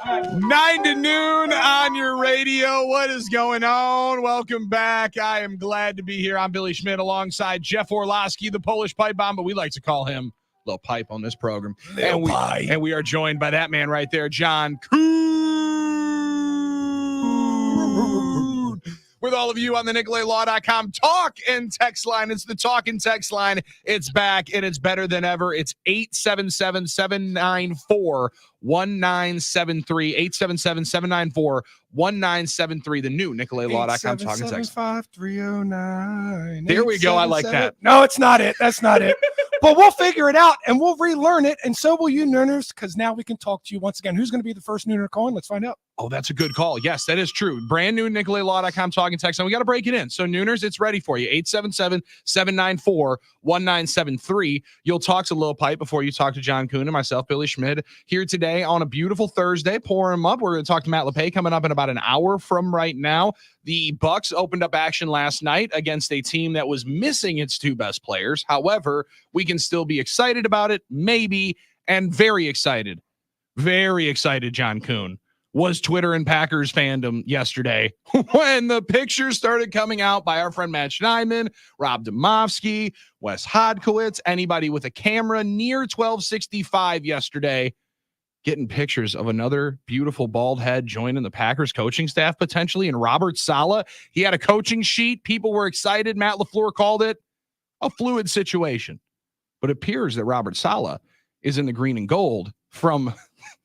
9 to noon on your radio. What is going on? Welcome back. I am glad to be here. I'm Billy Schmidt alongside Jeff Orlowski, the Polish pipe bomb, but we like to call him Lil Pipe on this program. And we are joined by that man right there, John Kuhn. With all of you on the NicoletLaw.com talk and text line. It's the talk and text line. It's back, and it's better than ever. It's 877-794-1973. 877-794-1973. The new NicoletLaw.com talk and text. 877-530-9. There we go. I like that. No, it's not it. That's not it. But we'll figure it out, and we'll relearn it, and so will you Nooners, because now we can talk to you once again. Who's going to be the first Nooner calling? Let's find out. Oh, that's a good call. Yes, that is true. Brand new NicoletLaw.com talking text. And we got to break it in. So, Nooners, it's ready for you. 877-794-1973. You'll talk to Lil Pipe before you talk to John Kuhn and myself, Billy Schmidt, here today on a beautiful Thursday. Pour him up. We're going to talk to Matt LePay coming up in about an hour from right now. The Bucks opened up action last night against a team that was missing its two best players. However, we can still be excited about it, maybe, and very excited. Very excited, John Kuhn. Was Twitter and Packers fandom yesterday when the pictures started coming out by our friend Matt Schneidman, Rob Demovsky, Wes Hodkowitz, anybody with a camera near 1265 yesterday, getting pictures of another beautiful bald head joining the Packers coaching staff potentially, and Robert Saleh. He had a coaching sheet. People were excited. Matt LaFleur called it a fluid situation. But it appears that Robert Saleh is in the green and gold from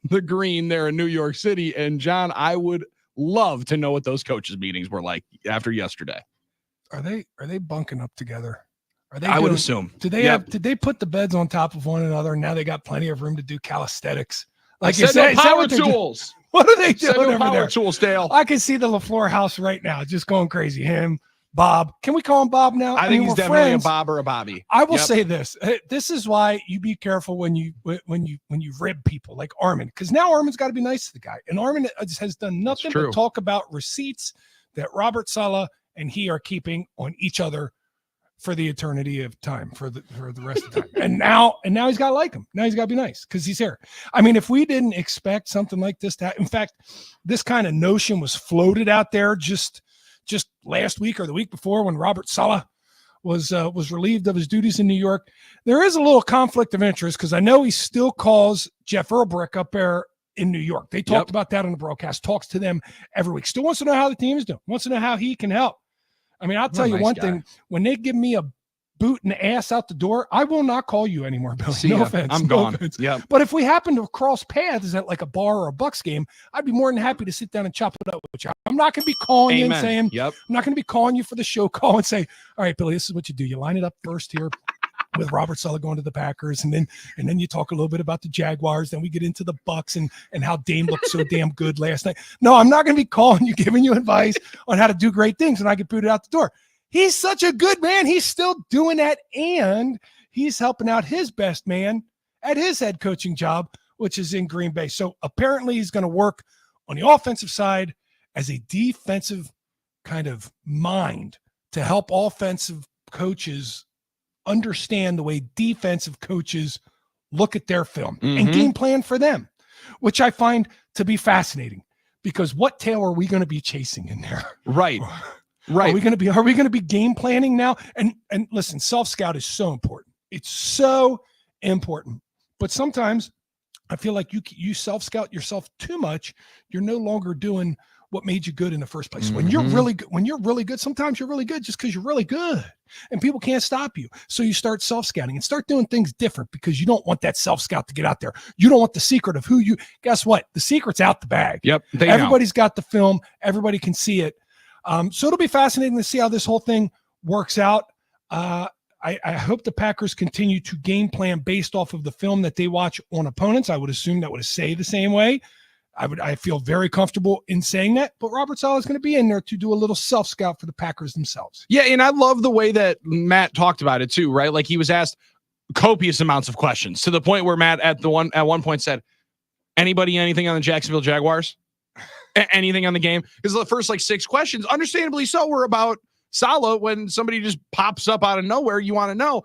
the green there in New York City. And John, I would love to know what those coaches meetings were like after yesterday. Are they bunking up together? I would assume. Did they put the beds on top of one another, and now they got plenty of room to do calisthenics? Like you said, power tools. What are they doing over power there? Tools, Dale. I can see the LaFleur house right now, just going crazy. Him, Bob. Can we call him Bob now? I think he's definitely friends. A Bob or a Bobby. I will say this. This is why you be careful when you rib people like Armin, because now Armin's got to be nice to the guy. And Armin has done nothing but talk about receipts that Robert Saleh and he are keeping on each other for the eternity of time, for the rest of the time. And now he's got to like him. Now he's got to be nice because he's here. I mean, if we didn't expect something like this to happen, in fact, this kind of notion was floated out there just last week or the week before when Robert Saleh was relieved of his duties in New York. There is a little conflict of interest because I know he still calls Jeff Ulbrich up there in New York. They talked about that on the broadcast, talks to them every week. Still wants to know how the team is doing, wants to know how he can help. I mean, I'll tell you one thing. When they give me a boot in the ass out the door, I will not call you anymore, Billy. No offense. I'm gone. Yeah. But if we happen to cross paths at like a bar or a Bucks game, I'd be more than happy to sit down and chop it up with you. I'm not going to be calling you and saying, I'm not going to be calling you for the show call and say, all right, Billy, this is what you do. You line it up first here with Robert Saleh going to the Packers, and then you talk a little bit about the Jaguars. Then we get into the Bucks and how Dame looked so damn good last night. No, I'm not going to be calling you, giving you advice on how to do great things, and I get booted out the door. He's such a good man. He's still doing that, and he's helping out his best man at his head coaching job, which is in Green Bay. So apparently he's going to work on the offensive side as a defensive kind of mind to help offensive coaches understand the way defensive coaches look at their film and game plan for them, which I find to be fascinating because what tail are we going to be chasing in there? Right. Are we going to be game planning now? And listen, self-scout is so important. It's so important. But sometimes I feel like you self-scout yourself too much. You're no longer doing what made you good in the first place. When you're really good, sometimes you're really good just because you're really good and people can't stop you. So you start self-scouting and start doing things different because you don't want that self-scout to get out there. You don't want the secret of guess what? The secret's out the bag. Yep. Everybody's got the film. Everybody can see it. So it'll be fascinating to see how this whole thing works out. I hope the Packers continue to game plan based off of the film that they watch on opponents. I would assume that would say the same way. I feel very comfortable in saying that, but Robert Saleh is going to be in there to do a little self-scout for the Packers themselves. Yeah, and I love the way that Matt talked about it too, right? Like he was asked copious amounts of questions to the point where Matt at one point said, anything on the Jacksonville Jaguars? Anything on the game? Because the first 6 questions, understandably so, were about Saleh. When somebody just pops up out of nowhere, you want to know.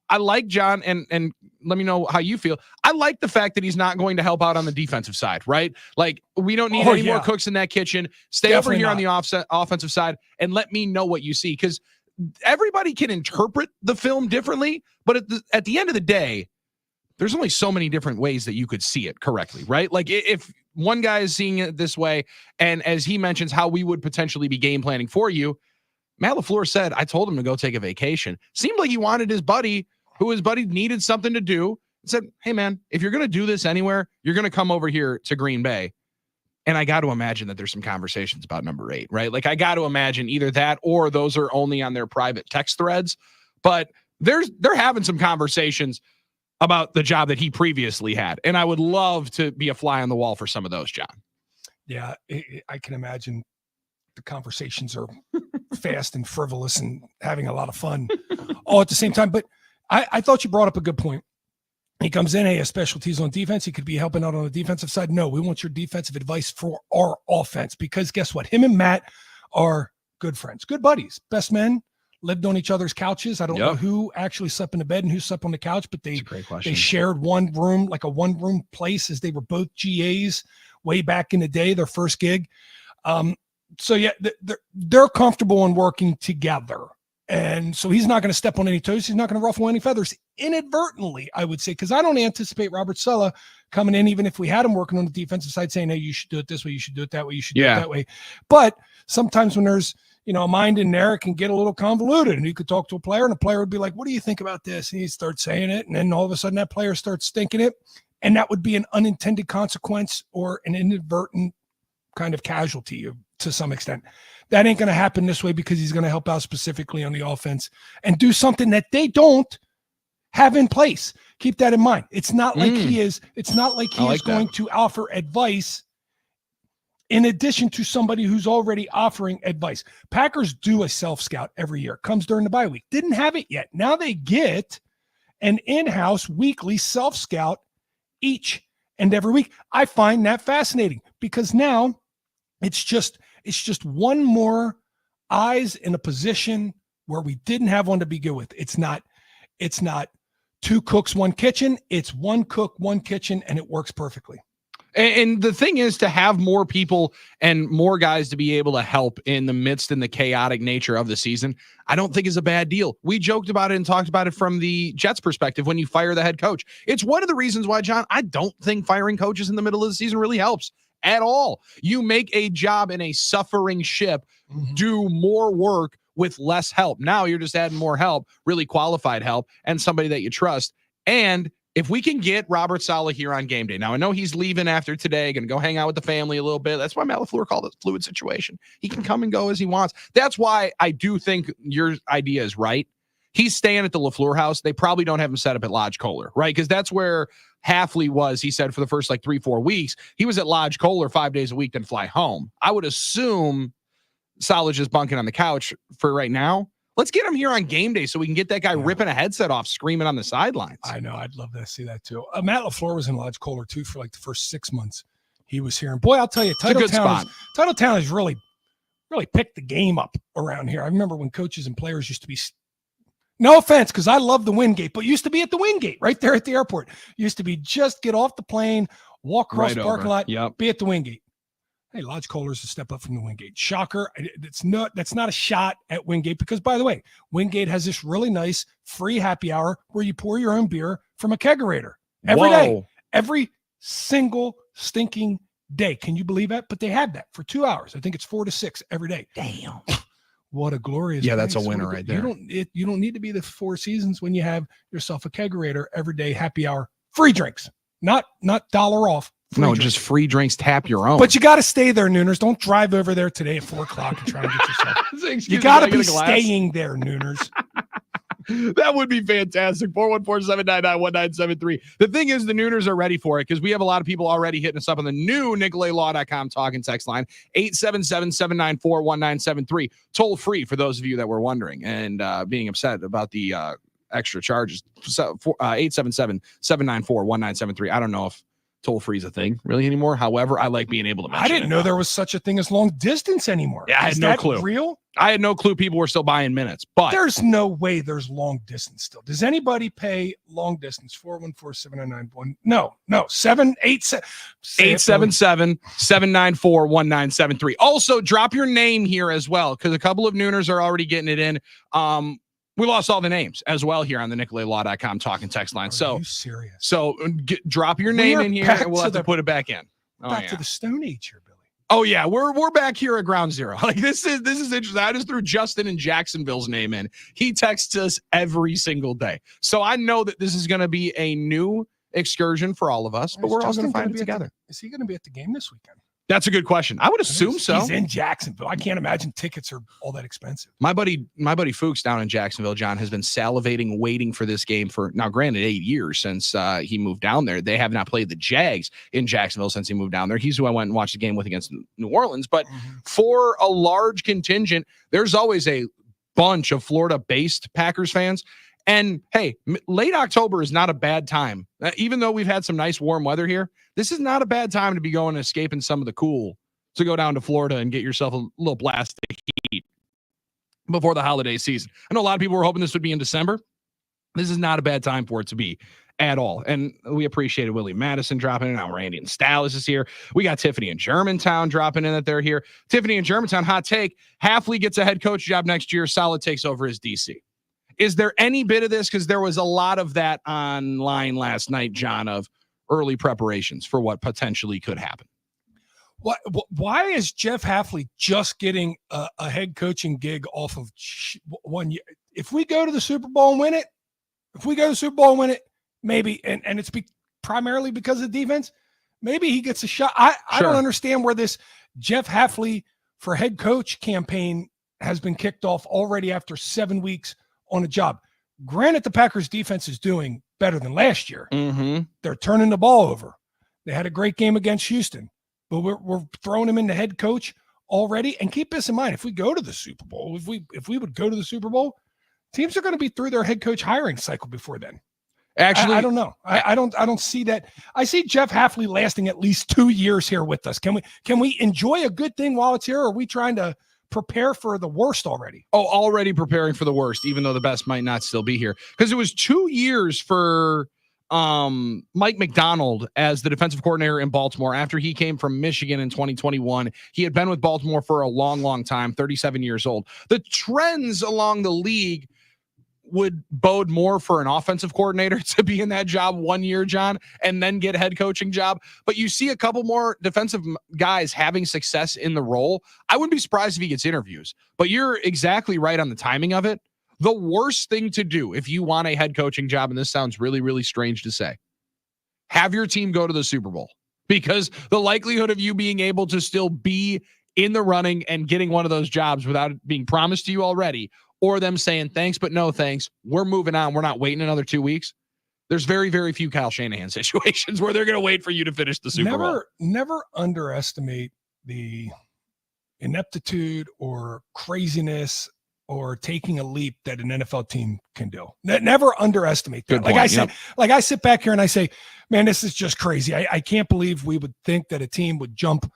I like John, and let me know how you feel. I like the fact that he's not going to help out on the defensive side, right? Like, we don't need any more cooks in that kitchen. Stay Definitely over here on the offensive side and let me know what you see, because everybody can interpret the film differently, but at the end of the day, there's only so many different ways that you could see it correctly, right? Like, if one guy is seeing it this way, and as he mentions how we would potentially be game planning for you, Matt LaFleur said, I told him to go take a vacation. Seemed like he wanted his buddy needed something to do, said, hey man, if you're going to do this anywhere, you're going to come over here to Green Bay. And I got to imagine that there's some conversations about number 8, right? Like, I got to imagine either that or those are only on their private text threads, but they're having some conversations about the job that he previously had. And I would love to be a fly on the wall for some of those, John. Yeah, I can imagine the conversations are fast and frivolous and having a lot of fun all at the same time. But I thought you brought up a good point. He comes in, he has specialties on defense. He could be helping out on the defensive side. No, we want your defensive advice for our offense, because guess what? Him and Matt are good friends, good buddies, best men, lived on each other's couches. I don't know who actually slept in the bed and who slept on the couch, but they shared one room, like a one-room place, as they were both GAs way back in the day, their first gig. So yeah, they're comfortable in working together. And so he's not going to step on any toes. He's not going to ruffle any feathers inadvertently, I would say, because I don't anticipate Robert Saleh coming in, even if we had him working on the defensive side, saying, hey, you should do it this way, you should do it that way, you should do it that way. But sometimes when there's, a mind in there, it can get a little convoluted, and you could talk to a player and the player would be like, what do you think about this? And he starts saying it. And then all of a sudden that player starts thinking it. And that would be an unintended consequence or an inadvertent kind of casualty to some extent. That ain't going to happen this way, because he's going to help out specifically on the offense and do something that they don't have in place. Keep that in mind. It's not like he is going to offer advice in addition to somebody who's already offering advice. Packers do a self-scout every year. Comes during the bye week. Didn't have it yet. Now they get an in-house weekly self-scout each and every week. I find that fascinating, because now it's just one more eyes in a position where we didn't have one to begin with. It's not 2 cooks, 1 kitchen. It's 1 cook, 1 kitchen, and it works perfectly. And the thing is, to have more people and more guys to be able to help in the midst and the chaotic nature of the season, I don't think is a bad deal. We joked about it and talked about it from the Jets perspective when you fire the head coach. It's one of the reasons why, John, I don't think firing coaches in the middle of the season really helps at all. You make a job in a suffering ship do more work with less help. Now you're just adding more help, really qualified help, and somebody that you trust. And if we can get Robert Saleh here on game day, now I know he's leaving after today, going to go hang out with the family a little bit. That's why Matt LaFleur called it a fluid situation. He can come and go as he wants. That's why I do think your idea is right. He's staying at the LaFleur house. They probably don't have him set up at Lodge Kohler, right? Because that's where Hafley was, he said, for the first 3-4 weeks. He was at Lodge Kohler 5 days a week, then fly home. I would assume Saleh is bunking on the couch for right now. Let's get him here on game day so we can get that guy ripping a headset off, screaming on the sidelines. I know. I'd love to see that too. Matt LaFleur was in Lodge Kohler too for the first 6 months he was here. And boy, I'll tell you, Titletown has really picked the game up around here. I remember when coaches and players used to be, no offense, because I love the Wingate, but used to be at the Wingate right there at the airport. Used to be just get off the plane, walk across the parking lot, be at the Wingate. Hey, Lodge Kohler's a step up from the Wingate. Shocker. That's not a shot at Wingate, because, by the way, Wingate has this really nice free happy hour where you pour your own beer from a kegerator every day, every single stinking day. Can you believe that? But they have that for 2 hours. I think it's 4 to 6 every day. Damn. What a glorious place. That's a winner right there. You don't need to be the Four Seasons when you have yourself a kegerator every day, happy hour, free drinks, not $1 off. Just free drinks, tap your own. But you got to stay there, Nooners. Don't drive over there today at 4 o'clock and try to get yourself. You got to be staying there, Nooners. That would be fantastic. 414-799-1973. The thing is, the Nooners are ready for it, because we have a lot of people already hitting us up on the new NicolaLaw.com talk and text line, 877-794-1973. Toll free for those of you that were wondering and being upset about the extra charges. 877-794-1973. I don't know if toll-free is a thing really anymore. However, I like being able to mention I didn't know there was such a thing as long distance anymore. Yeah, I had no clue. Real? I had no clue people were still buying minutes, but there's no way there's long distance still. Does anybody pay long distance? 414-799-1? No, 877-794-1973. Also, drop your name here as well, because a couple of nooners are already getting it in. We lost all the names as well here on the NicoletLaw.com talking text line. Are you serious? So drop your name in here and we'll have to put it back in. Back to the Stone Age here, Billy. Oh yeah, we're back here at ground zero. Like this is interesting. I just threw Justin in Jacksonville's name in. He texts us every single day. So I know that this is going to be a new excursion for all of us, but we're all going to find it together. Is he going to be at the game this weekend? That's a good question. I would assume so. He's in Jacksonville. I can't imagine tickets are all that expensive. My buddy Fuchs down in Jacksonville, John, has been salivating, waiting for this game for now. Granted, 8 years since he moved down there. They have not played the Jags in Jacksonville since he moved down there. He's who I went and watched the game with against New Orleans. But for a large contingent, there's always a bunch of Florida-based Packers fans. And hey, late October is not a bad time. Even though we've had some nice warm weather here, this is not a bad time to be going and escaping some of the cool to go down to Florida and get yourself a little blast of heat before the holiday season. I know a lot of people were hoping this would be in December. This is not a bad time for it to be at all. And we appreciated Willie Madison dropping in. Now Randy and Stallus is here. We got Tiffany in Germantown dropping in that they're here. Tiffany in Germantown, hot take. Hafley gets a head coach job next year. Saleh takes over as DC. Is there any bit of this? Because there was a lot of that online last night, John, of early preparations for what potentially could happen. Why is Jeff Hafley just getting a head coaching gig off of 1 year? If we go to the Super Bowl and win it, maybe, and it's primarily because of defense, maybe he gets a shot. I don't understand where this Jeff Hafley for head coach campaign has been kicked off already after 7 weeks on a job. Granted, the Packers defense is doing better than last year. They're turning the ball over. They had a great game against Houston, but we're throwing him into head coach already. And keep this in mind: if we go to the Super Bowl, if we would go to the Super Bowl, teams are going to be through their head coach hiring cycle before then. Actually, I don't know. I don't see that. I see Jeff Hafley lasting at least 2 years here with us. Can we enjoy a good thing while it's here? Or are we trying to prepare for the worst already? Oh, already preparing for the worst, even though the best might not still be here. Because it was 2 years for Mike McDonald as the defensive coordinator in Baltimore after he came from Michigan in 2021. He had been with Baltimore for a long, long time, 37 years old. The trends along the league would bode more for an offensive coordinator to be in that job 1 year, John, and then get a head coaching job. But you see a couple more defensive guys having success in the role. I wouldn't be surprised if he gets interviews, but you're exactly right on the timing of it. The worst thing to do if you want a head coaching job, and this sounds really, really strange to say, have your team go to the Super Bowl, because the likelihood of you being able to still be in the running and getting one of those jobs without it being promised to you already, or them saying thanks, but no thanks, we're moving on, we're not waiting another 2 weeks. There's very, very few Kyle Shanahan situations where they're going to wait for you to finish the Super Bowl. Never underestimate the ineptitude or craziness or taking a leap that an NFL team can do. Never underestimate that. Like I sit back here and I say, man, this is just crazy. I can't believe we would think that a team would jump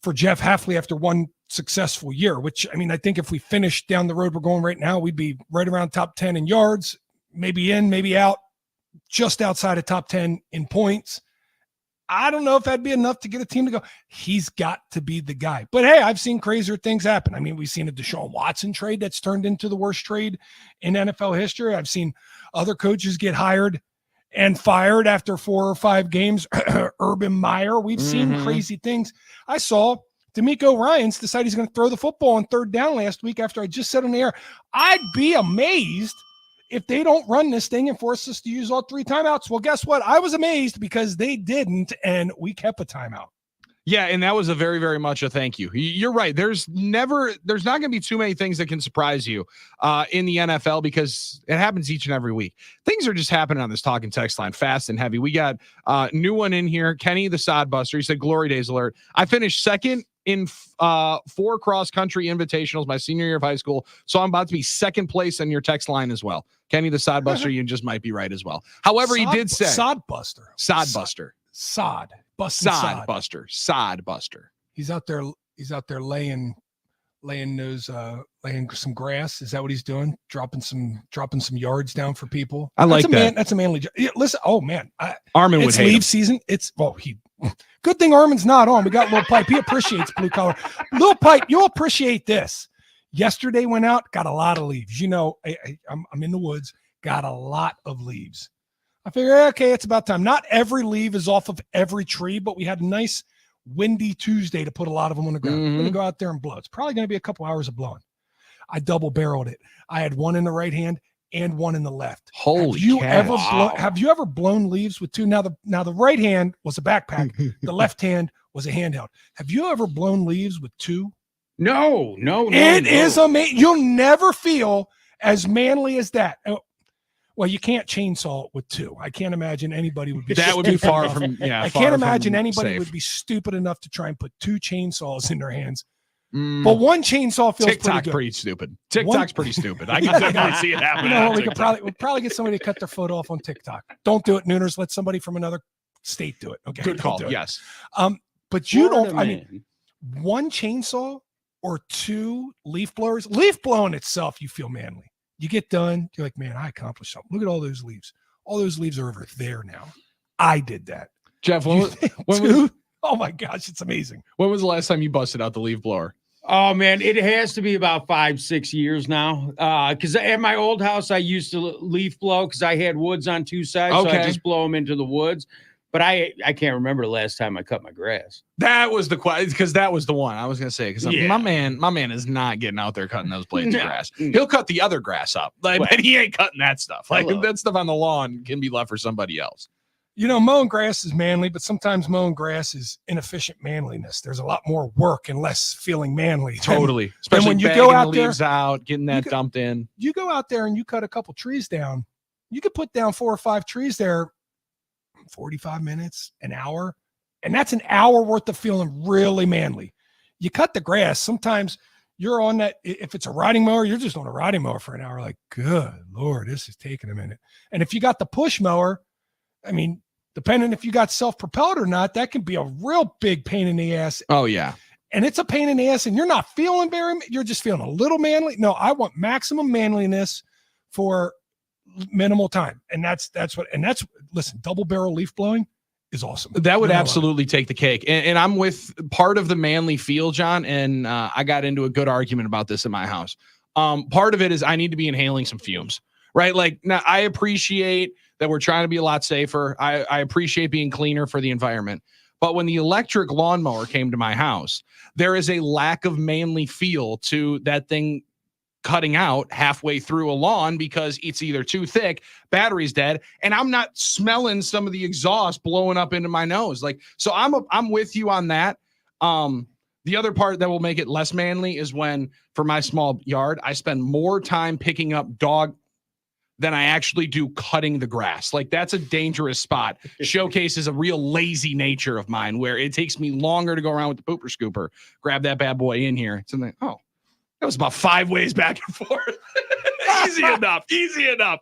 for Jeff Hafley after one successful year, which, I mean, I think if we finish down the road we're going right now, we'd be right around top 10 in yards, maybe in, maybe out, just outside of top 10 in points. I don't know if that'd be enough to get a team to go, he's got to be the guy. But hey, I've seen crazier things happen. I mean, we've seen a Deshaun Watson trade that's turned into the worst trade in NFL history. I've seen other coaches get hired and fired after 4 or 5 games. Urban Meyer, we've seen crazy things. I saw D'Amico Ryans decide he's going to throw the football on 3rd down last week after I just said on the air, I'd be amazed if they don't run this thing and force us to use all 3 timeouts. Well, guess what? I was amazed because they didn't, and we kept a timeout. Yeah, and that was a very, very much a thank you. You're right. There's not going to be too many things that can surprise you in the NFL, because it happens each and every week. Things are just happening on this talking text line fast and heavy. We got new one in here. Kenny the Sodbuster. He said, Glory Days alert. I finished second in 4 cross-country invitationals my senior year of high school, so I'm about to be second place on your text line as well. Kenny the Sodbuster, you just might be right as well. However, he did say Sodbuster. Sod. Sod buster. Sod buster. He's out there laying some grass. Is that what he's doing? Dropping some yards down for people. I like that. That's a manly job. Yeah, listen, oh man. Armin would hate leave him. Season. Good thing Armin's not on. We got Lil Pipe. He appreciates blue collar. Lil Pipe, you'll appreciate this. Yesterday went out, got a lot of leaves. You know, I'm in the woods, got a lot of leaves. I figure, okay, it's about time. Not every leaf is off of every tree, but we had a nice windy Tuesday to put a lot of them on the ground. I'm going to go out there and blow. It's probably going to be a couple hours of blowing. I double barreled it. I had one in the right hand and one in the left. Holy Have you ever blown leaves with two? Now the right hand was a backpack. The left hand was a handheld. Have you ever blown leaves with two? No. It is amazing. You'll never feel as manly as that. Well, you can't chainsaw it with two. I can't imagine anybody would be. That would be far from. Yeah, I can't imagine anybody would be stupid enough to try and put two chainsaws in their hands. But one chainsaw feels pretty stupid. TikTok's pretty stupid. I can definitely see it happening. You know, we'll probably get somebody to cut their foot off on TikTok. Don't do it, Nooners. Let somebody from another state do it. Okay, good call. Yes. But you don't. I mean, one chainsaw or two leaf blowers. Leaf blowing itself, you feel manly. You get done, you're like, man, I accomplished something. Look at all those leaves. All those leaves are over there now. I did that. Jeff, when oh my gosh, it's amazing. When was the last time you busted out the leaf blower? Oh man, it has to be about 5-6 years now. Because at my old house, I used to leaf blow because I had woods on two sides, so I just blow them into the woods. But I can't remember the last time I cut my grass. That was the question, because that was the one I was gonna say. Because my man is not getting out there cutting those blades of grass. He'll cut the other grass up, but he ain't cutting that stuff. Like that stuff on the lawn can be left for somebody else. You know, mowing grass is manly, but sometimes mowing grass is inefficient manliness. There's a lot more work and less feeling manly. Totally, especially when you go out there, leaves out, getting that dumped in. You go out there and you cut a couple trees down. You could put down 4 or 5 trees there. 45 minutes, an hour, and that's an hour worth of feeling really manly. You cut the grass. Sometimes you're on that. If it's a riding mower, you're just on a riding mower for an hour. Like, good Lord, this is taking a minute. And if you got the push mower, I mean, depending if you got self-propelled or not, that can be a real big pain in the ass. Oh yeah. And it's a pain in the ass and you're not feeling you're just feeling a little manly. No, I want maximum manliness for minimal time. And that's listen, double barrel leaf blowing is awesome. That would absolutely take the cake. And I'm with part of the manly feel, John. And I got into a good argument about this in my house. Part of it is I need to be inhaling some fumes, right? Like now I appreciate that we're trying to be a lot safer. I appreciate being cleaner for the environment. But when the electric lawnmower came to my house, there is a lack of manly feel to that thing cutting out halfway through a lawn because it's either too thick, battery's dead, and I'm not smelling some of the exhaust blowing up into my nose. Like, so I'm with you on that. The other part that will make it less manly is when, for my small yard, I spend more time picking up dog than I actually do cutting the grass. Like, that's a dangerous spot. Showcases a real lazy nature of mine where it takes me longer to go around with the pooper scooper, grab that bad boy in here. It's like, oh, that was about 5 ways back and forth. Easy enough.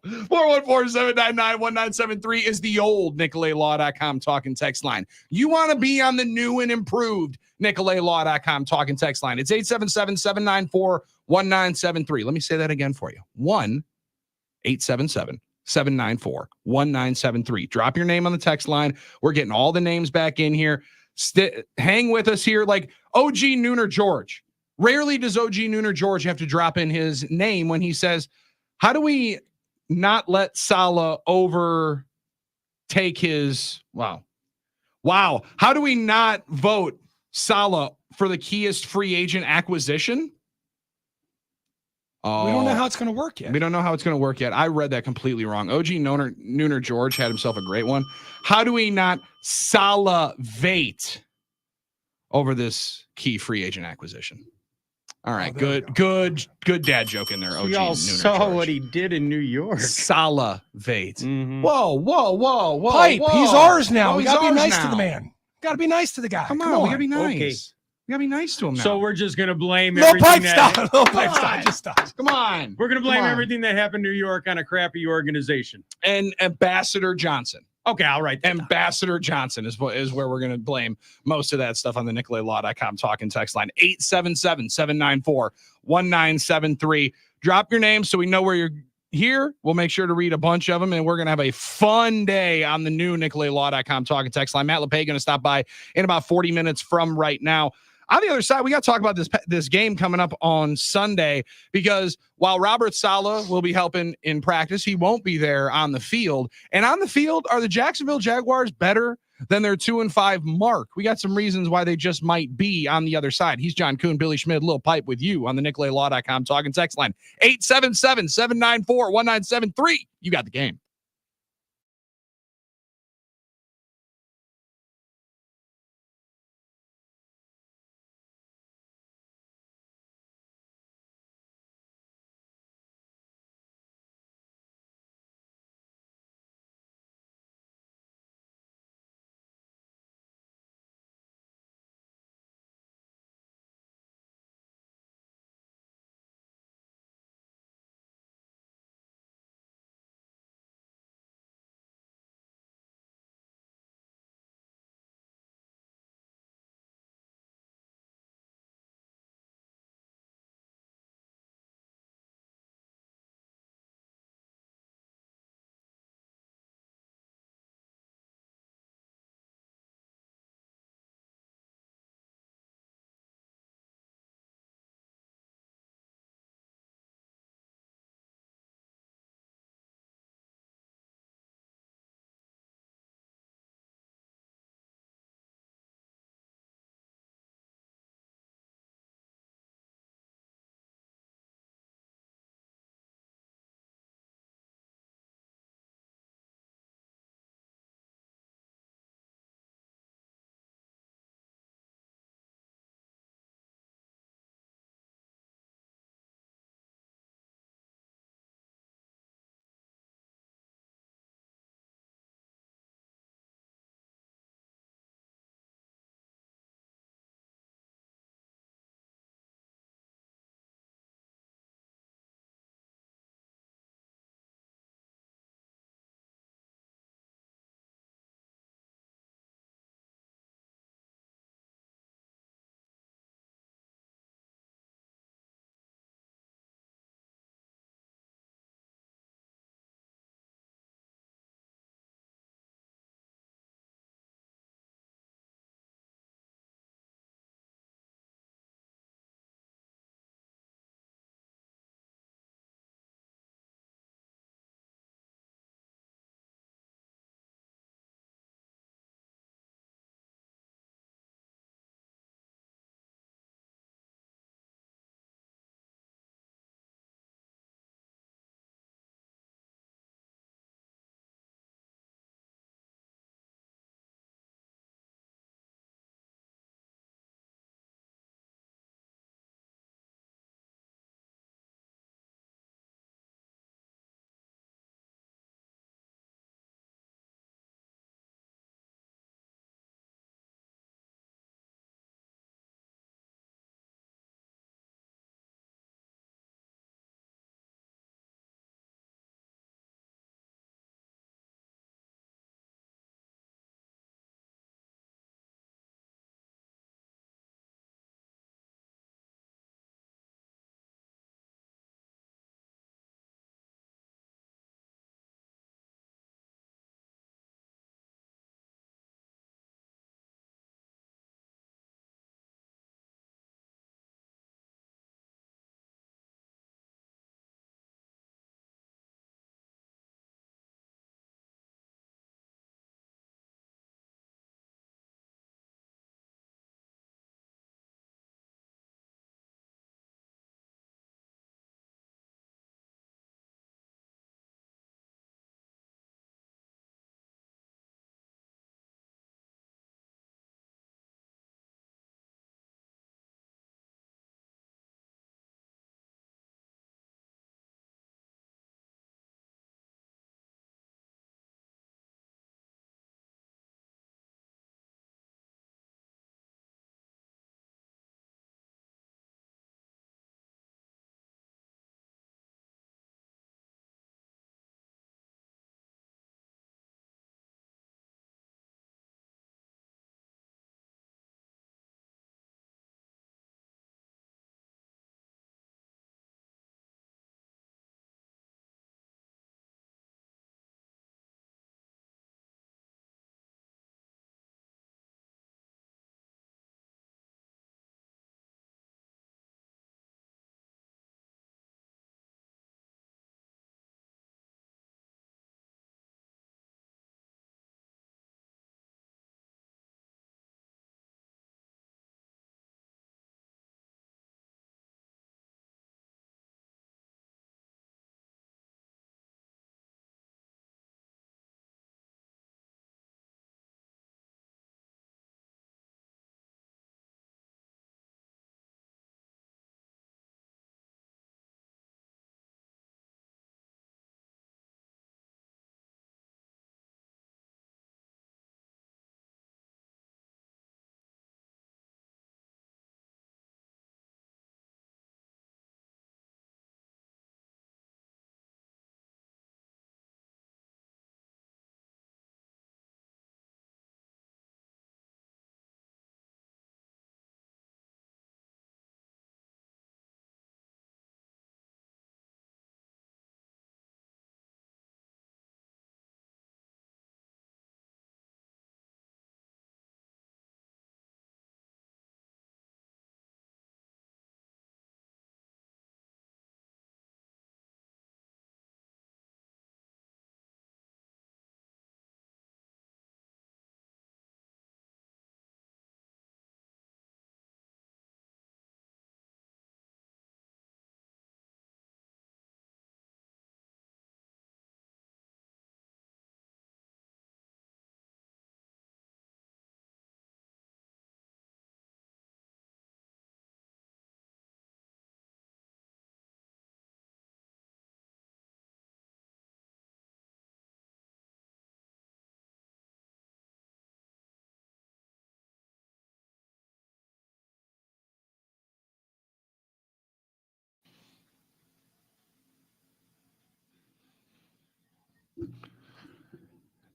414-799-1973 is the old NicoletLaw.com talking text line. You want to be on the new and improved NicoletLaw.com talking text line. It's 877-794-1973. Let me say that again for you. 1-877-794-1973. Drop your name on the text line. We're getting all the names back in here. Hang with us here like OG Nooner George. Rarely does OG Nooner George have to drop in his name when he says, how do we not let Saleh overtake his wow. How do we not vote Saleh for the keyest free agent acquisition? We don't know how it's going to work yet. We don't know how it's going to work yet. I read that completely wrong. OG Nooner George had himself a great one. How do we not salivate over this key free agent acquisition? All right, good dad joke in there. OG we all saw what he did in New York. Salivate. Mm-hmm. Whoa. Pipe, he's ours now. We got to be nice to the man. Got to be nice to the guy. Come on. We got to be nice. Okay. We got to be nice to him now. So we're just going to blame everything. Little Pipe, stop. Just stop. Come on. We're going to blame everything that happened in New York on a crappy organization. And Ambassador Johnson. Okay, I'll write that Ambassador Johnson is where we're going to blame most of that stuff on the NicoletLaw.com talking text line. 877-794-1973. Drop your name so we know where you're here. We'll make sure to read a bunch of them, and we're going to have a fun day on the new NicoletLaw.com talking text line. Matt LePay going to stop by in about 40 minutes from right now. On the other side, we got to talk about this game coming up on Sunday, because while Robert Saleh will be helping in practice, he won't be there on the field. And on the field, are the Jacksonville Jaguars better than their 2-5 mark? We got some reasons why they just might be on the other side. He's John Kuhn, Billy Schmidt, Lil Pipe with you on the NicoletLaw.com talking text line. 877-794-1973. You got the game.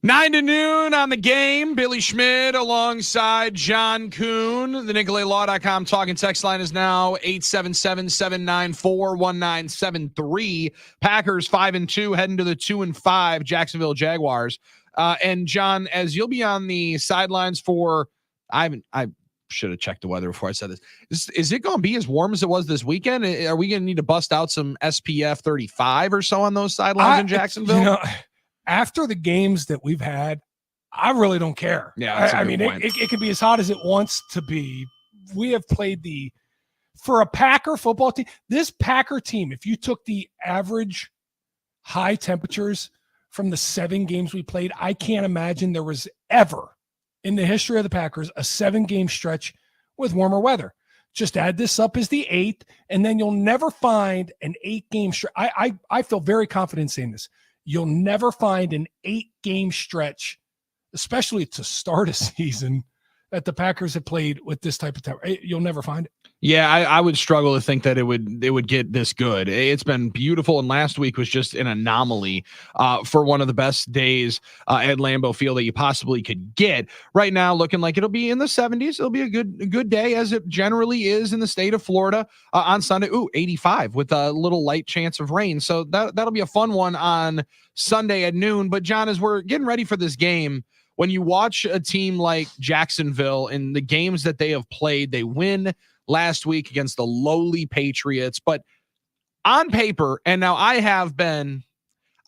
9 to noon on the game. Billy Schmid alongside John Kuhn. The NicoletLaw.com talking text line is now 877-794-1973. Packers 5-2 heading to the 2-5 Jacksonville Jaguars. And John, as you'll be on the sidelines for, I should have checked the weather before I said this. Is it going to be as warm as it was this weekend? Are we going to need to bust out some SPF 35 or so on those sidelines in Jacksonville? After the games that we've had, I really don't care. Yeah, I mean, it can be as hot as it wants to be. We have played for a Packer football team, this Packer team, if you took the average high temperatures from the 7 games we played, I can't imagine there was ever in the history of the Packers a 7-game stretch with warmer weather. Just add this up as the 8th, and then you'll never find an 8-game stretch. I feel very confident saying this. You'll never find an 8-game stretch, especially to start a season, that the Packers have played with this type of temperature. You'll never find it. Yeah, I would struggle to think that it would get this good. It's been beautiful, and last week was just an anomaly for one of the best days at Lambeau Field that you possibly could get. Right now, looking like it'll be in the 70s. It'll be a good day, as it generally is in the state of Florida on Sunday. 85 with a little light chance of rain. So that'll be a fun one on Sunday at noon. But John, as we're getting ready for this game, when you watch a team like Jacksonville in the games that they have played, they win last week against the lowly Patriots, but on paper, and now I've been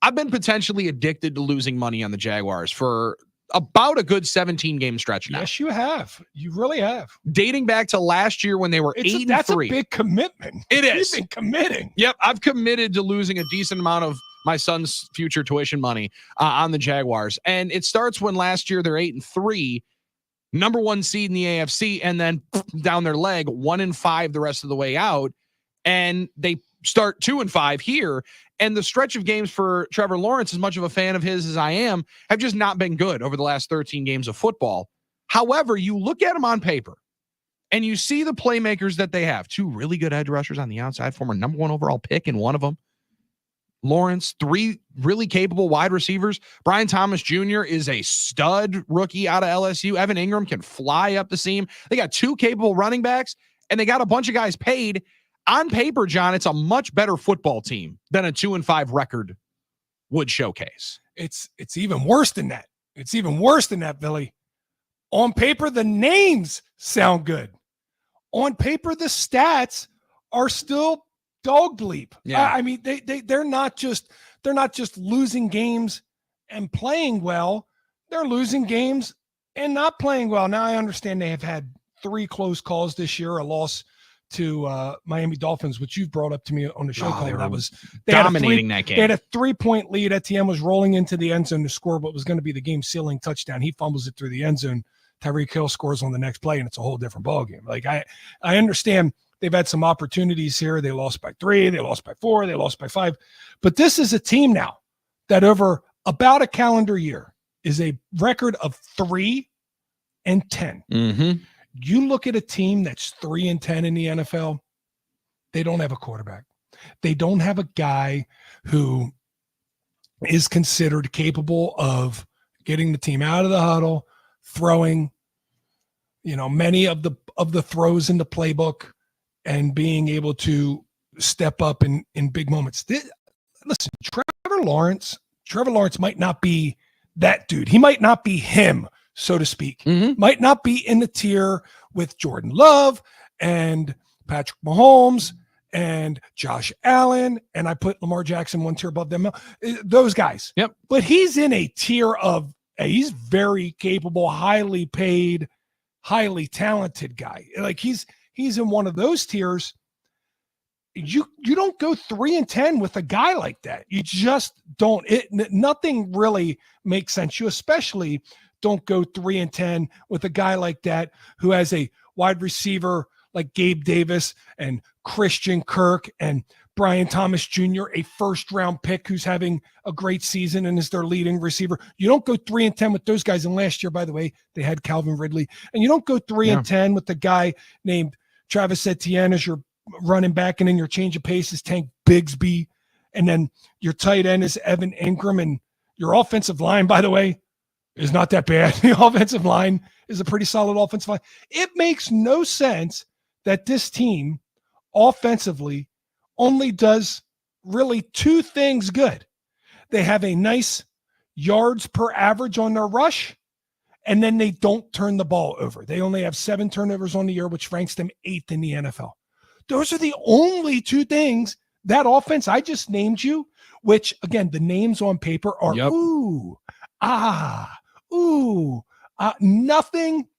potentially addicted to losing money on the Jaguars for about a good 17-game stretch now. Yes, you have. You really have. Dating back to last year when they were 8-3. That's a big commitment. It is. You've been committing. Yep, I've committed to losing a decent amount of my son's future tuition money on the Jaguars. And it starts when last year they're 8-3, number 1 seed in the AFC, and then down their leg, 1-5 the rest of the way out. And they start 2-5 here. And the stretch of games for Trevor Lawrence, as much of a fan of his as I am, have just not been good over the last 13 games of football. However, you look at them on paper and you see the playmakers that they have. 2 really good edge rushers on the outside, former number 1 overall pick in one of them. Lawrence, 3 really capable wide receivers. Brian Thomas Jr. is a stud rookie out of LSU. Evan Ingram can fly up the seam. They got 2 capable running backs, and they got a bunch of guys paid. On paper, John, it's a much better football team than a 2-5 record would showcase. It's even worse than that. It's even worse than that, Billy. On paper, the names sound good. On paper, the stats are still dog bleep. Yeah. I mean, they're not just losing games and playing well. They're losing games and not playing well. Now I understand they have had 3 close calls this year, a loss to Miami Dolphins, which you've brought up to me on the show. They dominating that game. They had a 3-point lead. Etienne was rolling into the end zone to score what was going to be the game-sealing touchdown. He fumbles it through the end zone. Tyreek Hill scores on the next play, and it's a whole different ballgame. Like I understand they've had some opportunities here. They lost by 3, they lost by 4, they lost by 5. But this is a team now that over about a calendar year is a record of 3-10. Mm-hmm. You look at a team that's 3-10 in the NFL, they don't have a quarterback. They don't have a guy who is considered capable of getting the team out of the huddle, throwing, many of the throws in the playbook, and being able to step up in big moments. Listen, Trevor Lawrence might not be that dude. He might not be him, so to speak. Mm-hmm. Might not be in the tier with Jordan Love and Patrick Mahomes and Josh Allen, and I put Lamar Jackson one tier above them. Those guys. Yep. But he's in a tier of he's very capable, highly paid, highly talented guy. Like he's in one of those tiers. You don't go 3-10 with a guy like that. You just don't. Nothing really makes sense. You especially don't go 3-10 with a guy like that who has a wide receiver like Gabe Davis and Christian Kirk and Brian Thomas Jr., a first-round pick who's having a great season and is their leading receiver. You don't go 3-10 with those guys. And last year, by the way, they had Calvin Ridley. And you don't go 3-10 with the guy named Travis Etienne as your running back, and then your change of pace is Tank Bigsby, and then your tight end is Evan Ingram, and your offensive line, by the way, is not that bad. The offensive line is a pretty solid offensive line. It makes no sense that this team offensively only does really two things good. They have a nice yards per average on their rush, and then they don't turn the ball over. They only have 7 turnovers on the year, which ranks them 8th in the NFL. Those are the only two things that offense I just named you, which, again, the names on paper are nothing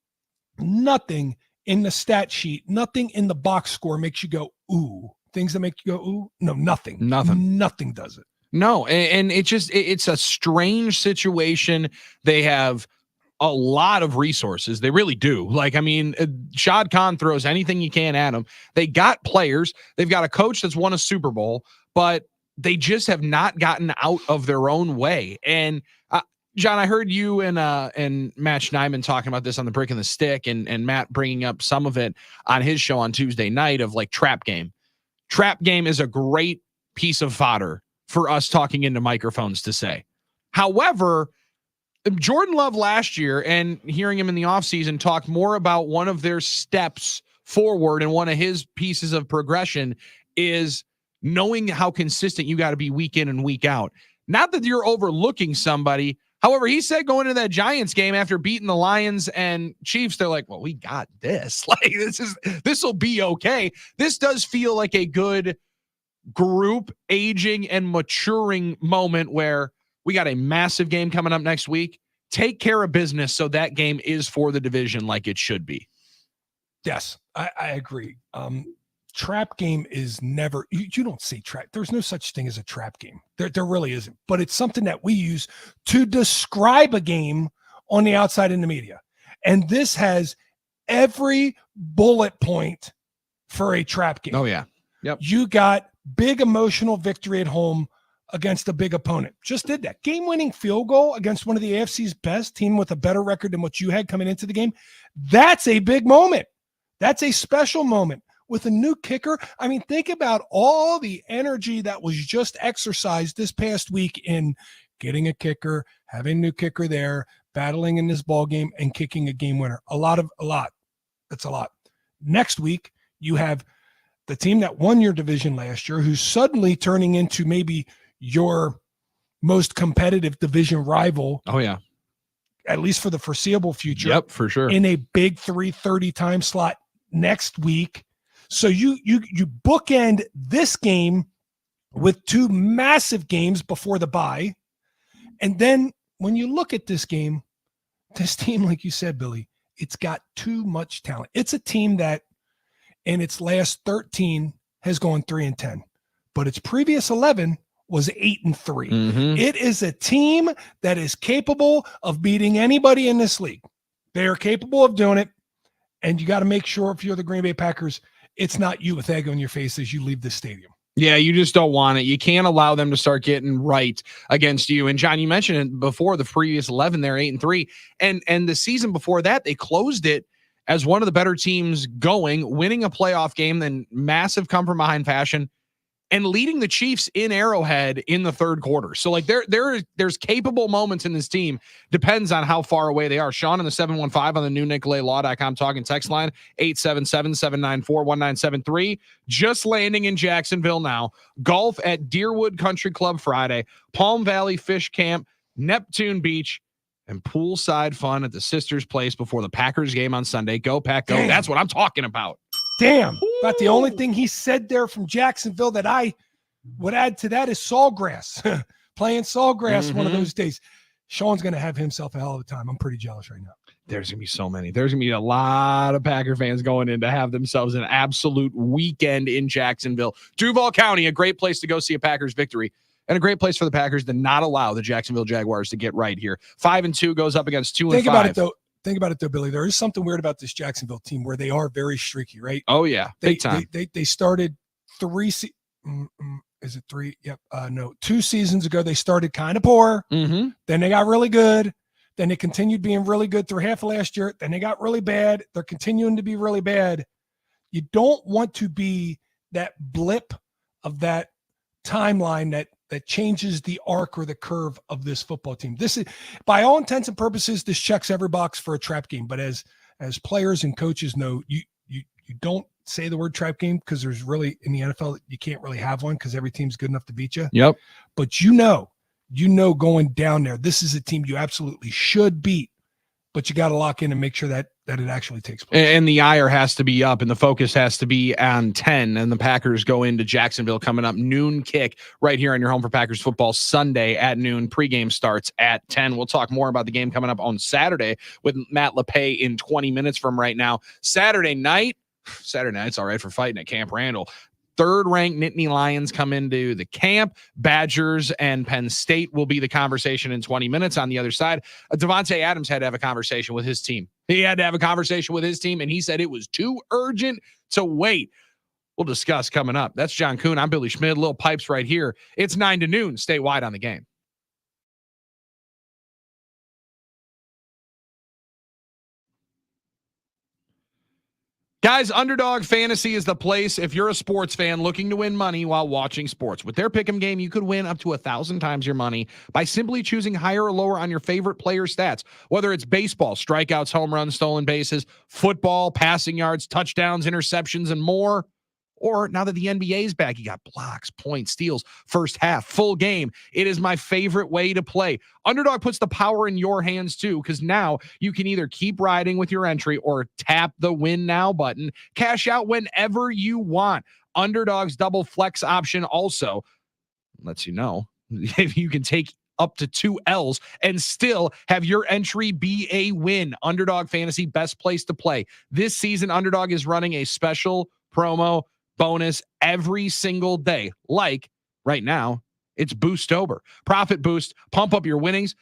in the stat sheet, nothing in the box score makes you go, ooh. Things that make you go, ooh? No, nothing. Nothing does it. No, and it's a strange situation. They have a lot of resources. They really do. Like, I mean, Shad Khan throws anything you can at them. They got players. They've got a coach that's won a Super Bowl, but they just have not gotten out of their own way. And John, I heard you and Matt Schneidman talking about this on the Brick and the Stick, and Matt bringing up some of it on his show on Tuesday night of like trap game. Trap game is a great piece of fodder for us talking into microphones to say. However, Jordan Love last year, and hearing him in the offseason talk more about one of their steps forward and one of his pieces of progression is knowing how consistent you got to be week in and week out. Not that you're overlooking somebody. However, he said going into that Giants game after beating the Lions and Chiefs, they're like, well, we got this. Like, this will be okay. This does feel like a good group aging and maturing moment where we got a massive game coming up next week. Take care of business so that game is for the division like it should be. Yes, I agree. Trap game is never, you don't say trap. There's no such thing as a trap game. There really isn't. But it's something that we use to describe a game on the outside in the media. And this has every bullet point for a trap game. Oh, yeah. Yep. You got big emotional victory at home against a big opponent. Just did that. Game-winning field goal against one of the AFC's best, team with a better record than what you had coming into the game. That's a big moment. That's a special moment. With a new kicker, I mean, think about all the energy that was just exercised this past week in getting a kicker, having a new kicker there, battling in this ball game, and kicking a game winner. A lot. That's a lot. Next week, you have the team that won your division last year, who's suddenly turning into maybe your most competitive division rival. Oh, yeah. At least for the foreseeable future. Yep, for sure. In a big 3:30 time slot next week. So you bookend this game with 2 massive games before the bye. And then when you look at this game, this team, like you said, Billy, it's got too much talent. It's a team that in its last 13 has gone 3-10, but its previous 11 was 8-3. Mm-hmm. It is a team that is capable of beating anybody in this league. They are capable of doing it. And you got to make sure if you're the Green Bay Packers, it's not you with egg on your face as you leave the stadium. Yeah, you just don't want it. You can't allow them to start getting right against you. And John, you mentioned it before, the previous 11, they're 8-3. And the season before that, they closed it as one of the better teams going, winning a playoff game, then massive come from behind fashion, and leading the Chiefs in Arrowhead in the third quarter. So like there's capable moments in this team. Depends on how far away they are. Sean in the 715 on the new NicolaLaw.com talking text line, 877-794-1973. Just landing in Jacksonville now. Golf at Deerwood Country Club Friday. Palm Valley Fish Camp, Neptune Beach, and poolside fun at the Sisters Place before the Packers game on Sunday. Go Pack, go. Damn. That's what I'm talking about. Damn. But the only thing he said there from Jacksonville that I would add to that is Sawgrass. Playing Sawgrass one of those days. Sean's going to have himself a hell of a time. I'm pretty jealous right now. There's going to be so many. There's going to be a lot of Packer fans going in to have themselves an absolute weekend in Jacksonville. Duval County, a great place to go see a Packers victory. And a great place for the Packers to not allow the Jacksonville Jaguars to get right here. 5-2 goes up against 2-5. Think about it, though, Billy. There is something weird about this Jacksonville team where they are very streaky, right? Oh, yeah. Big time. They started 3 is it 3? Yep. No, 2 seasons ago, they started kind of poor. Mm-hmm. Then they got really good. Then they continued being really good through half of last year. Then they got really bad. They're continuing to be really bad. You don't want to be that blip of that timeline that that changes the arc or the curve of this football team. This is, by all intents and purposes, this checks every box for a trap game. But as players and coaches know, you don't say the word trap game, because there's really, in the NFL, you can't really have one because every team's good enough to beat you. Yep. But going down there, this is a team you absolutely should beat, but you got to lock in and make sure that it actually takes place. And the ire has to be up, and the focus has to be on 10. And the Packers go into Jacksonville coming up, noon kick right here on your home for Packers football, Sunday at noon. Pregame starts at 10. We'll talk more about the game coming up on Saturday with Matt LePay in 20 minutes from right now. Saturday night's all right for fighting at Camp Randall. Third-ranked Nittany Lions come into the camp. Badgers and Penn State will be the conversation in 20 minutes. On the other side, Davante Adams had to have a conversation with his team. He had to have a conversation with his team, and he said it was too urgent to wait. We'll discuss coming up. That's John Kuhn. I'm Billy Schmid. Little Pipes right here. It's 9 to noon. Statewide on the game. Guys, Underdog Fantasy is the place if you're a sports fan looking to win money while watching sports. With their pick'em game, you could win up to 1,000 times your money by simply choosing higher or lower on your favorite player stats. Whether it's baseball, strikeouts, home runs, stolen bases, football, passing yards, touchdowns, interceptions, and more. Or now that the NBA is back, you got blocks, points, steals, first half, full game. It is my favorite way to play. Underdog puts the power in your hands too, because now you can either keep riding with your entry or tap the win now button. Cash out whenever you want. Underdog's double flex option also lets you know if you can take up to 2 L's and still have your entry be a win. Underdog Fantasy, best place to play. This season, Underdog is running a special promo bonus every single day. Like right now, it's Boostober. Profit Boost, pump up your winnings.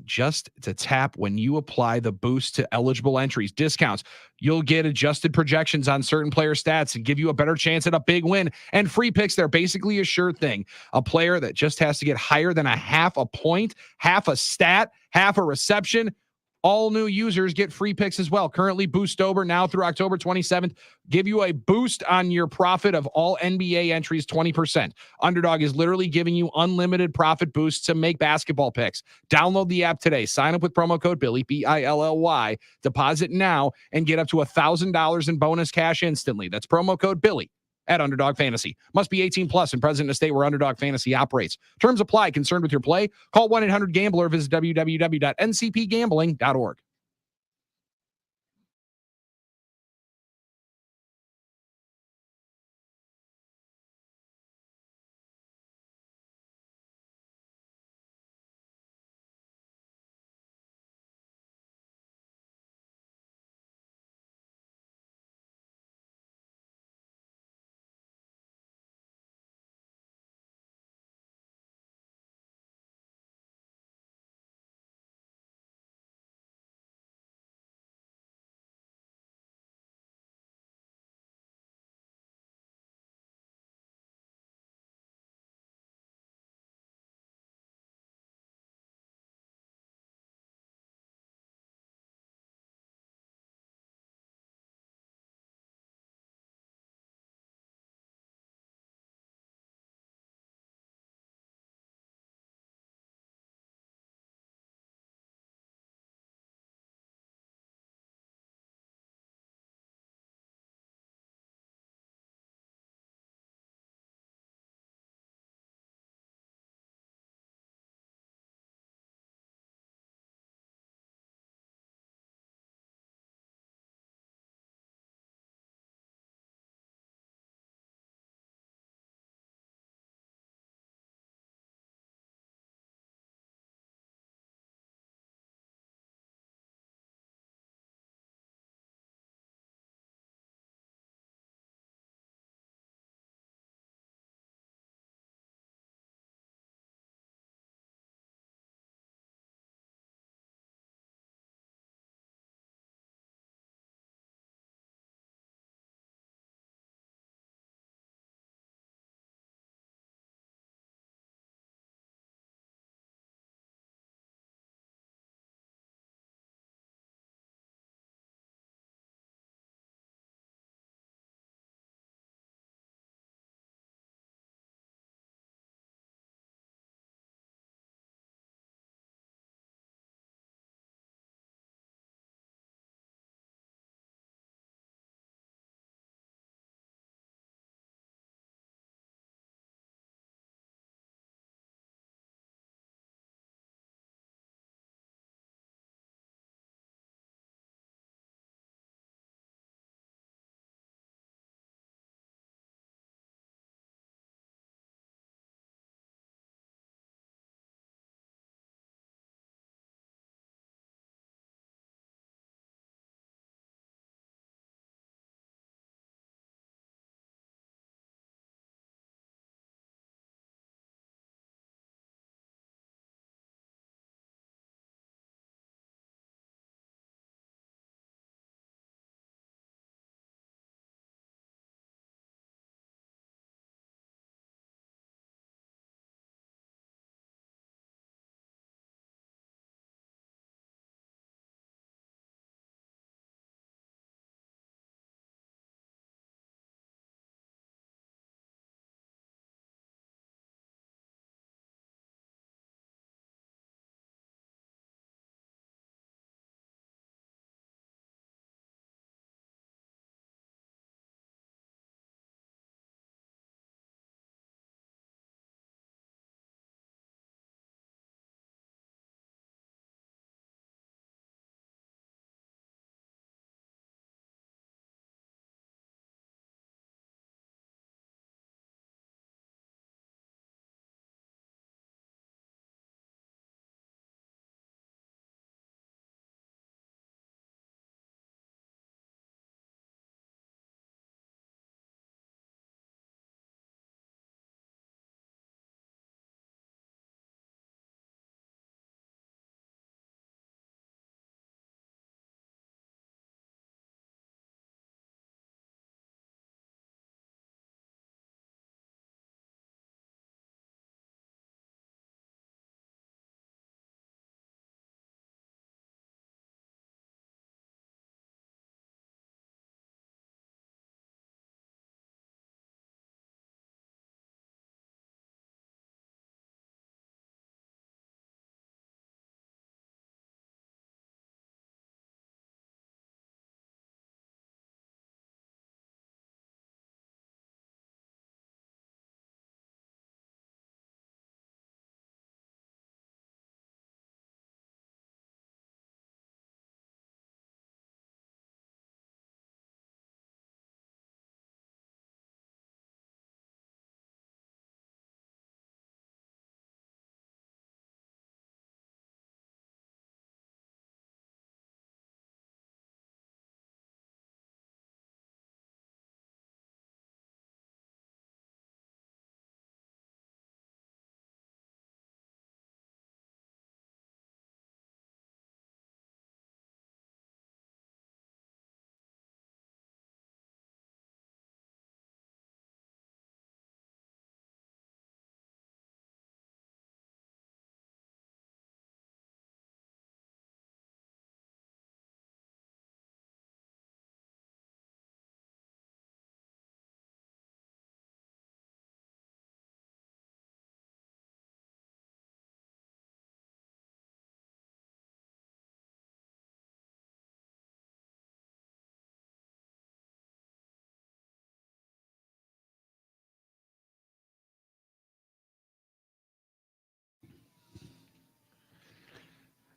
Just to tap when you apply the boost to eligible entries, discounts. You'll get adjusted projections on certain player stats and give you a better chance at a big win. And free picks, they're basically a sure thing. A player that just has to get higher than a half a point, half a stat, half a reception. All new users get free picks as well. Currently, Boostober now through October 27th, give you a boost on your profit of all NBA entries, 20%. Underdog is literally giving you unlimited profit boosts to make basketball picks. Download the app today. Sign up with promo code Billy, BILLY. Deposit now and get up to $1,000 in bonus cash instantly. That's promo code Billy at Underdog Fantasy. Must be 18 plus and present in a state where Underdog Fantasy operates. Terms apply. Concerned with your play? Call 1-800-GAMBLER. Visit www.ncpgambling.org.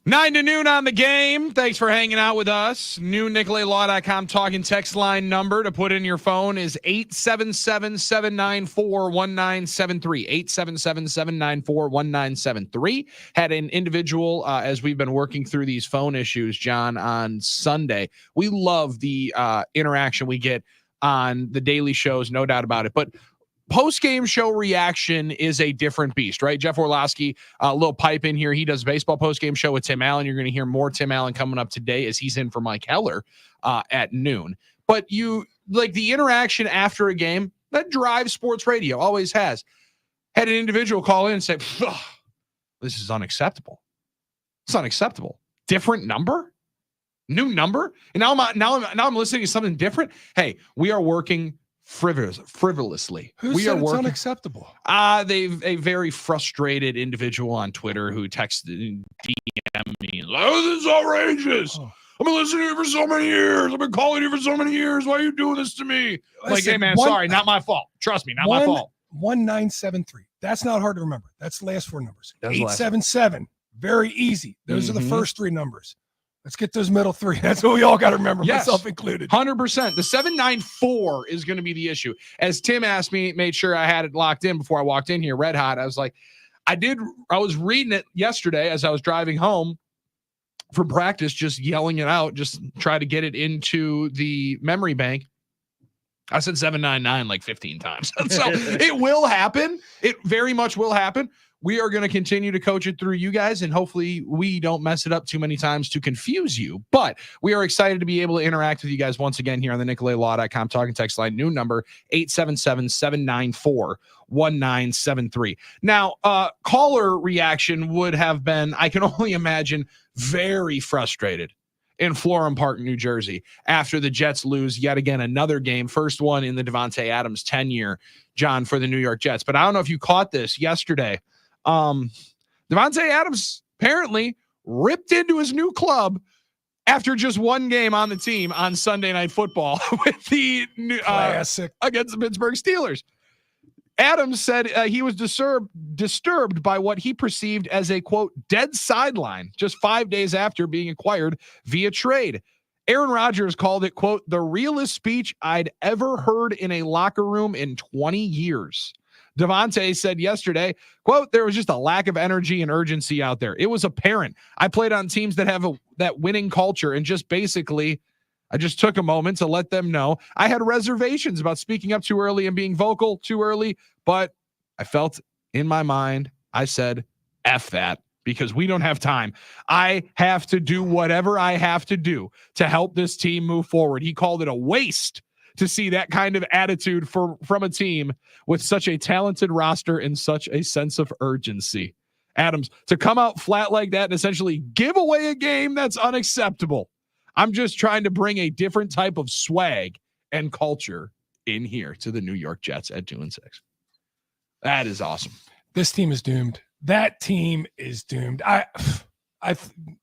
9 to noon on the game. Thanks for hanging out with us. New NicolaLaw.com talking text line number to put in your phone is 877-794-1973. 877-794-1973. Had an individual, as we've been working through these phone issues, John, on Sunday. We love the interaction we get on the daily shows, no doubt about it. But post-game show reaction is a different beast, right? Jeff Orlowski, a little pipe in here. He does baseball post-game show with Tim Allen. You're going to hear more Tim Allen coming up today as he's in for Mike Heller at noon. But you like the interaction after a game that drives sports radio, always has. Had an individual call in and say, this is unacceptable. It's unacceptable. Different number? New number? And now I'm listening to something different. Hey, we are working frivolously. Who said it's unacceptable? They've a very frustrated individual on Twitter who texted DM me. Oh, this is outrageous. Oh. I've been listening to you for so many years. I've been calling you for so many years. Why are you doing this to me? Like, hey man, sorry, not my fault. Trust me, not my fault. 1973. That's not hard to remember. That's the last four numbers. 877. Very easy. Those are the first three numbers. Let's get those middle three. That's what we all got to remember, myself included. 100%. The 794 is going to be the issue. As Tim asked me, made sure I had it locked in before I walked in here, red hot. I was like, I was reading it yesterday as I was driving home from practice, just yelling it out, just try to get it into the memory bank. I said 799 like 15 times. So it will happen. It very much will happen. We are going to continue to coach it through you guys, and hopefully we don't mess it up too many times to confuse you. But we are excited to be able to interact with you guys once again here on the NicolaLaw.com talking text line. New number 877-794-1973. Now, caller reaction would have been, I can only imagine, very frustrated in Florham Park, New Jersey, after the Jets lose yet again another game, first one in the Davante Adams tenure, John, for the New York Jets. But I don't know if you caught this yesterday. Davante Adams apparently ripped into his new club after just one game on the team on Sunday Night Football with the classic against the Pittsburgh Steelers. Adams said he was disturbed by what he perceived as a, quote, dead sideline just 5 days after being acquired via trade. Aaron Rodgers called it, quote, the realest speech I'd ever heard in a locker room in 20 years. Davante said yesterday, quote, there was just a lack of energy and urgency out there. It was apparent. I played on teams that have that winning culture, and just basically, I just took a moment to let them know I had reservations about speaking up too early and being vocal too early, but I felt in my mind, I said, F that, because we don't have time. I have to do whatever I have to do to help this team move forward. He called it a waste to see that kind of attitude from a team with such a talented roster and such a sense of urgency. Adams, to come out flat like that and essentially give away a game, that's unacceptable. I'm just trying to bring a different type of swag and culture in here to the New York Jets at 2-6. That is awesome. This team is doomed. That team is doomed.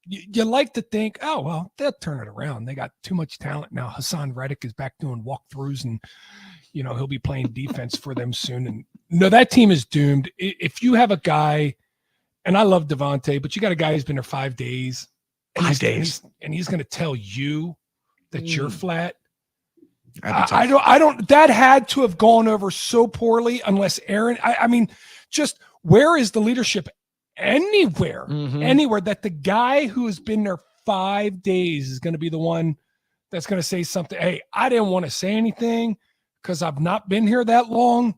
You like to think, oh, well, they'll turn it around. They got too much talent now. Hassan Reddick is back doing walkthroughs, and, you know, he'll be playing defense for them soon. And no, that team is doomed. If you have a guy, and I love Davante, but you got a guy who's been there 5 days. And he's going to tell you that you're flat. I don't, that had to have gone over so poorly unless Aaron, I mean, just where is the leadership anywhere that the guy who has been there 5 days is going to be the one that's going to say something. Hey, I didn't want to say anything because I've not been here that long.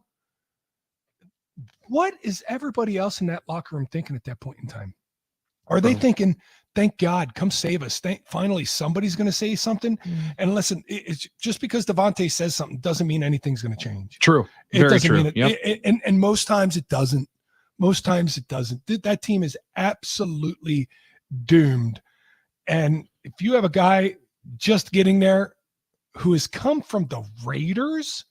What is everybody else in that locker room thinking at that point in time? Are they thinking, thank God, come save us. Finally, somebody's going to say something. And listen, it's just because Davante says something doesn't mean anything's going to change. True. Very true. And most times it doesn't. Most times it doesn't. That team is absolutely doomed. And if you have a guy just getting there who has come from the Raiders,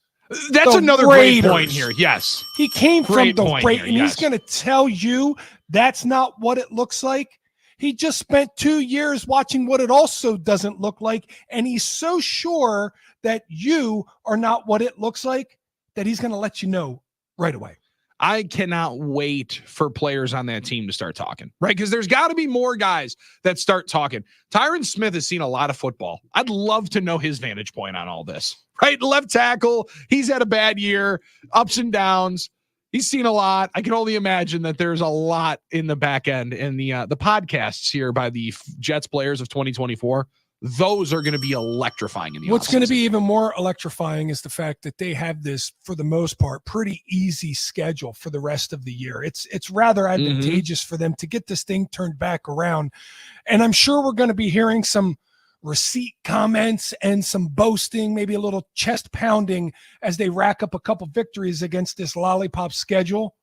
that's another great point here. Yes. He came from the Raiders, and he's going to tell you that's not what it looks like. He just spent 2 years watching what it also doesn't look like, and he's so sure that you are not what it looks like that he's going to let you know right away. I cannot wait for players on that team to start talking, right? Because there's got to be more guys that start talking. Tyron Smith has seen a lot of football. I'd love to know his vantage point on all this, right? Left tackle, he's had a bad year, ups and downs. He's seen a lot. I can only imagine that there's a lot in the back end and the podcasts here by the Jets players of 2024. Those are going to be electrifying in the What's going to be even more electrifying is the fact that they have this, for the most part, pretty easy schedule for the rest of the year. It's rather advantageous for them to get this thing turned back around. And I'm sure we're going to be hearing some receipt comments and some boasting, maybe a little chest pounding as they rack up a couple victories against this lollipop schedule,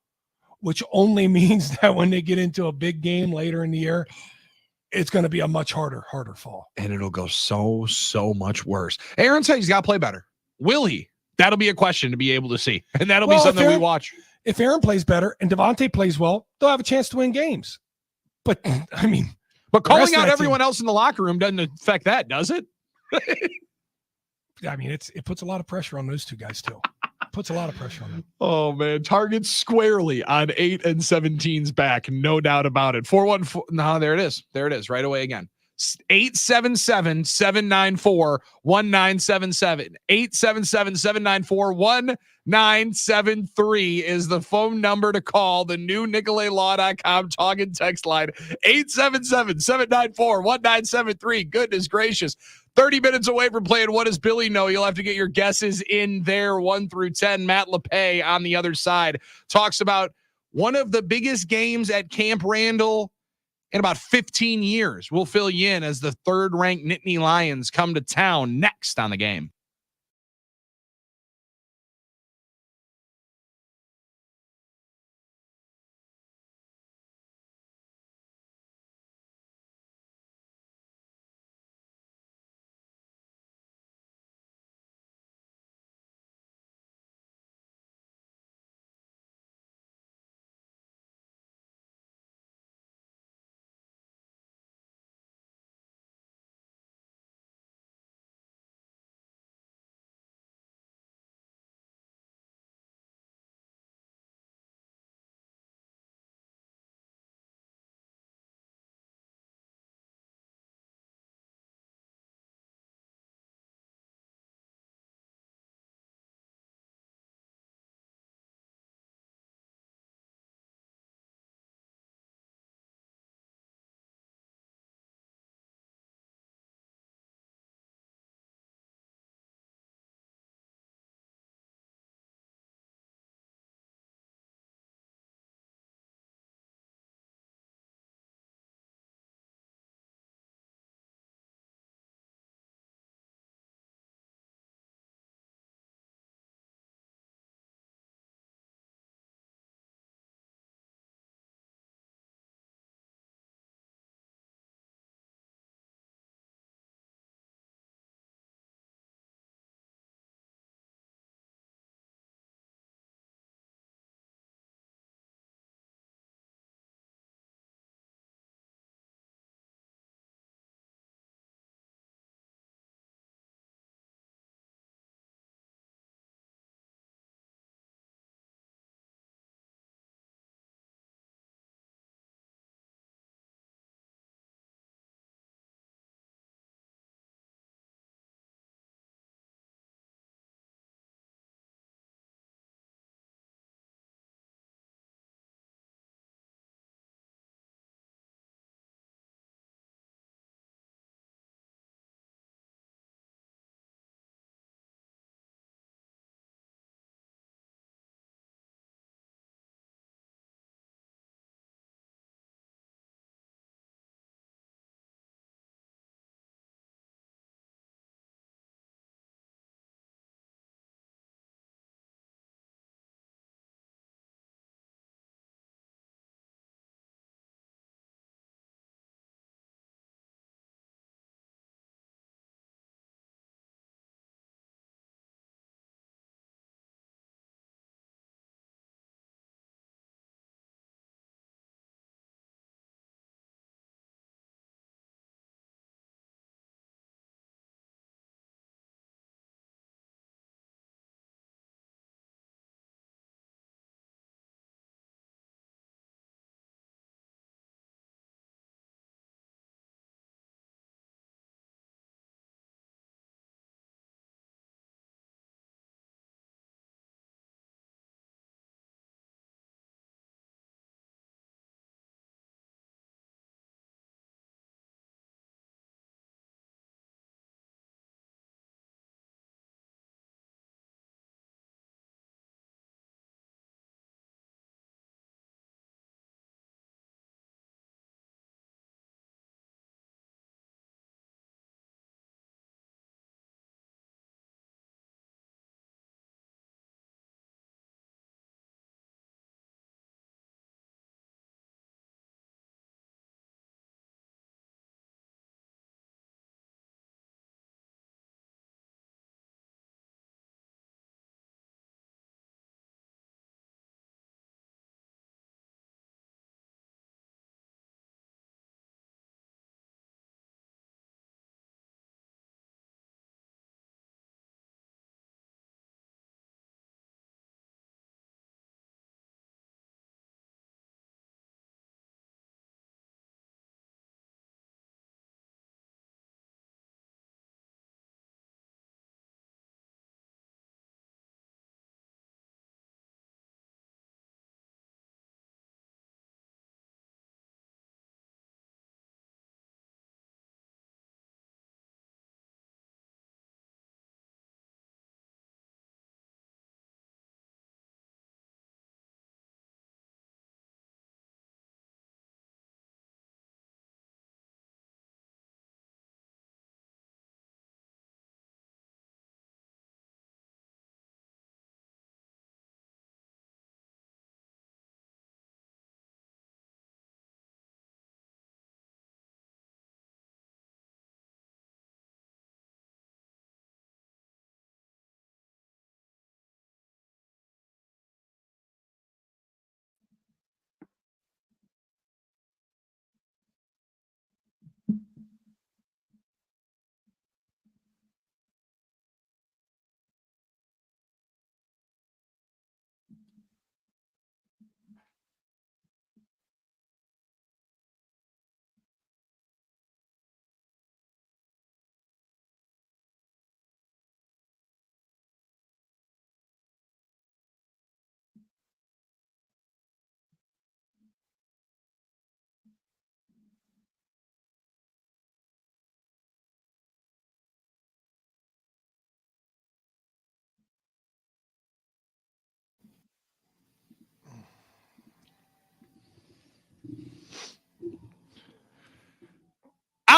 which only means that when they get into a big game later in the year, it's going to be a much harder fall. And it'll go so much worse. Aaron said he's got to play better. Will he? That'll be a question to be able to see. And that'll be something we watch. If Aaron plays better and Devontae plays well, they'll have a chance to win games. But, I mean. But calling out everyone else in the locker room doesn't affect that, does it? I mean, it puts a lot of pressure on those two guys, too. Puts a lot of pressure on them. Oh, man. Targets squarely on 8 and 17's back. No doubt about it. 414. No, there it is. There it is. Right away again. 877-794-1977. 877-794-1973 is the phone number to call. The new NicolaLaw.com talk and text line. 877-794-1973. Goodness gracious. 30 minutes away from playing What Does Billy Know? You'll have to get your guesses in there, 1 through 10. Matt LePay on the other side talks about one of the biggest games at Camp Randall in about 15 years. We'll fill you in as the third-ranked Nittany Lions come to town next on The Game.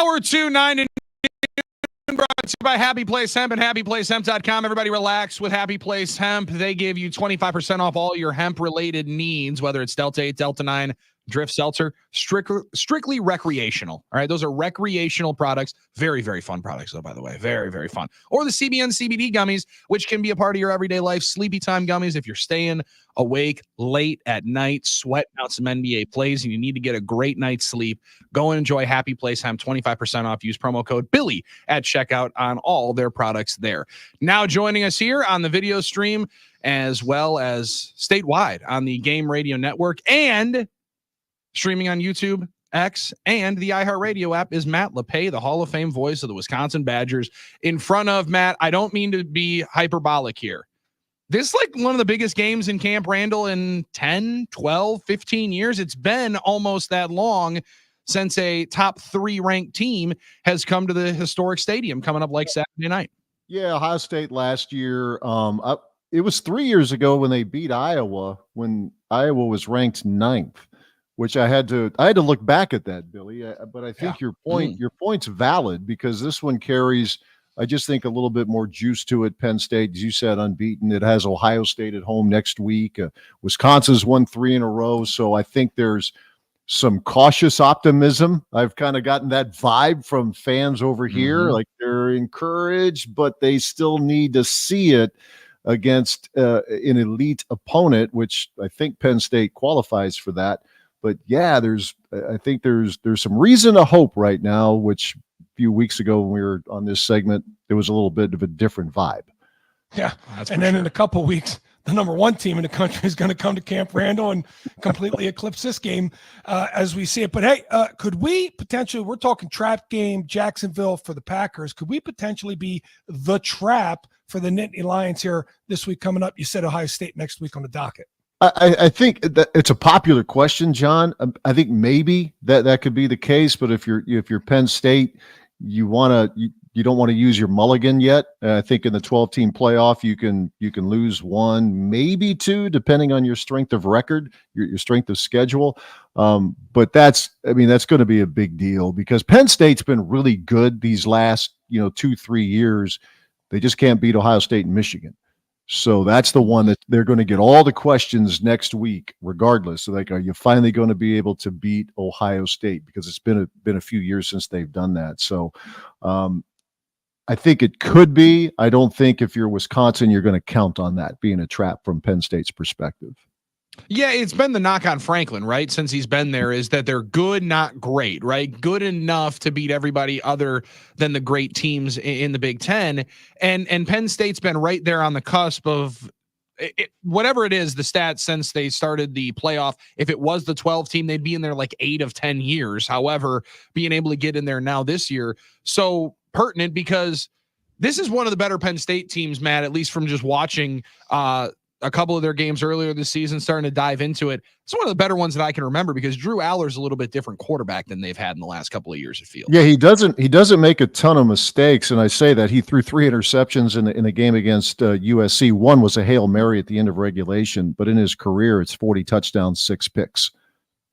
Hour 2, 9 to noon, brought to you by Happy Place Hemp and happyplacehemp.com. Everybody relax with Happy Place Hemp. They give you 25% off all your hemp-related needs, whether it's Delta 8, Delta 9, Drift Seltzer, strictly recreational. All right, those are recreational products. Very, very fun products, though, by the way. Very, very fun. Or the CBN CBD gummies, which can be a part of your everyday life. Sleepy time gummies, if you're staying awake late at night, sweating out some NBA plays, and you need to get a great night's sleep, go and enjoy Happy Place Hemp, 25% off. Use promo code Billy at checkout on all their products there. Now joining us here on the video stream, as well as statewide on the Game Radio Network and streaming on YouTube, X, and the iHeartRadio app, is Matt LePay, the Hall of Fame voice of the Wisconsin Badgers. In front of Matt, I don't mean to be hyperbolic here. This is like one of the biggest games in Camp Randall in 10, 12, 15 years. It's been almost that long since a top 3 ranked team has come to the historic stadium coming up like Saturday night. Yeah, Ohio State last year. It was 3 years ago when they beat Iowa, when Iowa was ranked 9th. Which I had to look back at that, Billy. But I think your point's valid, because this one carries, I just think, a little bit more juice to it. Penn State, as you said, unbeaten. It has Ohio State at home next week. Wisconsin's won 3 in a row, so I think there's some cautious optimism. I've kind of gotten that vibe from fans over here, like they're encouraged, but they still need to see it against an elite opponent, which I think Penn State qualifies for that. But yeah, I think there's some reason to hope right now, which a few weeks ago when we were on this segment, there was a little bit of a different vibe. Yeah. And then in a couple of weeks, the number 1 team in the country is going to come to Camp Randall and completely eclipse this game as we see it. But hey, could we potentially, we're talking trap game, Jacksonville for the Packers. Could we potentially be the trap for the Nittany Lions here this week coming up? You said Ohio State next week on the docket. I think that it's a popular question, John. I think maybe that could be the case, but if you're Penn State, you don't want to use your mulligan yet. I think in the 12-team playoff, you can lose 1, maybe 2, depending on your strength of record, your strength of schedule. But that's going to be a big deal, because Penn State's been really good these last 2-3 years. They just can't beat Ohio State and Michigan. So that's the one that they're going to get all the questions next week, regardless. So, like, are you finally going to be able to beat Ohio State? Because it's been a few years since they've done that. So, I think it could be. I don't think if you're Wisconsin, you're going to count on that being a trap from Penn State's perspective. Yeah, it's been the knock on Franklin, right? Since he's been there, is that they're good, not great, right? Good enough to beat everybody other than the great teams in the Big Ten. And Penn State's been right there on the cusp of whatever it is, the stats since they started the playoff. If it was the 12 team, they'd be in there like 8 of 10 years. However, being able to get in there now this year, so pertinent, because this is one of the better Penn State teams, Matt, at least from just watching a couple of their games earlier this season, starting to dive into it. It's one of the better ones that I can remember, because Drew Aller's a little bit different quarterback than they've had in the last couple of years, it feels. Yeah, he doesn't make a ton of mistakes, and I say that he threw 3 interceptions in the game against USC. One was a Hail Mary at the end of regulation, but in his career, it's 40 touchdowns, 6 picks.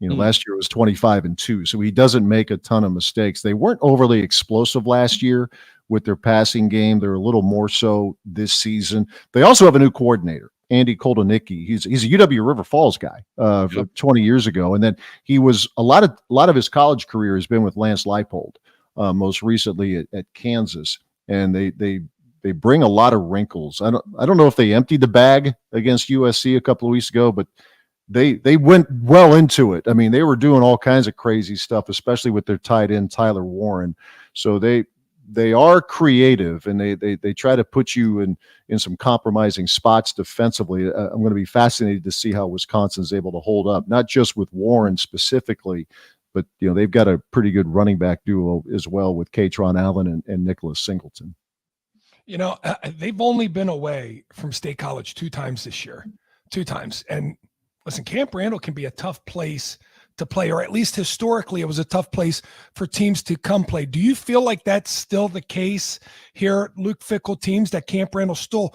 Last year it was 25-2, so he doesn't make a ton of mistakes. They weren't overly explosive last year with their passing game. They're a little more so this season. They also have a new coordinator, Andy Koldanicki. He's a UW River Falls guy for 20 years ago, and then he was a lot of his college career has been with Lance Leipold, most recently at Kansas, and they bring a lot of wrinkles. I don't know if they emptied the bag against USC a couple of weeks ago, but they went well into it. I mean, they were doing all kinds of crazy stuff, especially with their tight end Tyler Warren. So they are creative, and they try to put you in some compromising spots defensively. I'm going to be fascinated to see how Wisconsin's able to hold up, not just with Warren specifically, but they've got a pretty good running back duo as well with Katron Allen and Nicholas Singleton. They've only been away from State College 2 times this year, 2 times. And listen, Camp Randall can be a tough place to play, or at least historically it was a tough place for teams to come play. Do you feel like that's still the case here at Luke Fickell teams, that Camp Randall still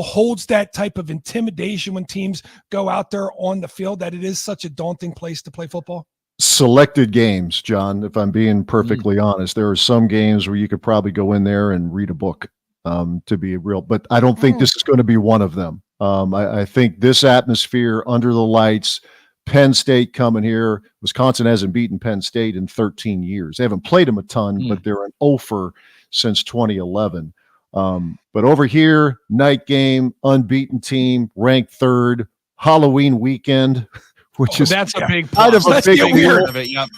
holds that type of intimidation when teams go out there on the field, that it is such a daunting place to play football? Selected games, John, if I'm being perfectly honest. There are some games where you could probably go in there and read a book, to be real, but I don't think this is going to be one of them. I think this atmosphere under the lights, Penn State coming here. Wisconsin hasn't beaten Penn State in 13 years. They haven't played them a ton, but they're an offer since 2011. But over here, night game, unbeaten team, ranked third, Halloween weekend, which is that's a big kind of a big weird of it. Yep.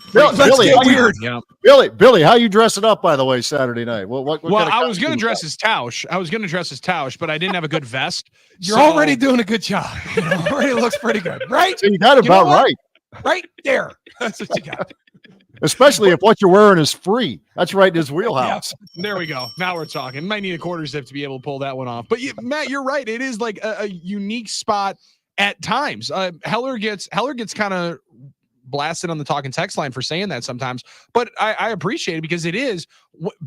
Billy, how you dressing up, by the way, Saturday night? What well, I was going to dress as Tausch, but I didn't have a good vest. You're already doing a good job. Already looks pretty good, right? So you got it about right. Right there. That's what you got. Especially if what you're wearing is free. That's right in his wheelhouse. Yeah. There we go. Now we're talking. Might need a quarter zip to be able to pull that one off. But Matt, you're right. It is like a unique spot at times. Heller gets kind of blasted on the talking text line for saying that sometimes, but I appreciate it because it is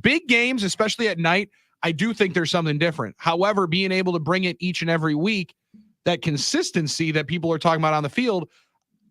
big games, especially at night. I do think there's something different. However, being able to bring it each and every week, that consistency that people are talking about on the field,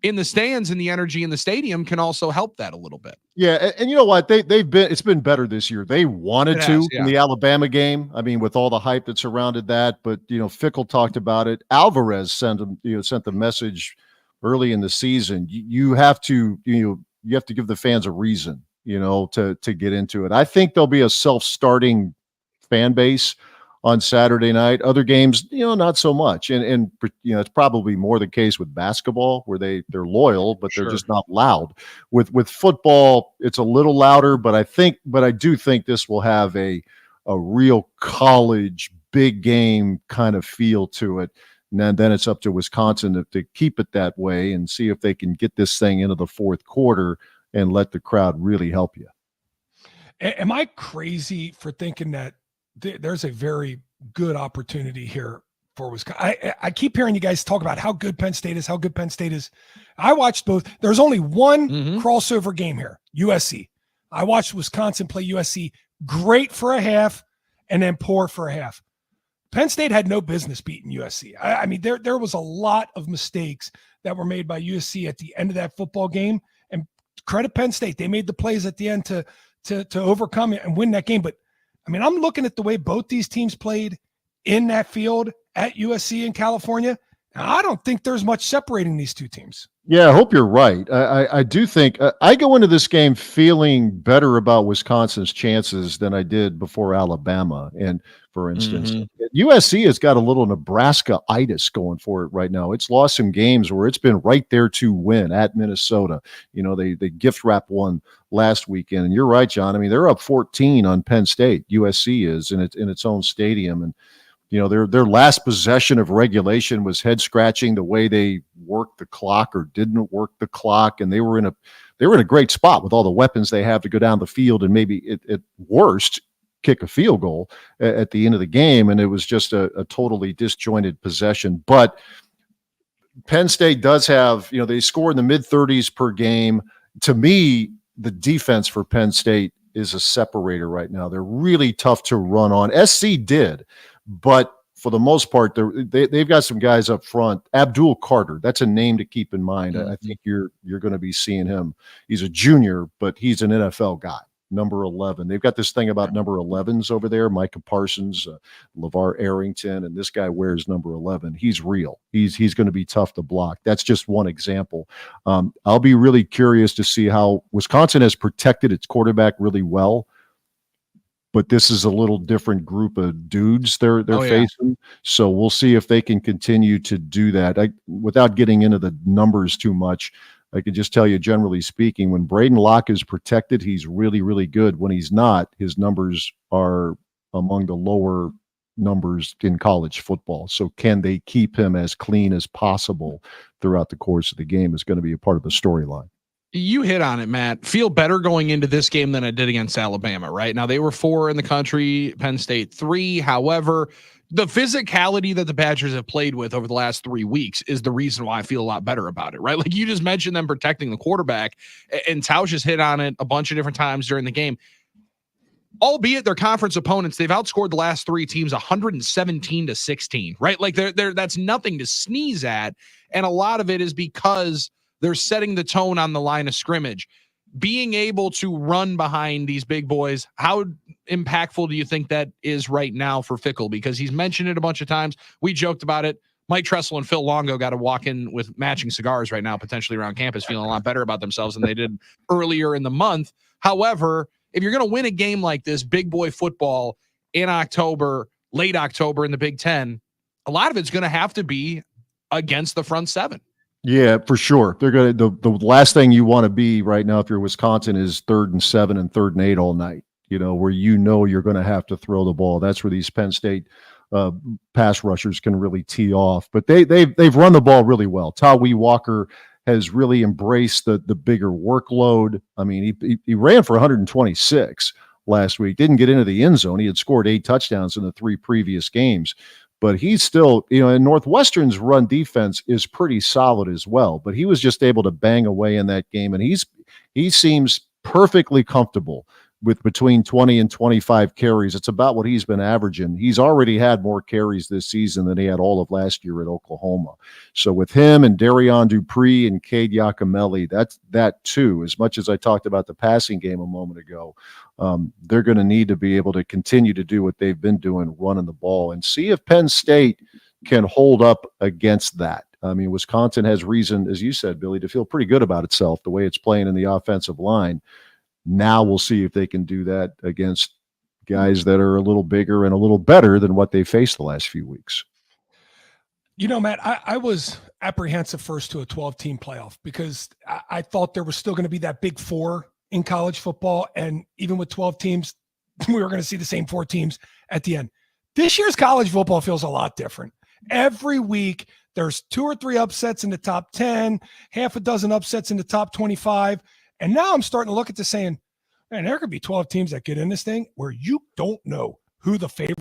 in the stands and the energy in the stadium can also help that a little bit. Yeah, and you know what? It's been better this year. They wanted in the Alabama game. I mean, with all the hype that surrounded that, but Fickle talked about it. Alvarez sent the message early in the season. You have to give the fans a reason, to get into it. I think there'll be a self-starting fan base on Saturday night. Other games, not so much. And it's probably more the case with basketball where they're loyal, but they're just not loud. With football, it's a little louder, but I do think this will have a real college big game kind of feel to it. And then it's up to Wisconsin to keep it that way and see if they can get this thing into the fourth quarter and let the crowd really help you. Am I crazy for thinking that there's a very good opportunity here for Wisconsin? I keep hearing you guys talk about how good Penn State is, I watched both. There's only one crossover game here, USC. I watched Wisconsin play USC, great for a half and then poor for a half. Penn State had no business beating USC. I mean, there was a lot of mistakes that were made by USC at the end of that football game, and credit Penn State. They made the plays at the end to overcome it and win that game. But I mean, I'm looking at the way both these teams played in that field at USC in California. I don't think there's much separating these two teams. Yeah, I hope you're right. I do think I go into this game feeling better about Wisconsin's chances than I did before Alabama. And for instance, USC has got a little Nebraska-itis going for it right now. It's lost some games where it's been right there to win at Minnesota. They gift wrap one last weekend. And you're right, John. I mean, they're up 14 on Penn State. USC is in its own stadium. And their last possession of regulation was head scratching the way they worked the clock or didn't work the clock. And they were in a great spot with all the weapons they have to go down the field and maybe at worst kick a field goal at the end of the game. And it was just a totally disjointed possession. But Penn State does have, they score in the mid-30s per game. To me, the defense for Penn State is a separator right now. They're really tough to run on. SC did. But for the most part, they've got some guys up front. Abdul Carter, that's a name to keep in mind. I think you're going to be seeing him. He's a junior, but he's an NFL guy, number 11. They've got this thing about number 11s over there, Micah Parsons, LeVar Arrington, and this guy wears number 11. He's real. He's going to be tough to block. That's just one example. I'll be really curious to see how Wisconsin has protected its quarterback really well. But this is a little different group of dudes they're facing. So we'll see if they can continue to do that. Without getting into the numbers too much, I can just tell you, generally speaking, when Braden Locke is protected, he's really, really good. When he's not, his numbers are among the lower numbers in college football. So can they keep him as clean as possible throughout the course of the game is going to be a part of the storyline. You hit on it, Matt. Feel better going into this game than I did against Alabama, right? Now, they were 4 in the country, Penn State 3. However, the physicality that the Badgers have played with over the last 3 weeks is the reason why I feel a lot better about it, right? Like you just mentioned them protecting the quarterback, and Tausch has hit on it a bunch of different times during the game. Albeit their conference opponents, they've outscored the last 3 teams 117-16, right? Like they're that's nothing to sneeze at. And a lot of it is because They're setting the tone on the line of scrimmage. Being able to run behind these big boys, how impactful do you think that is right now for Fickell? Because he's mentioned it a bunch of times. We joked about it. Mike Tressel and Phil Longo got to walk in with matching cigars right now, potentially around campus, feeling a lot better about themselves than they did earlier in the month. However, if you're going to win a game like this, big boy football in October, late October in the Big Ten, a lot of it's going to have to be against the front seven. Yeah, for sure. They're going to, the last thing you want to be right now, if you're Wisconsin, is 3rd and 7 and 3rd and 8 all night, where you're going to have to throw the ball. That's where these Penn State pass rushers can really tee off. But they've run the ball really well. Tawee Walker has really embraced the bigger workload. I mean, he ran for 126 last week, didn't get into the end zone. He had scored 8 touchdowns in the 3 previous games. But he's still, and Northwestern's run defense is pretty solid as well. But he was just able to bang away in that game, and he seems perfectly comfortable with between 20 and 25 carries. It's about what he's been averaging. He's already had more carries this season than he had all of last year at Oklahoma. So with him and Darian Dupree and Cade Yakimelli, that too, as much as I talked about the passing game a moment ago, they're going to need to be able to continue to do what they've been doing, running the ball, and see if Penn State can hold up against that. I mean, Wisconsin has reason, as you said, Billy, to feel pretty good about itself, the way it's playing in the offensive line. Now we'll see if they can do that against guys that are a little bigger and a little better than what they faced the last few weeks. Matt, I was apprehensive first to a 12-team playoff because I thought there was still going to be that big 4 in college football. And even with 12 teams, we were going to see the same 4 teams at the end. This year's college football feels a lot different. Every week, there's 2 or 3 upsets in the top 10, half a dozen upsets in the top 25. And now I'm starting to look at this saying, man, there could be 12 teams that get in this thing where you don't know who the favorite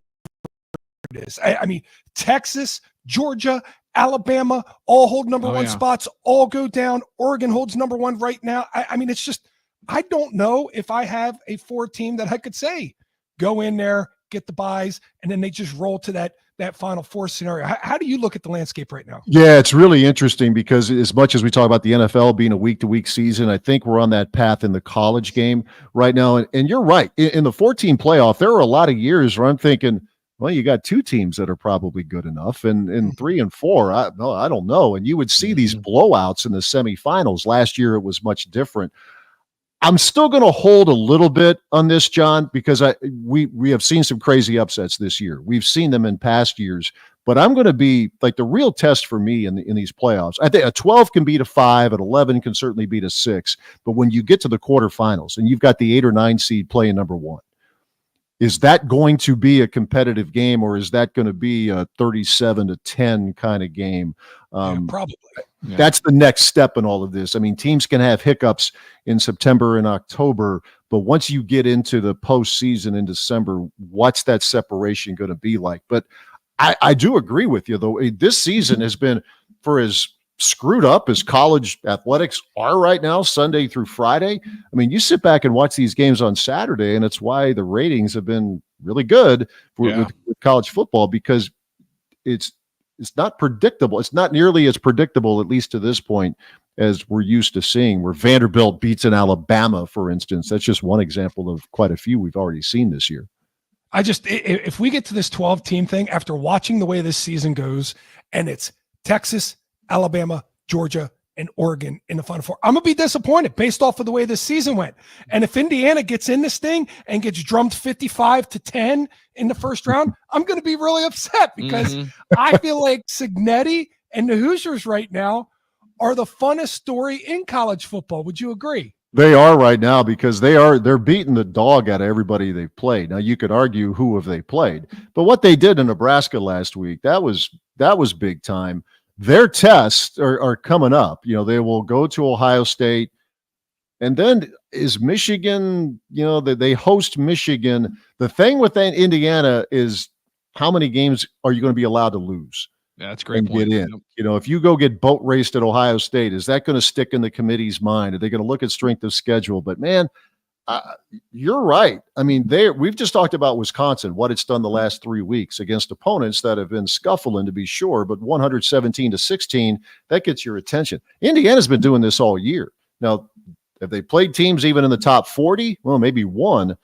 is. I mean, Texas, Georgia, Alabama, all hold number 1 spots, all go down. Oregon holds number 1 right now. I mean, it's just, I don't know if I have a 4 team that I could say, go in there, get the buys, and then they just roll to that Final Four scenario. How do you look at the landscape right now? Yeah, it's really interesting because as much as we talk about the NFL being a week-to-week season, I think we're on that path in the college game right now. And you're right. In the 14 playoff, there are a lot of years where I'm thinking, well, you got 2 teams that are probably good enough. And in 3 and 4, I don't know. And you would see these blowouts in the semifinals. Last year, it was much different. I'm still going to hold a little bit on this, John, because we have seen some crazy upsets this year. We've seen them in past years, but I'm going to be like the real test for me in these playoffs. I think a 12 can beat a 5, an 11 can certainly beat a 6, but when you get to the quarterfinals and you've got the 8 or 9 seed playing number 1, is that going to be a competitive game, or is that going to be a 37-10 kind of game? Probably. Yeah. That's the next step in all of this. I mean, teams can have hiccups in September and October, but once you get into the postseason in December, what's that separation going to be like? But I do agree with you, though. This season has been, for as screwed up as college athletics are right now, Sunday through Friday. I mean, you sit back and watch these games on Saturday, and it's why the ratings have been really good with college football, because it's not predictable. It's not nearly as predictable, at least to this point, as we're used to seeing, where Vanderbilt beats an Alabama, for instance. That's just one example of quite a few we've already seen this year. If we get to this 12-team thing, after watching the way this season goes, and it's Texas, Alabama, Georgia, and Oregon in the Final Four, I'm going to be disappointed based off of the way this season went. And if Indiana gets in this thing and gets drummed 55-10 in the first round, I'm going to be really upset because I feel like Cignetti and the Hoosiers right now are the funnest story in college football. Would you agree? They are right now, because they're beating the dog out of everybody they've played. Now, you could argue who have they played, but what they did in Nebraska last week, that was big time. Their tests are coming up. They will go to Ohio State, and then is Michigan, they host Michigan. The thing with Indiana is, how many games are you going to be allowed to lose? Yeah, that's a great point. Get in. If you go get boat raced at Ohio State, is that going to stick in the committee's mind? Are they going to look at strength of schedule? But man, You're right. I mean, we've just talked about Wisconsin, what it's done the last 3 weeks against opponents that have been scuffling, to be sure, but 117-16, that gets your attention. Indiana's been doing this all year. Now, have they played teams even in the top 40? Well, maybe one,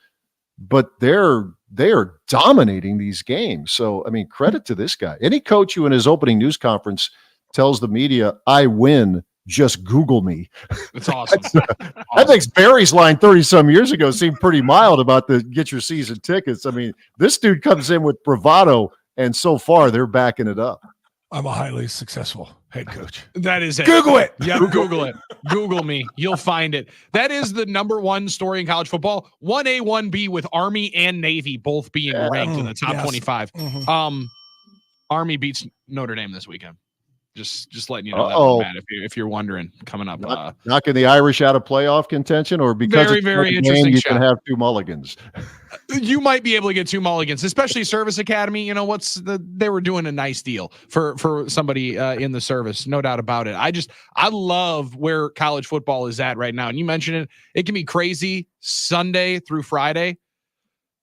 but they are dominating these games. So, I mean, credit to this guy. Any coach who in his opening news conference tells the media, I win, just Google me. It's awesome. That makes Barry's line 30-some years ago seem pretty mild about the get your season tickets. I mean, this dude comes in with bravado, and so far they're backing it up. I'm a highly successful head coach. That is it. Google it. Yeah, Google it. Google me. You'll find it. That is the number one story in college football. 1A, 1B with Army and Navy both being ranked in the top 25. Mm-hmm. Army beats Notre Dame this weekend. Just letting you know that one, Matt, if you're wondering, coming up. Knocking the Irish out of playoff contention, or because very interesting game, you can have 2 mulligans. You might be able to get 2 mulligans, especially Service Academy. You know, they were doing a nice deal for somebody in the service, no doubt about it. I love where college football is at right now. And you mentioned it. It can be crazy Sunday through Friday.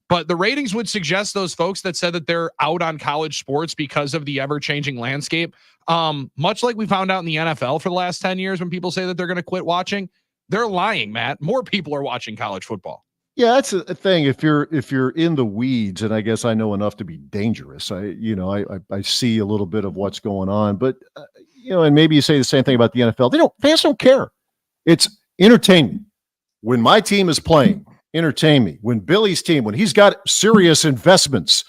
But the ratings would suggest those folks that said that they're out on college sports because of the ever-changing landscape, much like we found out in the NFL for the last 10 years when people say that they're going to quit watching, they're lying, Matt. More people are watching college football. Yeah, that's a thing. If you're in the weeds, and I guess I know enough to be dangerous, I see a little bit of what's going on, but and maybe you say the same thing about the NFL. Fans don't care. It's entertainment. When my team is playing, entertain me. When Billy's team, when he's got serious investments,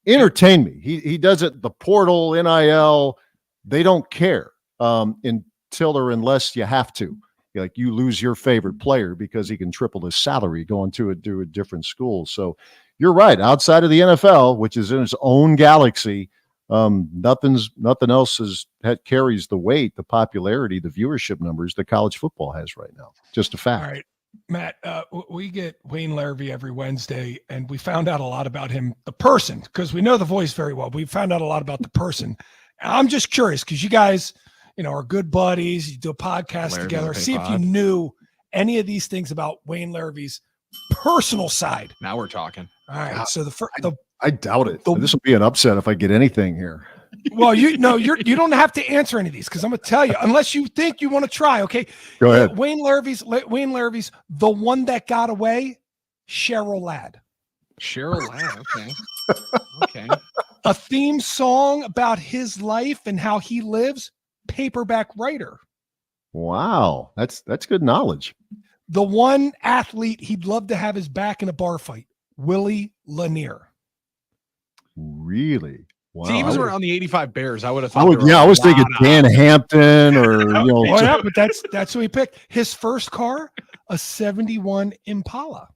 entertain me. He does it, the portal, NIL, they don't care until or unless you have to. Like you lose your favorite player because he can triple his salary going to a different school. So you're right. Outside of the NFL, which is in its own galaxy, nothing else carries the weight, the popularity, the viewership numbers that college football has right now. Just a fact. All right. Matt, we get Wayne Larrivee every Wednesday, and we found out a lot about him, the person, because we know the voice very well. We found out a lot about the person. And I'm just curious because you guys, are good buddies. You do a podcast together. See if you knew any of these things about Wayne Larrivee's personal side. Now we're talking. All right. So I doubt it. This will be an upset if I get anything here. Well, you don't have to answer any of these because I'm going to tell you, unless you think you want to try. Okay. Go ahead. Wayne Larrivee's the one that got away, Cheryl Ladd. Cheryl Ladd. Okay. Okay. A theme song about his life and how he lives, Paperback Writer. Wow. That's good knowledge. The one athlete he'd love to have his back in a bar fight, Willie Lanier. Really? Wow. See, he was around the 85 Bears. I would have thought. I was thinking Dan Hampton or but that's who he picked. His first car, a 71 Impala.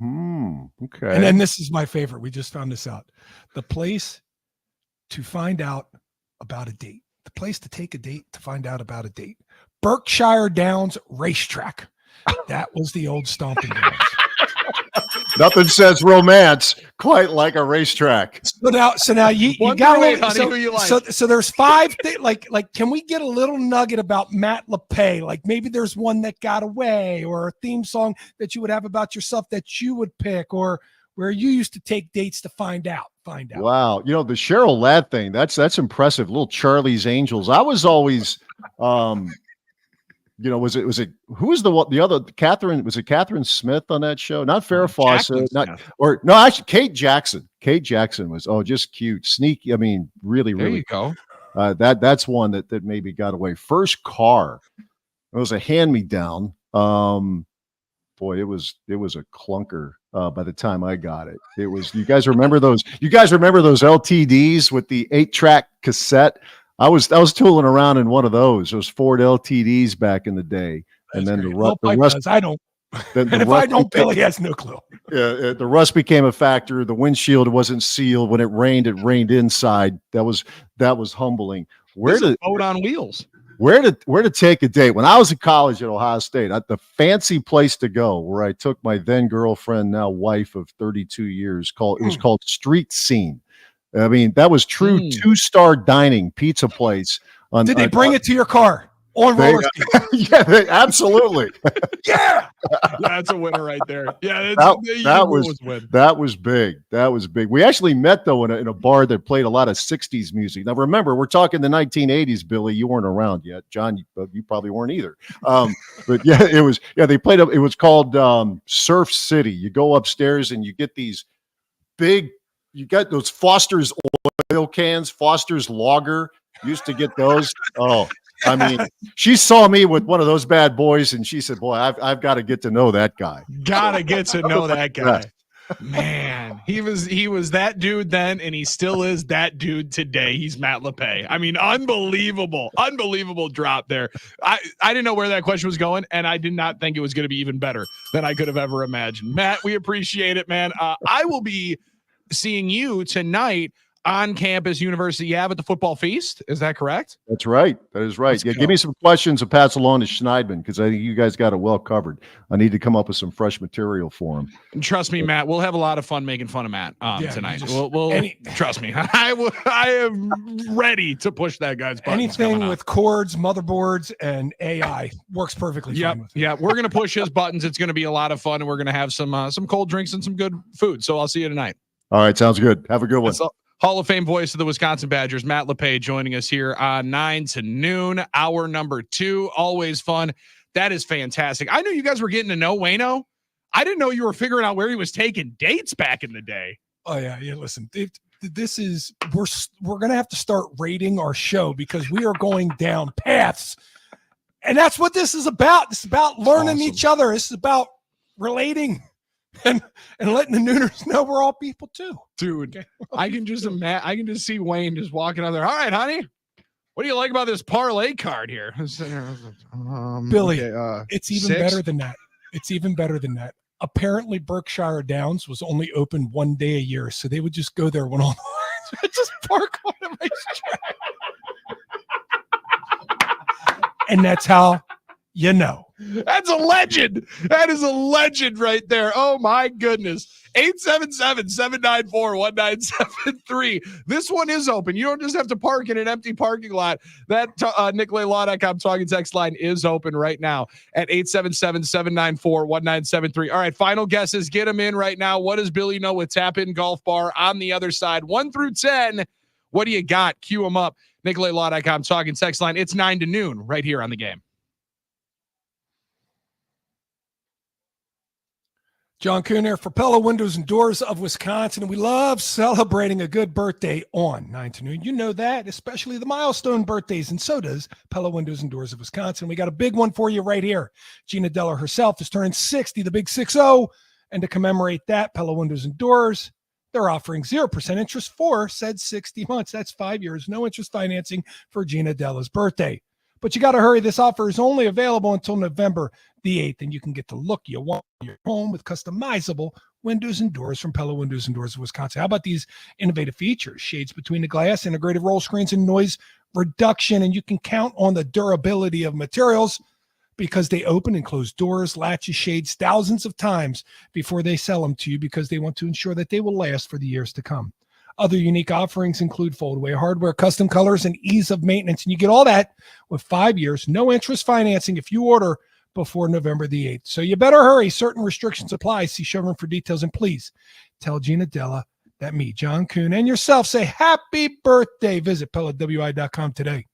Okay. And then this is my favorite. We just found this out. The place to find out about a date. The place to take a date to find out about a date. Berkshire Downs Racetrack. That was the old stomping grounds. Nothing says romance quite like a racetrack. So now you got to so there's 5 like can we get a little nugget about Matt LePay? Like maybe there's one that got away, or a theme song that you would have about yourself that you would pick, or where you used to take dates to find out. Wow, the Cheryl Ladd thing, that's impressive. Little Charlie's Angels. I was always was it who was the other Catherine? Was it Catherine Smith on that show? Not Farrah Fawcett, actually Kate Jackson. Kate Jackson was just cute, sneaky. I mean, really. There you go. That's one that maybe got away. First car, it was a hand-me-down. Boy, it was a clunker. By the time I got it, it was. You guys remember those? You guys remember those LTDs with the 8-track cassette? I was tooling around in one of those Ford LTDs back in the day. That's and then great. the rust. I don't. And if I don't, Billy has no clue. Yeah, the rust became a factor. The windshield wasn't sealed. When it rained inside. That was humbling. Where to boat on wheels? Where to take a date? When I was in college at Ohio State, the fancy place to go, where I took my then girlfriend, now wife of 32 years, it was called Street Scene. I mean, that was true 2-star dining pizza place. Did they bring it to your car? on roller skates. Yeah, absolutely. Yeah. That's a winner right there. Yeah, that was big. That was big. We actually met though in a bar that played a lot of '60s music. Now remember, we're talking the 1980s. Billy, you weren't around yet. John, you probably weren't either. But yeah, it was. Yeah, they played. It was called Surf City. You go upstairs and you get these big. You got those Foster's oil cans, Foster's Lager. Used to get those. Oh. I mean, she saw me with one of those bad boys, and she said, "Boy, I've got to get to know that guy. Gotta get to know that guy." Man, he was that dude then, and he still is that dude today. He's Matt LePay. I mean, unbelievable drop there. I didn't know where that question was going, and I did not think it was going to be even better than I could have ever imagined. Matt, we appreciate it, man. I will be seeing you tonight on campus, University Ave at the football feast. Is that correct? That's right. That is right. Let's go. Give me some questions and pass along to Schneidman because I think you guys got it well covered. I need to come up with some fresh material for him. Trust me, Matt. We'll have a lot of fun making fun of Matt tonight. Trust me. I am ready to push that guy's buttons. Anything with cords, motherboards, and AI works perfectly. Yeah, we're gonna push his buttons. It's gonna be a lot of fun, and we're gonna have some cold drinks and some good food. So I'll see you tonight. All right, sounds good. Have a good one. Hall of Fame voice of the Wisconsin Badgers, Matt LePay, joining us here on 9 to noon, hour number 2. Always fun. That is fantastic. I knew you guys were getting to know Wayno. I didn't know you were figuring out where he was taking dates back in the day. Oh yeah. Listen, this is we're gonna have to start rating our show because we are going down paths, and that's what this is about. It's about learning each other. It's about relating. And letting the Nooners know we're all people too, dude. Okay. I can just see Wayne just walking out there. All right, honey, what do you like about this parlay card here? Billy, it's even better than that. It's even better than that. Apparently, Berkshire Downs was only open one day a year, so they would just go there when all the just park on the racetrack, and that's how. You know, that's a legend. That is a legend right there. Oh my goodness. 877-794-1973. This one is open. You don't just have to park in an empty parking lot. That NicoletLaw.com talking text line is open right now at 877-794-1973. All right, final guesses. Get them in right now. What does Billy know with Tap In Golf Bar on the other side? 1 through 10. What do you got? Cue them up. NicoletLaw.com talking text line. It's 9 to noon right here on the game. John Kuhn here for Pella Windows and Doors of Wisconsin. We love celebrating a good birthday on 9 to noon. You know that, especially the milestone birthdays, and so does Pella Windows and Doors of Wisconsin. We got a big one for you right here. Gina Della herself is turning 60, the big 6-0. And to commemorate that, Pella Windows and Doors, they're offering 0% interest for said 60 months. That's 5 years, no interest financing for Gina Della's birthday. But you got to hurry. This offer is only available until November the 8th, and you can get the look you want in your home with customizable windows and doors from Pella Windows and Doors of Wisconsin. How about these innovative features? Shades between the glass, integrated roll screens, and noise reduction. And you can count on the durability of materials because they open and close doors, latches, shades thousands of times before they sell them to you because they want to ensure that they will last for the years to come. Other unique offerings include fold-away hardware, custom colors, and ease of maintenance. And you get all that with 5 years, no interest financing if you order before November the 8th. So you better hurry. Certain restrictions apply. See showroom for details. And please tell Gina Della that me, John Kuhn, and yourself say happy birthday. Visit PellaWI.com today.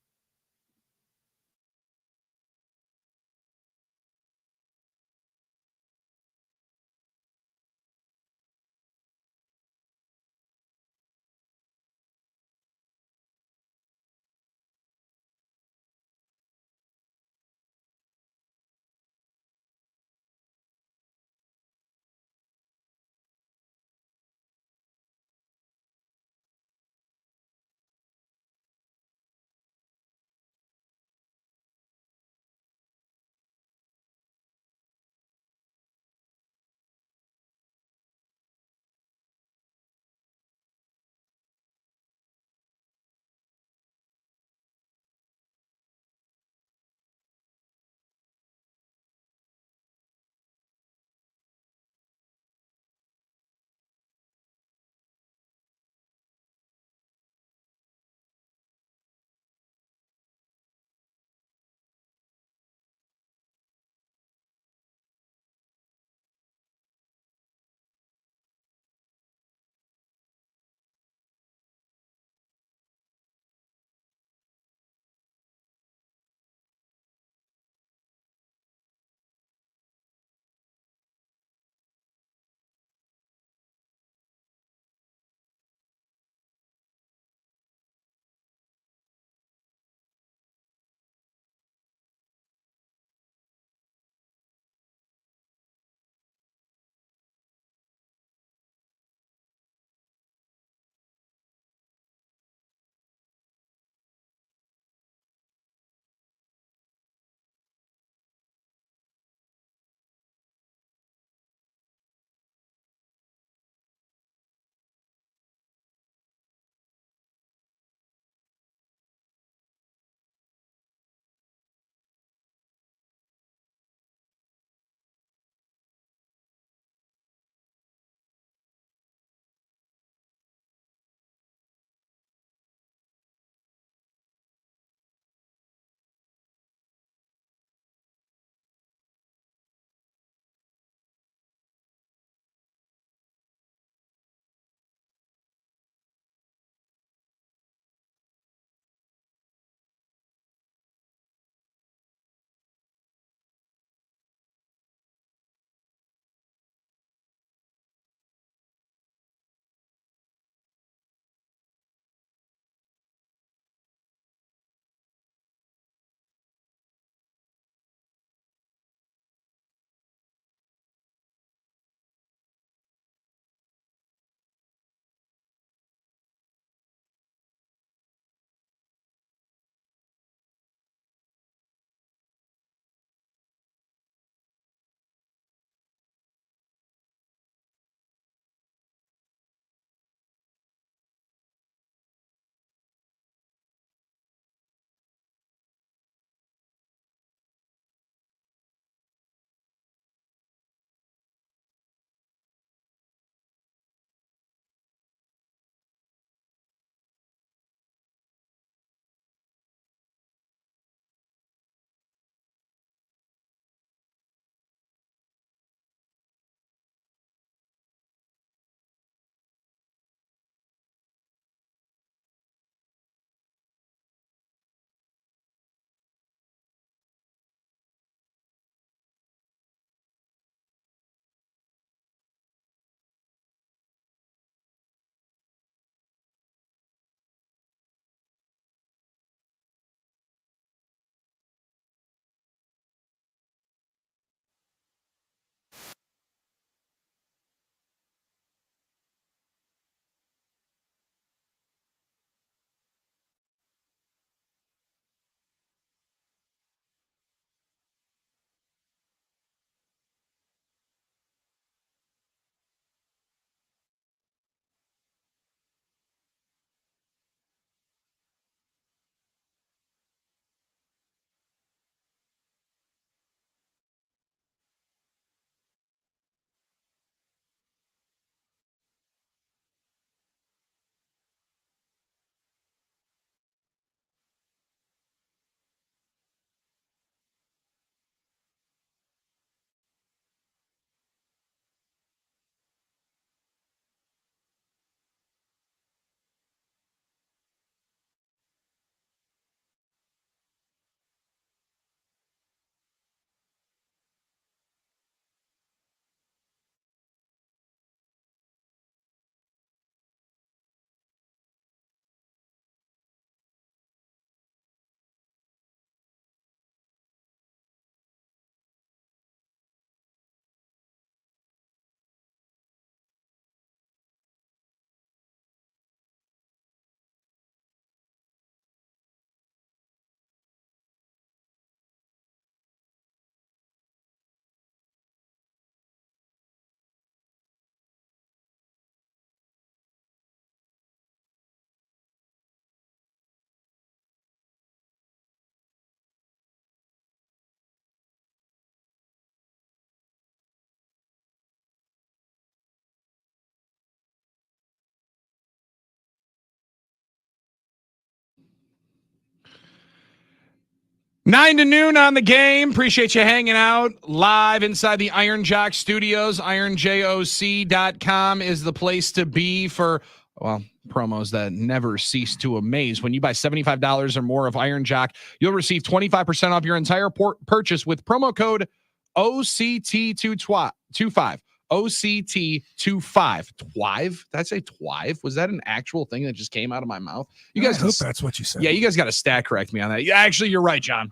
9 to noon on the game. Appreciate you hanging out live inside the Iron Jock studios. IronJoc.com is the place to be for, well, promos that never cease to amaze. When you buy $75 or more of Iron Jock, you'll receive 25% off your entire purchase with promo code OCT25. OCT25. Twive? Did I say twive? Was that an actual thing that just came out of my mouth? You guys, I hope that's what you said. Yeah, you guys got to stat correct me on that. Yeah, actually, you're right, John.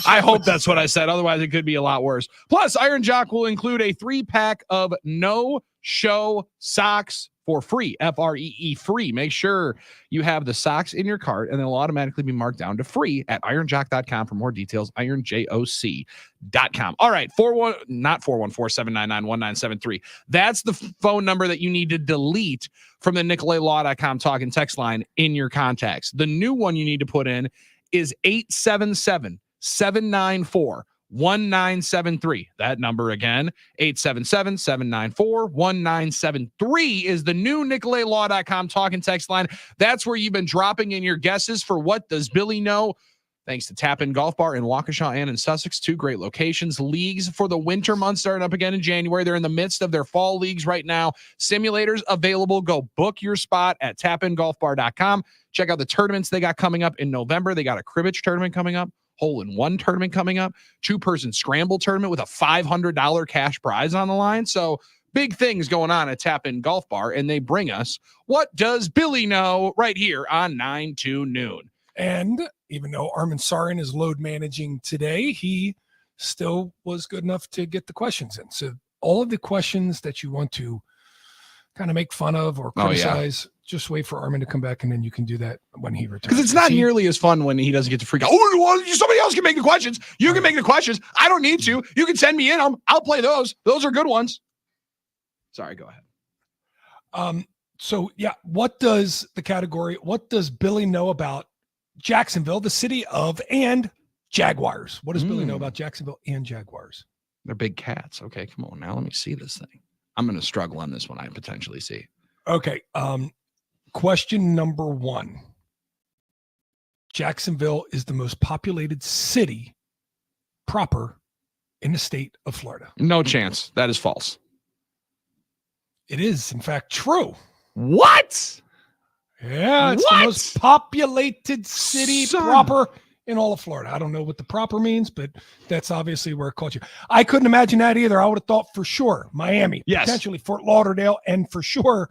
I hope that's what I said. Otherwise, it could be a lot worse. Plus, Iron Jock will include a 3-pack of no-show socks for free. Free, free. Make sure you have the socks in your cart, and they'll automatically be marked down to free at ironjock.com for more details. IronJoc.com. All right, 414-799-1973. That's the phone number that you need to delete from the NicoletLaw.com talk and text line in your contacts. The new one you need to put in is 877-794-1973. That number again, 877-794-1973 is the new NicoletLaw.com talk and text line. That's where you've been dropping in your guesses for what does Billy know. Thanks to Tap In Golf Bar in Waukesha and in Sussex, 2 great locations. Leagues for the winter months starting up again in January. They're in the midst of their fall leagues right now. Simulators available. Go book your spot at tapingolfbar.com. Check out the tournaments they got coming up in November. They got a cribbage tournament coming up, hole-in-one tournament coming up, 2-person scramble tournament with a $500 cash prize on the line. So big things going on at Tap In Golf Bar, and they bring us What Does Billy Know right here on 9 to noon. And even though Armin Sarin is load managing today, he still was good enough to get the questions in. So all of the questions that you want to kind of make fun of or criticize, just wait for Armin to come back, and then you can do that when he returns. Because it's not nearly as fun when he doesn't get to freak out. Oh, well, somebody else can make the questions. You can make the questions. I don't need to. You can send me in them. I'll play those. Those are good ones. Sorry, go ahead. So, yeah, what does Billy know about Jacksonville, the city of, and Jaguars? What does Billy know about Jacksonville and Jaguars? They're big cats. Okay, come on now. Let me see this thing. I'm going to struggle on this one. I potentially see. Okay. Question number 1. Jacksonville is the most populated city proper in the state of Florida. No chance. That is false. It is, in fact, true. What? Yeah, it's the most populated city proper in all of Florida. I don't know what the proper means, but that's obviously where it caught you. I couldn't imagine that either. I would have thought for sure Miami, potentially Fort Lauderdale, and for sure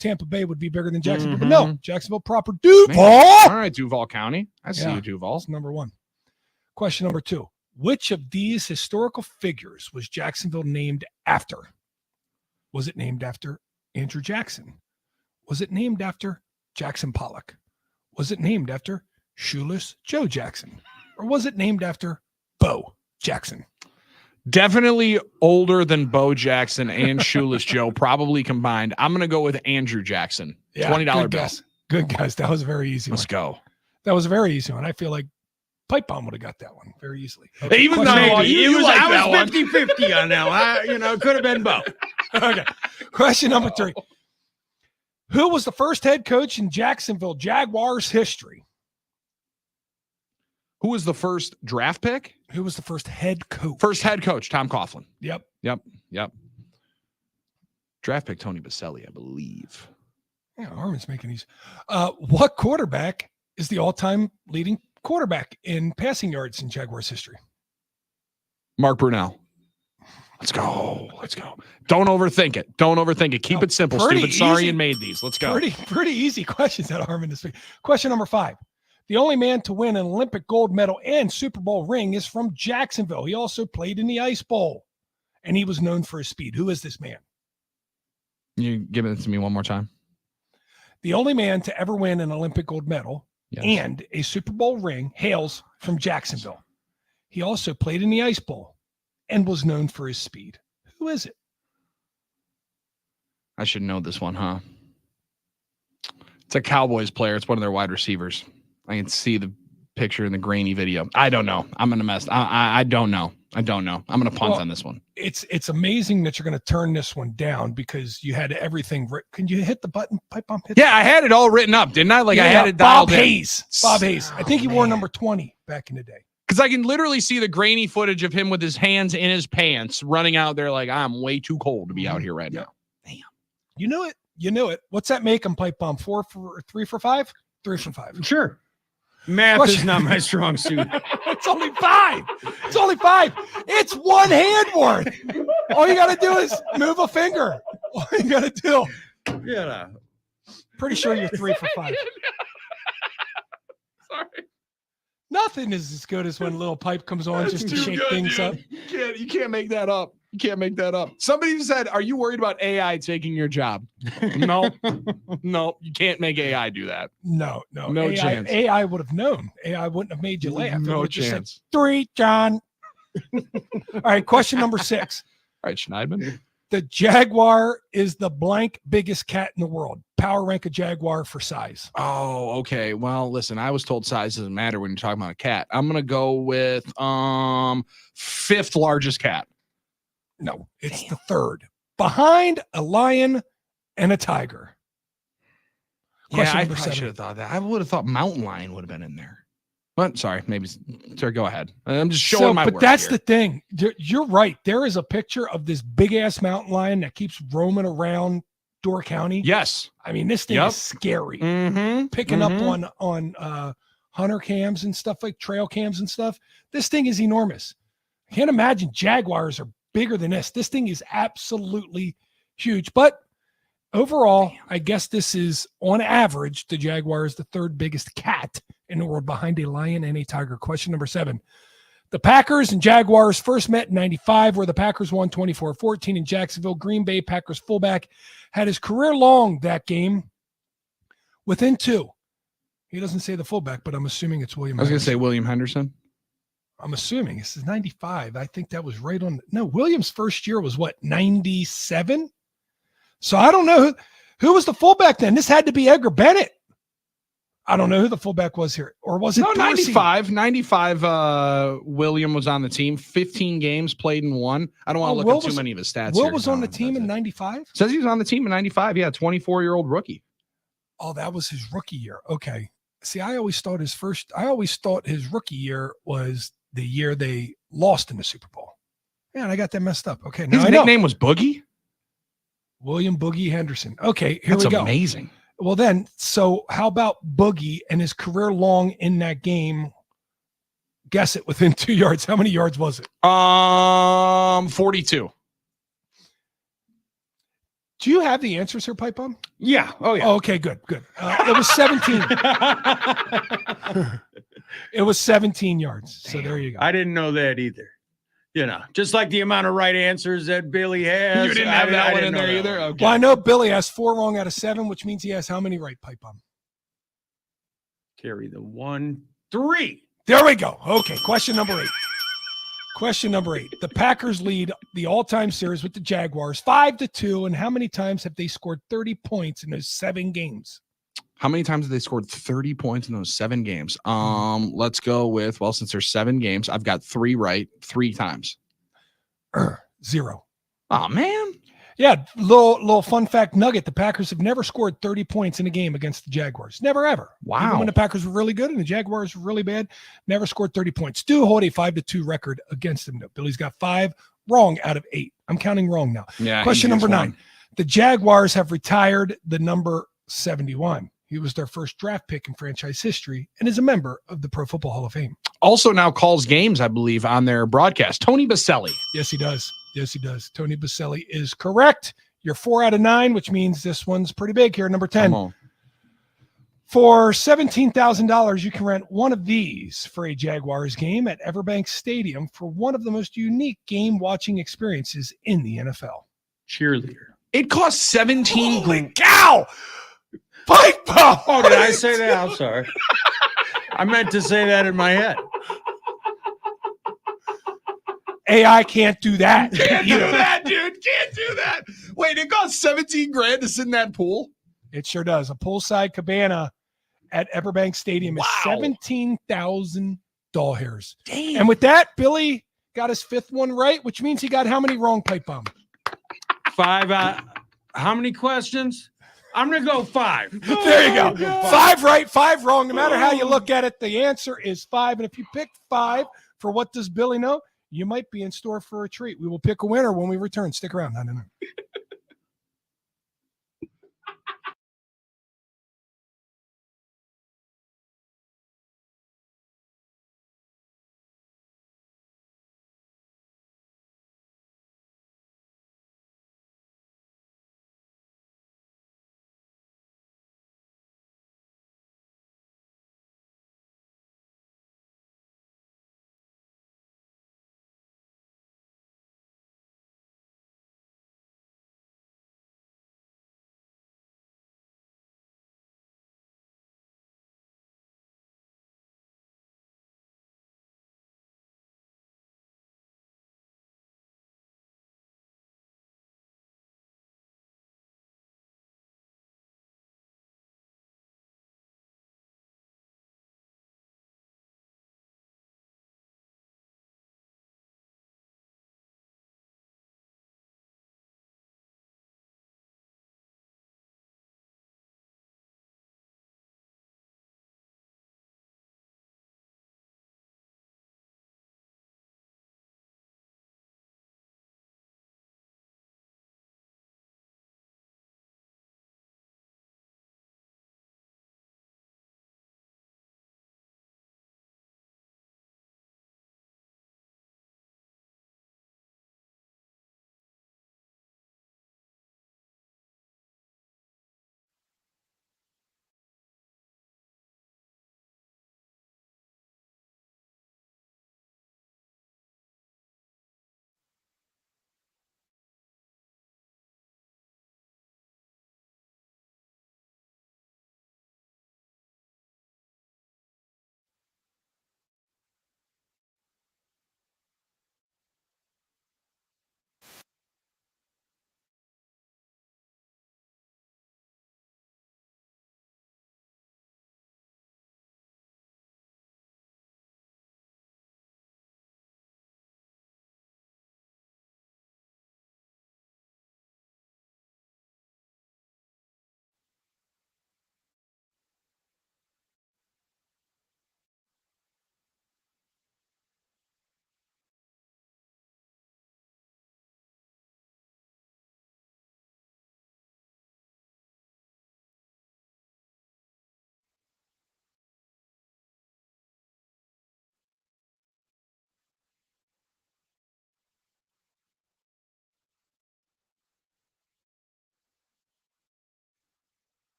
Tampa Bay would be bigger than Jacksonville. But no, Jacksonville proper. Duval. All right, Duval County. I see you, Duval. That's number 1. Question number 2. Which of these historical figures was Jacksonville named after? Was it named after Andrew Jackson? Was it named after Jackson Pollock? Was it named after Shoeless Joe Jackson? Or was it named after Bo Jackson? Definitely older than Bo Jackson and Shoeless Joe, probably combined. I'm going to go with Andrew Jackson. Yeah, $20 bill. Guess. Good guess. That was a very easy Let's go. That was a very easy one. I feel like Pipe Bomb would have got that one very easily. Okay. Even though I was 50-50 on that one. It could have been Bo. Okay. Question number 3. Who was the first head coach in Jacksonville Jaguars history? Who was the first draft pick? Who was the first head coach? First head coach, Tom Coughlin. Yep. Draft pick, Tony Baselli, I believe. Yeah, Armin's making these. What quarterback is the all-time leading quarterback in passing yards in Jaguars history? Mark Brunell. Let's go. Don't overthink it. Keep it simple, stupid. Sorry and made these. Let's go. Pretty easy questions that Armin this week. Question number 5. The only man to win an Olympic gold medal and Super Bowl ring is from Jacksonville. He also played in the Ice Bowl, and he was known for his speed. Who is this man? You give it to me one more time. The only man to ever win an Olympic gold medal and a Super Bowl ring hails from Jacksonville. He also played in the Ice Bowl and was known for his speed. Who is it? I should know this one, huh? It's a Cowboys player. It's one of their wide receivers. I can see the picture in the grainy video. I don't know. I'm going to mess. I don't know. I'm going to punt on this one. It's amazing that you're going to turn this one down because you had everything. Can you hit the button? Pipe bomb. I had it all written up, didn't I? I had it dialed Bob Hayes. I think he wore number 20 back in the day. Because I can literally see the grainy footage of him with his hands in his pants running out there like, I'm way too cold to be out here right now. Damn. You knew it. You knew it. What's that make him, Pipe Bomb? 3 for 5? 3 for 5. Sure. Math is not my strong suit. It's only 5. It's only 5. It's one hand worth. All you got to do is move a finger. All you got to do. Yeah. Pretty sure you're 3 for 5. Sorry. Nothing is as good as when Little Pipe comes on just to shake things up. You can't make that up. You can't make that up. Somebody said, are you worried about AI taking your job? No, no, you can't make AI do that. No AI, chance. AI would have known. AI wouldn't have made you laugh. No chance. Said, 3, John. All right, question number 6. All right, Schneidman. The Jaguar is the blank biggest cat in the world. Power rank a Jaguar for size. Oh, okay. Well, listen, I was told size doesn't matter when you're talking about a cat. I'm gonna go with 5th largest cat. No, it's the 3rd. Behind a lion and a tiger. Question I probably should have thought that. I would have thought mountain lion would have been in there. But sorry, maybe. Sorry, go ahead. I'm just showing my work. But that's here. the thing. You're right. There is a picture of this big ass mountain lion that keeps roaming around Door County. Yes. I mean, this thing is scary. Picking up on hunter cams and stuff, like trail cams and stuff. This thing is enormous. I can't imagine Jaguars are bigger than this. This thing is absolutely huge. But overall, I guess this is, on average, the Jaguar is the 3rd biggest cat in the world, behind a lion and a tiger. Question number 7. The Packers and Jaguars first met in 95, where the Packers won 24-14 in Jacksonville. Green Bay Packers fullback had his career long that game within 2. He doesn't say the fullback, but I'm assuming it's William. I was going to say William Henderson. I'm assuming this is 95. I think that was right on. No, Williams' first year was what, 97? So I don't know who was the fullback then. This had to be Edgar Bennett. I don't know who the fullback was here. Or was it 95? 95, William was on the team. 15 games played in 1. I don't want to look up too many of his stats. Will was on the team in 95? Says he was on the team in 95. Yeah, 24-year-old rookie. Oh, that was his rookie year. Okay. See, I always thought his rookie year was the year they lost in the Super Bowl. Man, I got that messed up. Okay. Now his nickname was Boogie? William Boogie Henderson. Okay, here we go. That's amazing. Well, then, so how about Boogie and his career long in that game? Guess it within 2 yards. How many yards was it? 42. Do you have the answers here, Pipe Bomb? Yeah. Oh, yeah. Oh, okay, good. It was 17. It was 17 yards. Damn. So there you go. I didn't know that either. You know, just like the amount of right answers that Billy has. You didn't have that one in there either? Okay. Well, I know Billy has 4 wrong out of 7, which means he has how many right, Pipe Bomb? Carry the 1, 3. There we go. Okay, question number 8. The Packers lead the all-time series with the Jaguars 5-2, and how many times have they scored 30 points in those 7 games? How many times have they scored 30 points in those 7 games? Let's go with, well, since there's 7 games, I've got 3 right 3 times. 0. Oh, man. Yeah, little fun fact nugget. The Packers have never scored 30 points in a game against the Jaguars. Never, ever. Wow. Even when the Packers were really good and the Jaguars were really bad, never scored 30 points. Do hold a 5-2 record against them, though. Billy's got 5 wrong out of 8. I'm counting wrong now. Yeah. Question number 9. The Jaguars have retired the number 71. He was their first draft pick in franchise history and is a member of the Pro Football Hall of Fame. Also now calls games, I believe, on their broadcast. Tony Baselli. Yes, he does. Tony Baselli is correct. You're 4 out of 9, which means this one's pretty big here. Number 10. For $17,000, you can rent one of these for a Jaguars game at Everbank Stadium for one of the most unique game-watching experiences in the NFL. Cheerleader. It costs 17 Holy cow! Pipe bomb! Oh, did I say that? I'm sorry. I meant to say that in my head. AI can't do that. Can't do that, dude. Can't do that. Wait, it costs 17 grand to sit in that pool? It sure does. A poolside cabana at Everbank Stadium is 17,000 doll hairs. Damn. And with that, Billy got his 5th one right, which means he got how many wrong, Pipe Bomb? 5 out. How many questions? I'm going to go 5. There you go. 5 right, 5 wrong. No matter how you look at it, the answer is 5. And if you picked 5 for What Does Billy Know, you might be in store for a treat. We will pick a winner when we return. Stick around. No.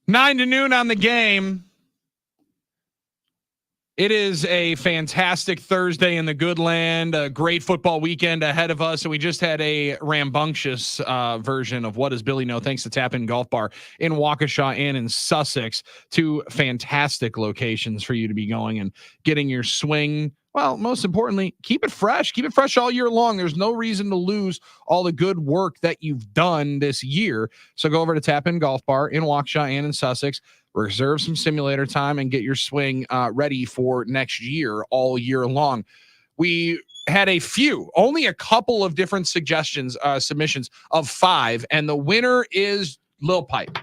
9 to noon on the game. It is a fantastic Thursday in the good land, a great football weekend ahead of us. And we just had a rambunctious version of What Does Billy Know? Thanks to Tap In Golf Bar in Waukesha and in Sussex, 2 fantastic locations for you to be going and getting your swing. Well, most importantly, keep it fresh. Keep it fresh all year long. There's no reason to lose all the good work that you've done this year. So go over to Tap In Golf Bar in Waukesha and in Sussex. Reserve some simulator time and get your swing ready for next year all year long. We had only a couple of different suggestions, submissions of 5, and the winner is Lil Pipe.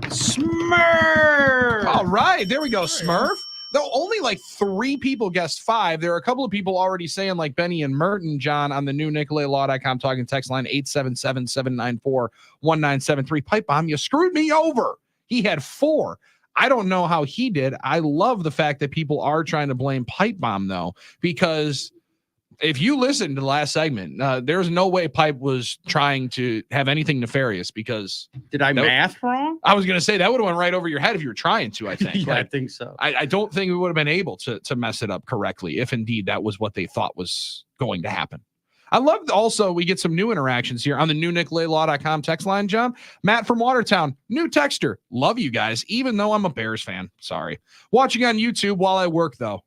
Smurf. All right, there we go, Smurf. Though only like 3 people guessed 5. There are a couple of people already saying, like Benny and Merton, John, on the new NicolaLaw.com talking text line 877-794-1973. Pipe bomb, you screwed me over. He had 4. I don't know how he did. I love the fact that people are trying to blame Pipe Bomb, though, because if you listen to the last segment, there's no way Pipe was trying to have anything nefarious because... Did I math wrong? I was going to say that would have went right over your head if you were trying to, I think. Yeah, I think so. I don't think we would have been able to mess it up correctly if indeed that was what they thought was going to happen. I love also we get some new interactions here on the new NicolaLaw.com text line, John. Matt from Watertown, new texter. Love you guys, even though I'm a Bears fan. Sorry. Watching on YouTube while I work, though.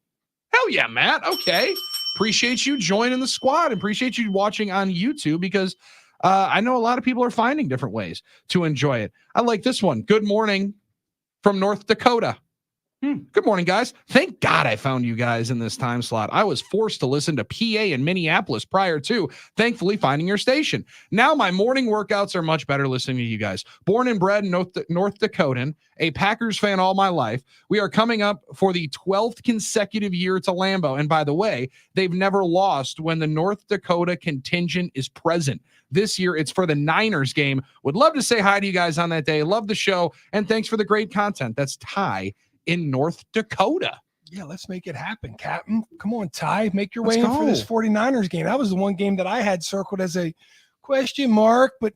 Hell yeah, Matt. Okay. Appreciate you joining the squad. Appreciate you watching on YouTube because I know a lot of people are finding different ways to enjoy it. I like this one. Good morning from North Dakota. Good morning, guys. Thank God I found you guys in this time slot. I was forced to listen to PA and Minneapolis prior to, thankfully, finding your station. Now my morning workouts are much better listening to you guys. Born and bred in North Dakotan, a Packers fan all my life. We are coming up for the 12th consecutive year to Lambeau. And by the way, they've never lost when the North Dakota contingent is present. This year, it's for the Niners game. Would love to say hi to you guys on that day. Love the show. And thanks for the great content. That's Ty in North Dakota. Yeah, let's make it happen, Captain. Come on, Ty. Make your way in for this 49ers game. That was the one game that I had circled as a question mark, but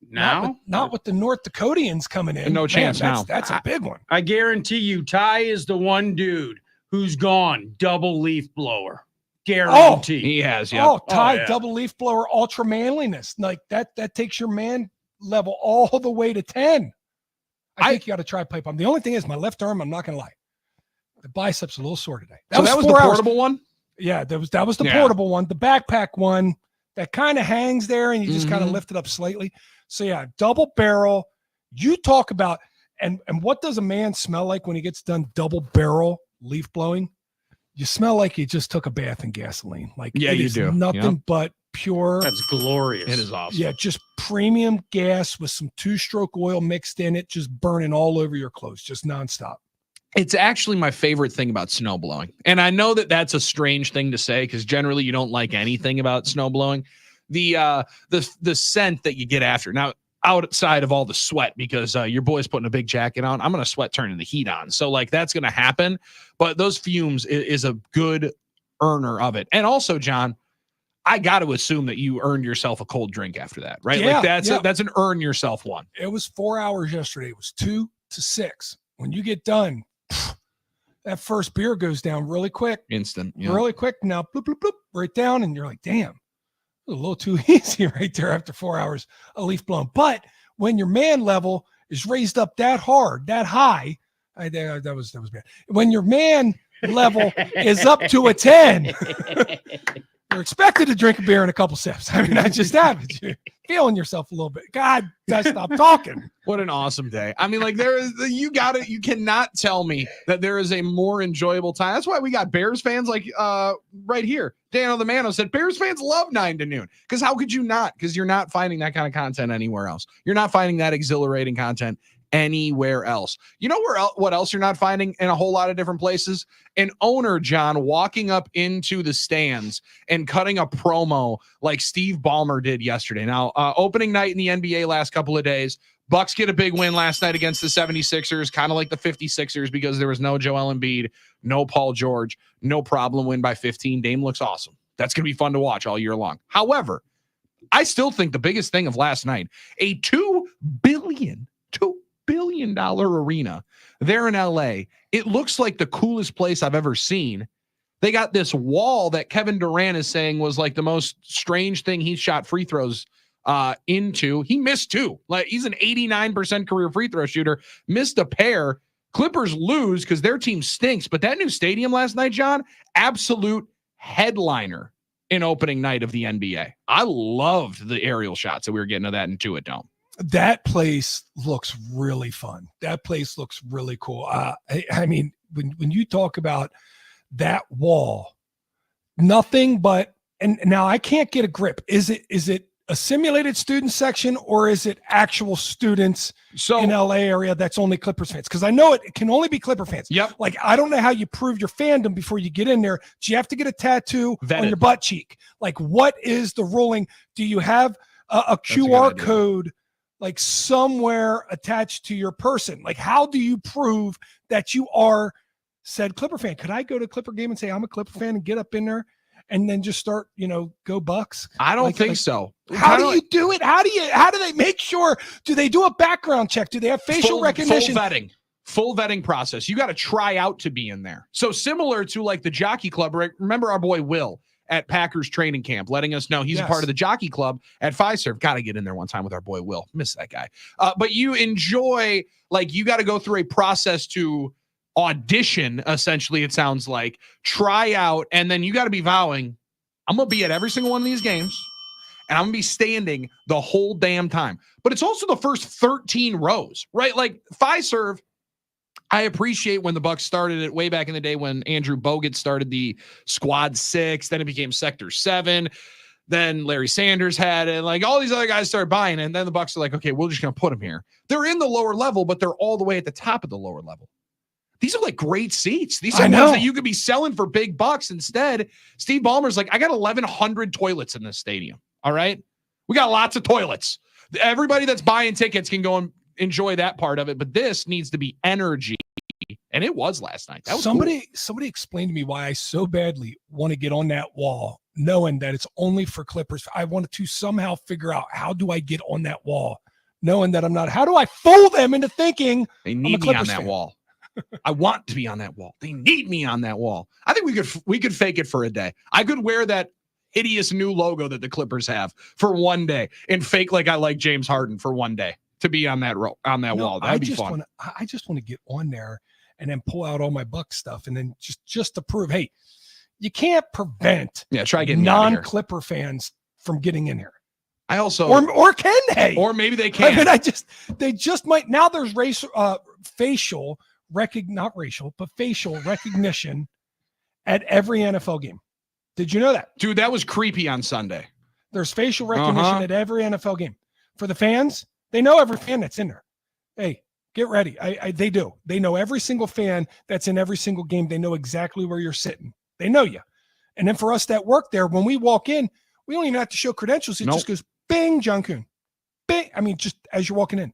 not with the North Dakotians coming in. No chance now. That's a big one. I guarantee you, Ty is the one dude who's gone double leaf blower. Guarantee. He has, yeah. Oh, Ty, double leaf blower, ultra manliness. Like that takes your man level all the way to 10. I think you got to try Pipe Bomb. The only thing is my left arm, I'm not going to lie. The bicep's a little sore today. That was the portable one? Yeah, that was the portable one. The backpack one that kind of hangs there and you just kind of lift it up slightly. So yeah, double barrel. You talk about, and what does a man smell like when he gets done double barrel leaf blowing? You smell like you just took a bath in gasoline. Like you do. Nothing but pure. That's glorious. It is awesome. Yeah, just premium gas with some 2-stroke oil mixed in it, just burning all over your clothes, just nonstop. It's actually my favorite thing about snow blowing. And I know that that's a strange thing to say because generally you don't like anything about snow blowing. The scent that you get after. Now, outside of all the sweat, because your boy's putting a big jacket on, I'm going to sweat turning the heat on. So like that's going to happen. But those fumes is a good earner of it. And also, John, I got to assume that you earned yourself a cold drink after that, right? Yeah, like that's an earn yourself one. It was 4 hours yesterday. It was 2 to 6. When you get done, that first beer goes down really quick. Instant. Yeah. Really quick. Now, bloop, bloop, bloop, right down. And you're like, damn, it was a little too easy right there after 4 hours of leaf blown. But when your man level is raised up that hard, that high, that was bad. When your man level is up to a 10, you're expected to drink a beer in a couple sips. I mean, that just happens. You're feeling yourself a little bit. God, stop talking. What an awesome day. I mean, like you cannot tell me that there is a more enjoyable time. That's why we got Bears fans like right here. Dano the Mano said Bears fans love 9 to noon. Because how could you not? Because you're not finding that kind of content anywhere else. You're not finding that exhilarating content anywhere else. You know what else you're not finding in a whole lot of different places? An owner, John, walking up into the stands and cutting a promo like Steve Ballmer did yesterday. Now, opening night in the NBA last couple of days, Bucks get a big win last night against the 76ers, kind of like the 56ers because there was no Joel Embiid, no Paul George, no problem, win by 15. Dame looks awesome. That's going to be fun to watch all year long. However, I still think the biggest thing of last night, a $2 billion billion arena. They're in LA. It looks like the coolest place I've ever seen. They got this wall that Kevin Durant is saying was like the most strange thing he shot free throws into. He missed 2. Like, he's an 89% career free throw shooter, missed a pair. Clippers lose because their team stinks. But that new stadium last night, John, absolute headliner in opening night of the NBA. I loved the aerial shots that we were getting of that in Intuit Dome. That place looks really fun. That place looks really cool. I mean, when you talk about that wall, nothing but, and now I can't get a grip. Is it a simulated student section, or is it actual students in LA area that's only Clippers fans? Because I know it can only be Clipper fans. Yep. Like, I don't know how you prove your fandom before you get in there. Do you have to get a tattoo on your butt cheek? Like, what is the ruling? Do you have a QR code like somewhere attached to your person? Like, how do you prove that you are said Clipper fan? Could I go to a Clipper game and say I'm a Clipper fan and get up in there and then just start, go Bucks? I don't think so. How do you do it? How do they make sure? Do they do a background check? Do they have facial recognition? Full vetting process. You got to try out to be in there. So similar to like the Jockey Club, right? Remember our boy Will at Packers training camp letting us know he's a part of the Jockey Club at Fiserv. Got to get in there one time with our boy Will. Miss that guy. But you enjoy, like, you got to go through a process to audition, essentially, it sounds like, try out, and then you got to be vowing, I'm going to be at every single one of these games, and I'm going to be standing the whole damn time. But it's also the first 13 rows, right? Like, Fiserv, I appreciate when the Bucks started it way back in the day when Andrew Bogut started the Squad 6, then it became Sector 7, then Larry Sanders had it, like all these other guys started buying it, and then the Bucks are like, okay, we're just going to put them here. They're in the lower level, but they're all the way at the top of the lower level. These are like great seats. These are ones that you could be selling for big bucks. Instead, Steve Ballmer's like, I got 1,100 toilets in this stadium. All right. We got lots of toilets. Everybody that's buying tickets can go and enjoy that part of it. But this needs to be energy. And it was last night. That was somebody explained to me why I so badly want to get on that wall, knowing that it's only for Clippers. I wanted to somehow figure out, how do I get on that wall, knowing that I'm not? How do I fool them into thinking they need me on that wall? I want to be on that wall. They need me on that wall. I think we could fake it for a day. I could wear that hideous new logo that the Clippers have for one day and fake like I like James Harden for one day to be on that wall. That'd be fun. I just want to get on there and then pull out all my Bucks stuff and then just to prove, hey, you can't prevent try getting non-Clipper fans from getting in here. I also or can they? Or maybe they can. I mean, they just might. Now there's facial recognition at every NFL game. Did you know that? Dude, that was creepy on Sunday. There's facial recognition at every NFL game. For the fans, they know every fan that's in there. Hey, get ready. They do. They know every single fan that's in every single game. They know exactly where you're sitting. They know you. And then for us that work there, when we walk in, we don't even have to show credentials. It just goes, bing, John Kuhn. Bing. I mean, just as you're walking in.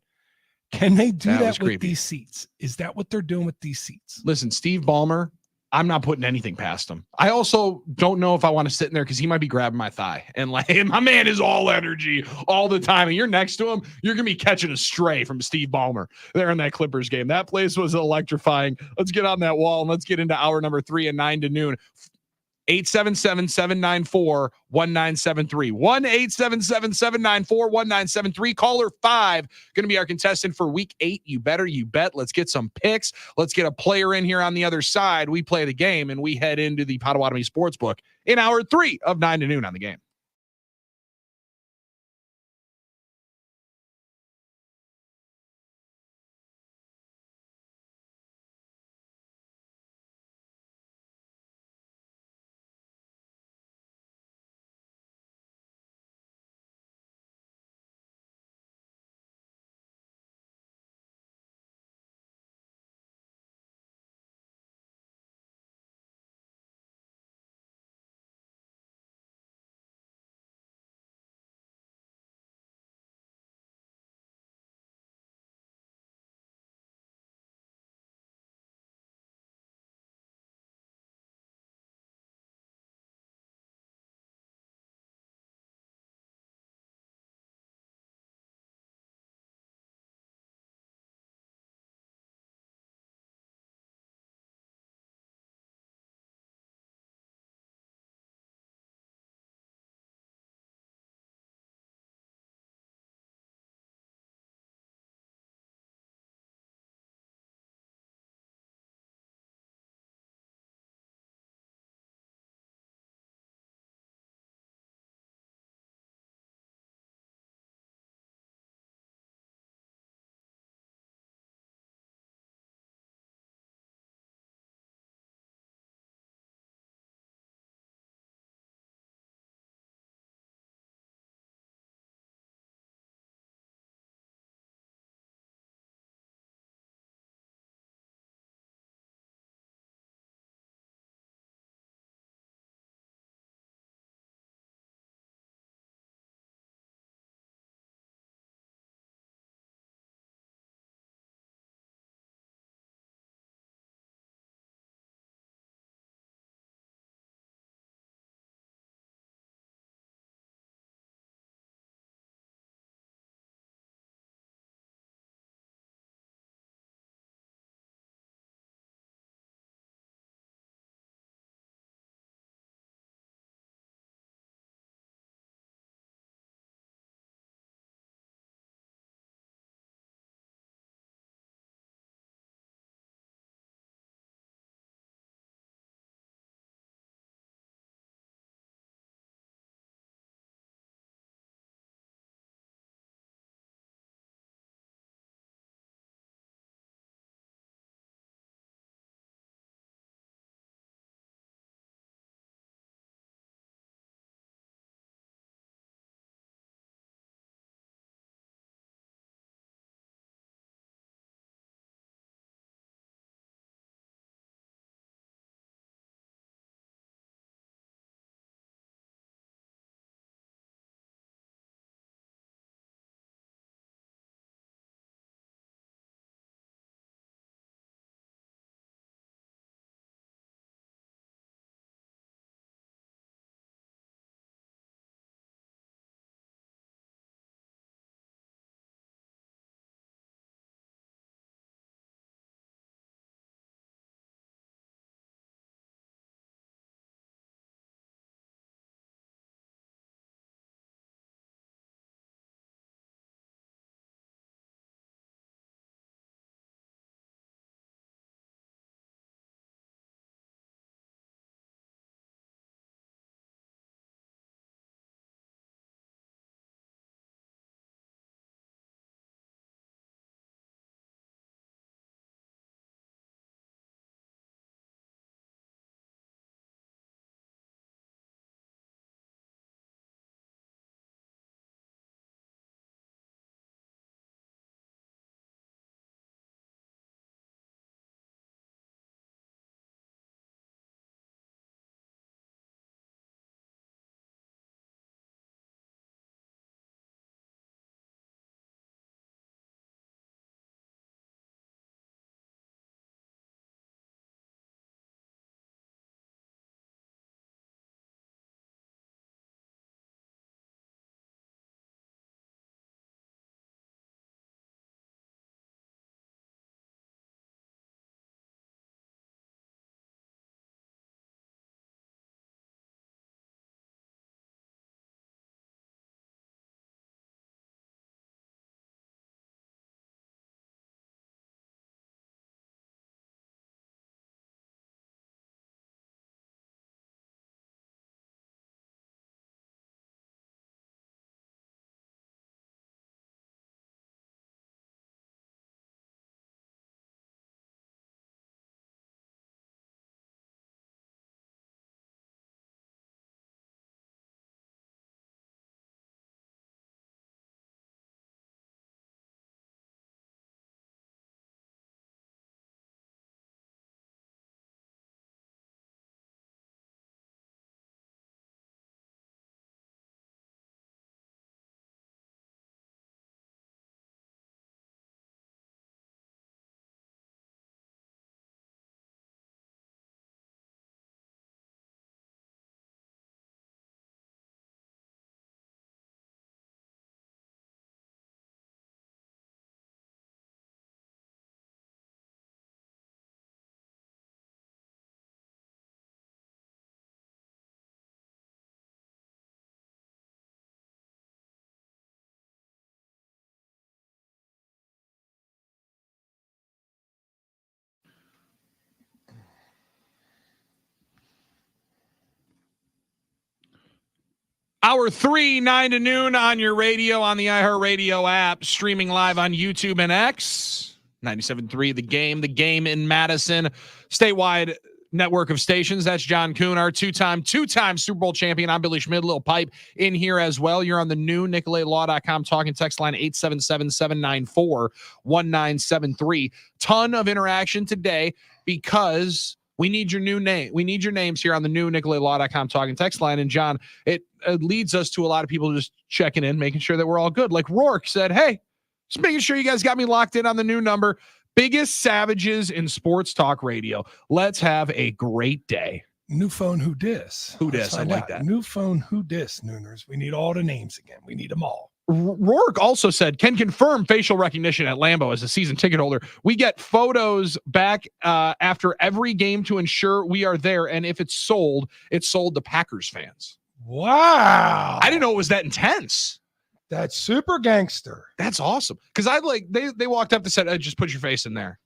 Can they do that with these seats? Is that what they're doing with these seats? Listen, Steve Ballmer, I'm not putting anything past him. I also don't know if I want to sit in there because he might be grabbing my thigh. And like, my man is all energy all the time. And you're next to him, you're going to be catching a stray from Steve Ballmer there in that Clippers game. That place was electrifying. Let's get on that wall and let's get into hour number 3 at 9 to noon. 877-794-1973. 1-877-794-1973. Caller 5 going to be our contestant for week 8. You better, you bet. Let's get some picks. Let's get a player in here on the other side. We play the game and we head into the Potawatomi Sportsbook in hour 3 of 9 to noon on the game. Hour 3, 9 to noon on your radio, on the iHeartRadio app, streaming live on YouTube and X. 97.3 The Game in Madison, statewide network of stations. That's John Kuhn, our two-time Super Bowl champion. I'm Billy Schmid, Little Pipe in here as well. You're on the new NicolaitLaw.com talking text line 877-794-1973. Ton of interaction today because we need your new name. We need your names here on the new NicolaitLaw.com talking text line. And John, it leads us to a lot of people just checking in, making sure that we're all good. Like Rourke said, hey, just making sure you guys got me locked in on the new number. Biggest savages in sports talk radio. Let's have a great day. New phone, who dis? Who dis? I like that. New phone, who dis, Nooners. We need all the names again. We need them all. Rourke also said, can confirm facial recognition at Lambeau as a season ticket holder. We get photos back after every game to ensure we are there. And if it's sold to Packers fans. Wow. I didn't know it was that intense. That's super gangster. That's awesome. Because I they walked up and said, just put your face in there.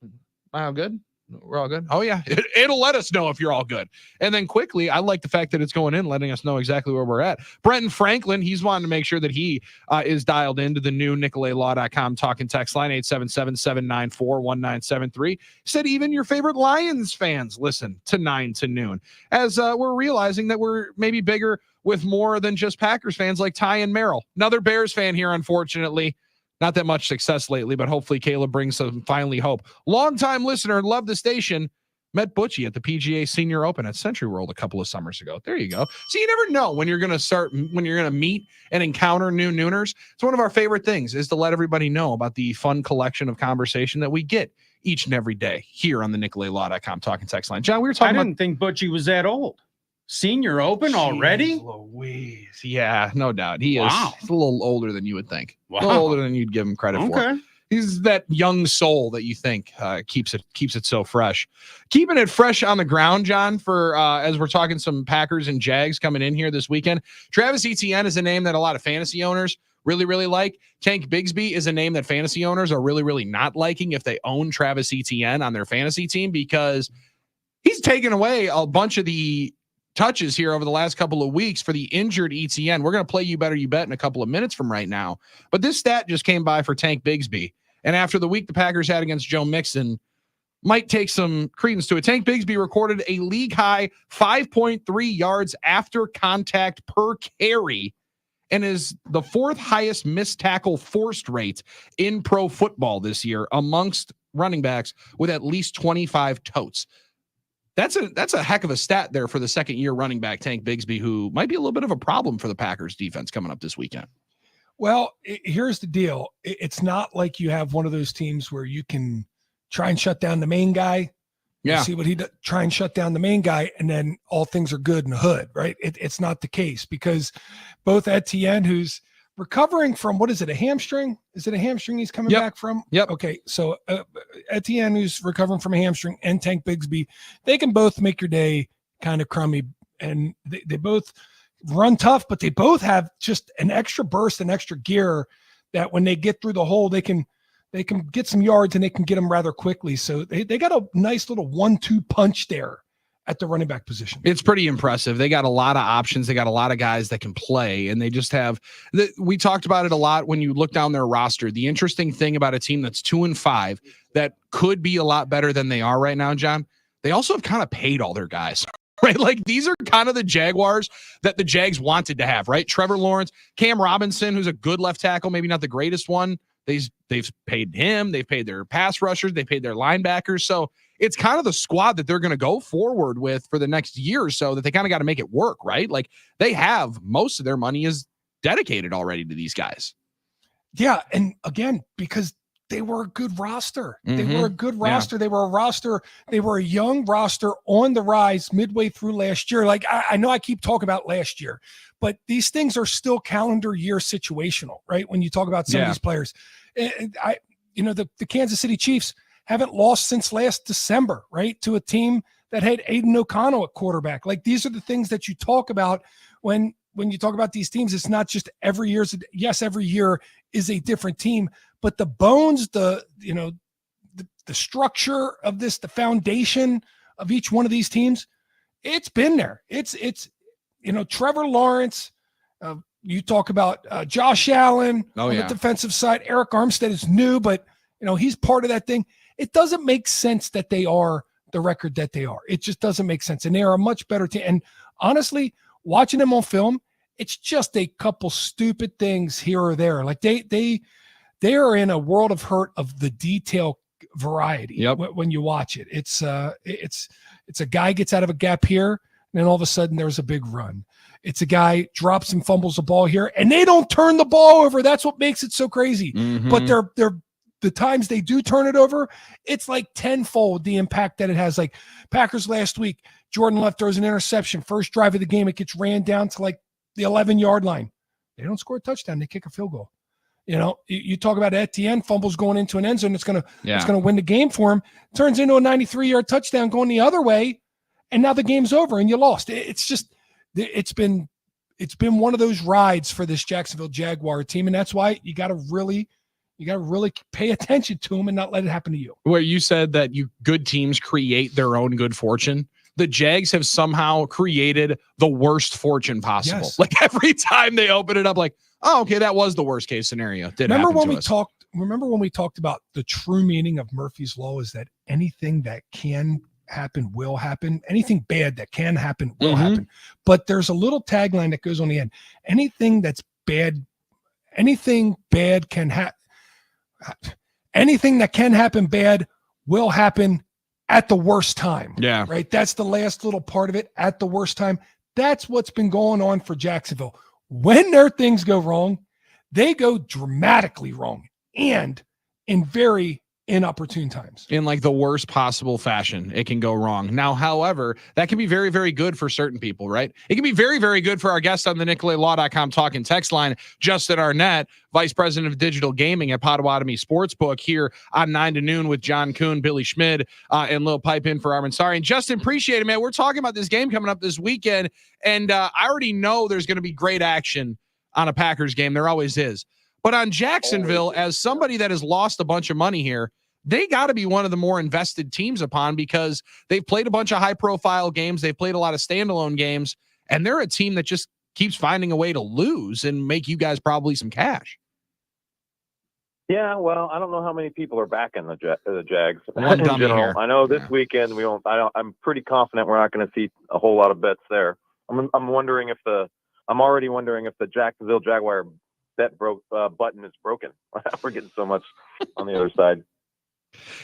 All good? We're all good? Oh, yeah. It'll let us know if you're all good. And then quickly, I like the fact that it's going in, letting us know exactly where we're at. Brenton Franklin, he's wanting to make sure that he is dialed into the new NicolaitLaw.com talking text line, 877-794-1973. Said even your favorite Lions fans listen to 9 to noon. As we're realizing that we're maybe bigger with more than just Packers fans like Ty and Merrill. Another Bears fan here, unfortunately. Not that much success lately, but hopefully Caleb brings some finally hope. Longtime listener, love the station. Met Butchie at the PGA Senior Open at Century World a couple of summers ago. There you go. So you never know when you're going to meet and encounter new Nooners. It's one of our favorite things is to let everybody know about the fun collection of conversation that we get each and every day here on the NicolaitLaw.com talking text line. John, we were talking I didn't think Butchie was that old. Senior Open already? Louise. Yeah, no doubt. He is. Wow. He's a little older than you would think. Wow. A little older than you'd give him credit for. He's that young soul that you think keeps it so fresh. Keeping it fresh on the ground, John, for as we're talking some Packers and Jags coming in here this weekend. Travis Etienne is a name that a lot of fantasy owners really, really like. Tank Bigsby is a name that fantasy owners are really, really not liking if they own Travis Etienne on their fantasy team because he's taken away a bunch of the touches here over the last couple of weeks for the injured Etienne. We're going to play You Better You Bet in a couple of minutes from right now. But this stat just came by for Tank Bigsby. And after the week the Packers had against Joe Mixon, might take some credence to it. Tank Bigsby recorded a league high 5.3 yards after contact per carry and is the fourth highest missed tackle forced rate in pro football this year amongst running backs with at least 25 totes. That's a heck of a stat there for the second year running back Tank Bigsby, who might be a little bit of a problem for the Packers defense coming up this weekend. Well, here's the deal. It's not like you have one of those teams where you can try and shut down the main guy. Yeah. See what he does, try and shut down the main guy, and then all things are good in the hood, right? It's not the case because both Etienne, who's recovering from, what is it, a hamstring? Is it a hamstring he's coming back from? Yep. Okay, so Etienne, who's recovering from a hamstring, and Tank Bigsby, they can both make your day kind of crummy, and they both run tough, but they both have just an extra burst and extra gear that when they get through the hole, they can get some yards and they can get them rather quickly. So they got a nice little 1-2 punch there at the running back position. It's pretty impressive. They got a lot of options. They got a lot of guys that can play, and they just have we talked about it a lot when you look down their roster. The interesting thing about a team that's 2-5 that could be a lot better than they are right now, John, they also have kind of paid all their guys, right? Like these are kind of the Jaguars that the Jags wanted to have, right? Trevor Lawrence, Cam Robinson, who's a good left tackle, maybe not the greatest one. They've paid him. They've paid their pass rushers. They paid their linebackers. So it's kind of the squad that they're going to go forward with for the next year or so that they kind of got to make it work, right? Like they have most of their money is dedicated already to these guys. Yeah. And again, because they were a good roster. They were a good roster. Yeah. They were a roster. They were a young roster on the rise midway through last year. Like I know I keep talking about last year, but these things are still calendar year situational, right? When you talk about some of these players, the Kansas City Chiefs haven't lost since last December, right? To a team that had Aiden O'Connell at quarterback. Like these are the things that you talk about when you talk about these teams. It's not just every year. Yes, every year is a different team, but the bones, the structure of this, the foundation of each one of these teams, it's been there. It's Trevor Lawrence, You talk about Josh Allen on the defensive side. Eric Armstead is new, but he's part of that thing. It doesn't make sense that they are the record that they are. It just doesn't make sense. And they are a much better team. And honestly, watching them on film, it's just a couple stupid things here or there. Like they are in a world of hurt of the detail variety. When you watch it. It's a guy gets out of a gap here, and then all of a sudden there's a big run. It's a guy drops and fumbles the ball here, and they don't turn the ball over. That's what makes it so crazy. Mm-hmm. But they're the times they do turn it over, it's like tenfold the impact that it has. Like Packers last week, Jordan Love throws an interception. First drive of the game, it gets ran down to like the 11-yard line. They don't score a touchdown. They kick a field goal. You talk about Etienne fumbles going into an end zone. It's going to win the game for him. Turns into a 93-yard touchdown going the other way. And now the game's over and you lost. It's been one of those rides for this Jacksonville Jaguar team. And that's why you got to really pay attention to them and not let it happen to you. Where you said that good teams create their own good fortune. The Jags have somehow created the worst fortune possible. Yes. Like every time they open it up, like, oh, okay, that was the worst case scenario. Remember when we talked about the true meaning of Murphy's Law is that anything that can happen will happen. Anything bad that can happen will happen. But there's a little tagline that goes on the end. Anything that's bad, anything bad can happen. Anything that can happen bad will happen at the worst time. Yeah. Right. That's the last little part of it. At the worst time. That's what's been going on for Jacksonville. When their things go wrong, they go dramatically wrong and in very inopportune times. In like the worst possible fashion, it can go wrong. Now, however, that can be very, very good for certain people, right? It can be very, very good for our guest on the NicolaLaw.com talk and text line, Justin Arnett, Vice President of Digital Gaming at Potawatomi Sportsbook, here on 9 to noon with John Kuhn, Billy Schmid, and Lil Pipe in for Armin Sari. And Justin, appreciate it, man. We're talking about this game coming up this weekend, and I already know there's going to be great action on a Packers game. There always is. But on Jacksonville, as somebody that has lost a bunch of money here, they got to be one of the more invested teams upon because they've played a bunch of high-profile games. They've played a lot of standalone games, and they're a team that just keeps finding a way to lose and make you guys probably some cash. Yeah, well, I don't know how many people are back in the Jags One in general. Here. I know this weekend we won't. I'm pretty confident we're not going to see a whole lot of bets there. I'm wondering if I'm already wondering if the Jacksonville Jaguar bet button is broken. We're getting so much on the other side.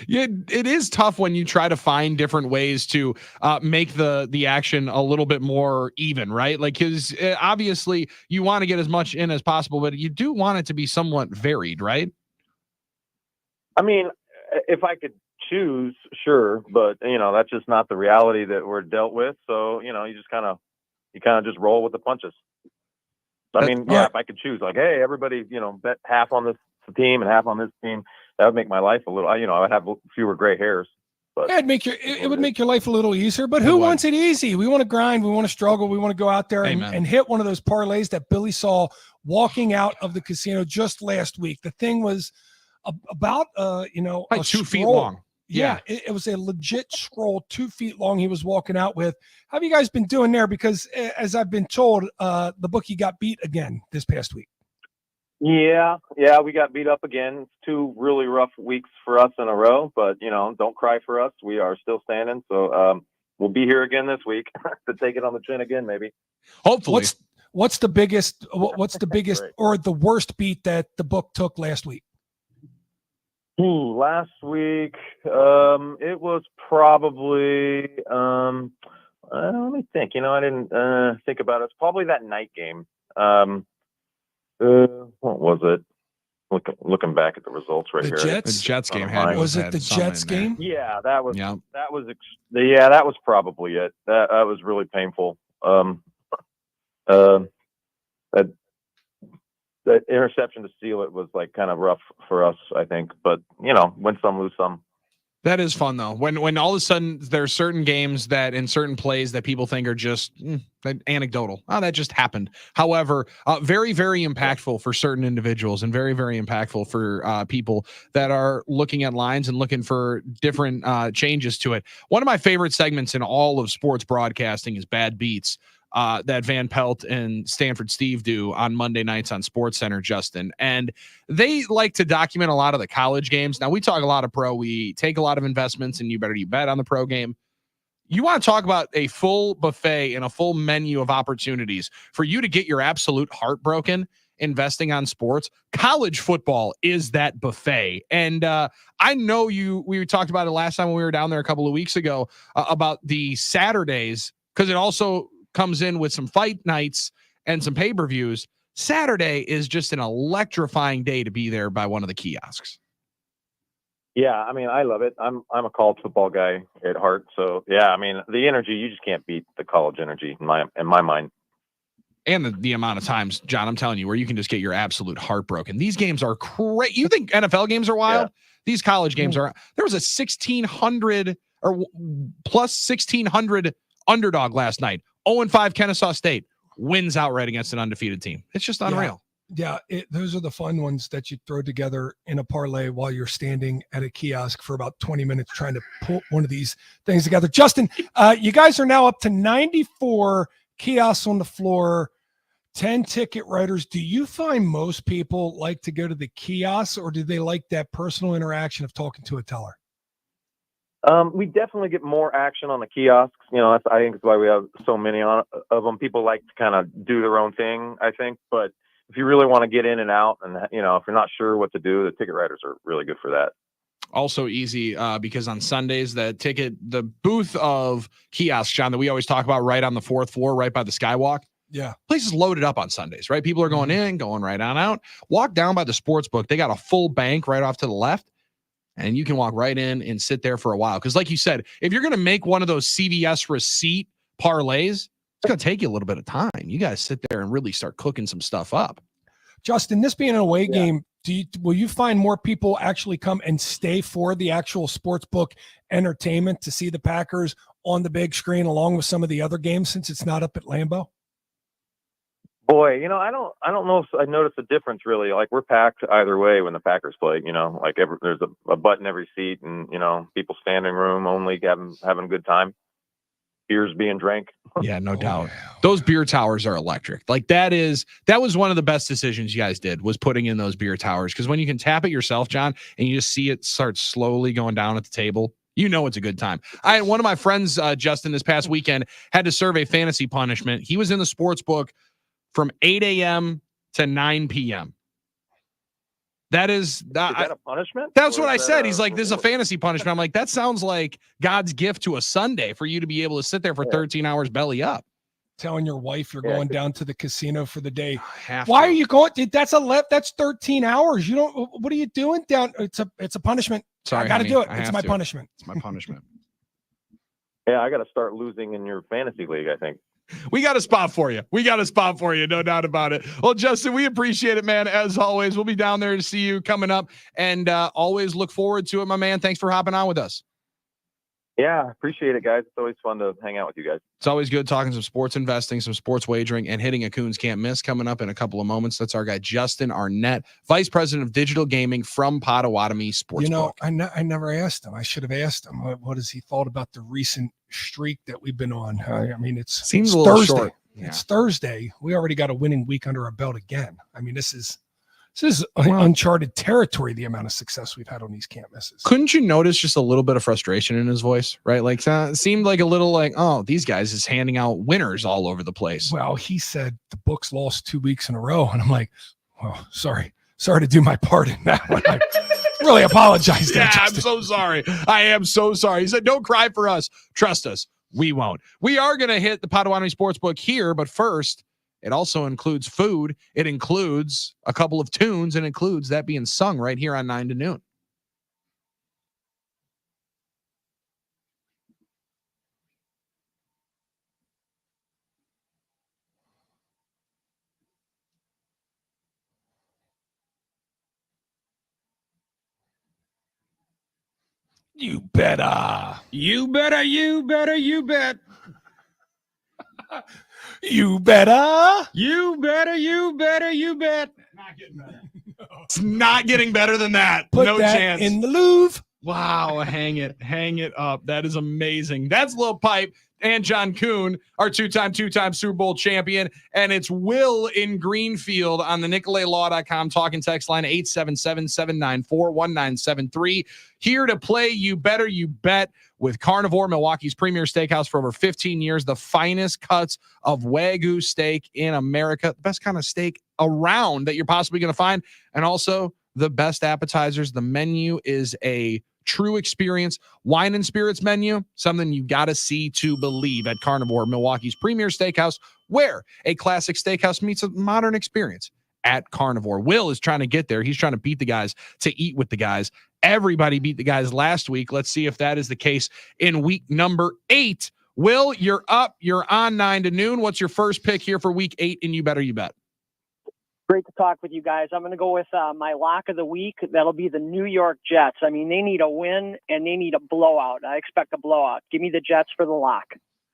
Yeah, it is tough when you try to find different ways to make the action a little bit more even, right? Like, because obviously you want to get as much in as possible, but you do want it to be somewhat varied, right? I mean, if I could choose, sure, but that's just not the reality that we're dealt with. So you kind of just roll with the punches. I mean, if I could choose, like, hey, everybody, bet half on this team and half on this team, that would make my life a little, I would have fewer gray hairs. But yeah, it would make your life a little easier. But who wants it easy? We want to grind. We want to struggle. We want to go out there and hit one of those parlays that Billy saw walking out of the casino just last week. The thing was about, like 2 feet long. Yeah, it was a legit scroll, 2 feet long. He was walking out with. How have you guys been doing there? Because as I've been told, the bookie got beat again this past week. Yeah, we got beat up again. It's 2 really rough weeks for us in a row, but don't cry for us. We are still standing. So we'll be here again this week to take it on the chin again, maybe. Hopefully. What's the biggest or the worst beat that the book took last week? Last week, it was probably let me think. I didn't think about it. It's probably that night game. What was it? Looking back at the results right here. The Jets game was it the Jets game? Yeah, that was probably it. That was really painful. That interception to steal it was like kind of rough for us, I think. But win some, lose some. That is fun though. When all of a sudden there's certain games that in certain plays that people think are just anecdotal. Oh, that just happened. However, very, very impactful for certain individuals and very, very impactful for people that are looking at lines and looking for different changes to it. One of my favorite segments in all of sports broadcasting is Bad Beats. that Van Pelt and Stanford Steve do on Monday nights on SportsCenter, Justin. And they like to document a lot of the college games. Now, we talk a lot of pro. We take a lot of investments, and you better bet on the pro game. You want to talk about a full buffet and a full menu of opportunities for you to get your absolute heart broken investing on sports. College football is that buffet. And I know we talked about it last time when we were down there a couple of weeks ago about the Saturdays, because it also comes in with some fight nights and some pay-per-views. Saturday is just an electrifying day to be there by one of the kiosks. Yeah, I mean, I love it. I'm a college football guy at heart, so yeah, I mean, the energy, you just can't beat the college energy in my mind. And the amount of times, John, I'm telling you, where you can just get your absolute heart broken. These games are crazy. You think NFL games are wild? Yeah. These college games are. There was a 1,600 or plus 1,600 underdog last night. 0-5 Kennesaw State wins outright against an undefeated team. It's just unreal. Yeah, those are the fun ones that you throw together in a parlay while you're standing at a kiosk for about 20 minutes trying to put one of these things together. Justin, you guys are now up to 94 kiosks on the floor, 10 ticket writers. Do you find most people like to go to the kiosks, or do they like that personal interaction of talking to a teller? We definitely get more action on the kiosks. You know, I think that's why we have so many of them. People like to kind of do their own thing, I think, but if you really want to get in and out and, you know, if you're not sure what to do, the ticket writers are really good for that. Also easy because on Sundays, the booth of kiosks, John, that we always talk about right on the 4th floor, right by the Skywalk. Yeah. Place is loaded up on Sundays, right? People are going in, going right on out. Walk down by the sports book. They got a full bank right off to the left, and you can walk right in and sit there for a while. Because like you said, if you're going to make one of those CVS receipt parlays, it's going to take you a little bit of time. You guys sit there and really start cooking some stuff up. Justin, this being an away game, will you find more people actually come and stay for the actual sportsbook entertainment to see the Packers on the big screen along with some of the other games since it's not up at Lambeau? Boy, you know, I don't know if I noticed a difference really. Like, we're packed either way when the Packers play. You know, like there's a butt in every seat, and you know, people standing room only having a good time. Beers being drank. Yeah, no doubt. Those beer towers are electric. Like that was one of the best decisions you guys did, was putting in those beer towers. Because when you can tap it yourself, John, and you just see it start slowly going down at the table, you know it's a good time. One of my friends, Justin, this past weekend had to serve a fantasy punishment. He was in the sports book from 8 a.m. to 9 p.m. Is that a punishment? That's what I said. He's like, this is a fantasy punishment. I'm like, that sounds like God's gift to a Sunday for you to be able to sit there for 13 hours belly up. Telling your wife you're going down to the casino for the day. Why are you going? That's 13 hours. You don't. What are you doing down? It's a punishment. Sorry, I got to do it. It's my punishment. It's my punishment. Yeah, I got to start losing in your fantasy league, I think. We got a spot for you. No doubt about it. Well, Justin, we appreciate it, man. As always, we'll be down there to see you coming up, and always look forward to it, my man. Thanks for hopping on with us. Yeah, appreciate it, guys. It's always fun to hang out with you guys. It's always good talking some sports investing, some sports wagering, and hitting a Coons Can't Miss coming up in a couple of moments. That's our guy, Justin Arnett, Vice President of Digital Gaming from Potawatomi Sportsbook. You know, I never asked him. I should have asked him what has he thought about the recent streak that we've been on. I mean, it's seems a little Thursday. Short. Yeah. It's Thursday. We already got a winning week under our belt again. I mean, this is uncharted territory, the amount of success we've had on these can't misses. Couldn't you notice just a little bit of frustration in his voice, right? Like, seemed like a little like, oh, these guys is handing out winners all over the place. Well, he said the books lost 2 weeks in a row. And I'm like, well, sorry to do my part in that one. I really apologize. Yeah, I'm so sorry. I am so sorry. He said, don't cry for us. Trust us. We won't. We are going to hit the Potawatomi Sportsbook here, but first, it also includes food. It includes a couple of tunes, and includes that being sung right here on 9 to noon. You better. You better, you better, you bet. You better. You better, you better, you bet. Not getting better. It's not getting better than that. Put no that chance. In the Louvre. Wow, hang it up. That is amazing. That's Lil Pipe and John Kuhn, our two-time Super Bowl champion. And it's Will in Greenfield on the NicoletLaw.com talking text line 877-794-1973. Here to play You Better You Bet with Carnivore, Milwaukee's premier steakhouse for over 15 years. The finest cuts of Wagyu steak in America. The best kind of steak around that you're possibly going to find. And also the best appetizers. The menu is a true experience. Wine and spirits menu, something you got to see to believe at Carnivore, Milwaukee's premier steakhouse, where a classic steakhouse meets a modern experience at Carnivore. Will is trying to get there. He's trying to beat the guys to eat with the guys. Everybody beat the guys last week. Let's see if that is the case in week number 8. Will, you're up. You're on 9 to noon. What's your first pick here for week 8 in You Better You Bet? Great to talk with you guys. I'm going to go with my lock of the week. That'll be the New York Jets. I mean, they need a win and they need a blowout. I expect a blowout. Give me the Jets for the lock.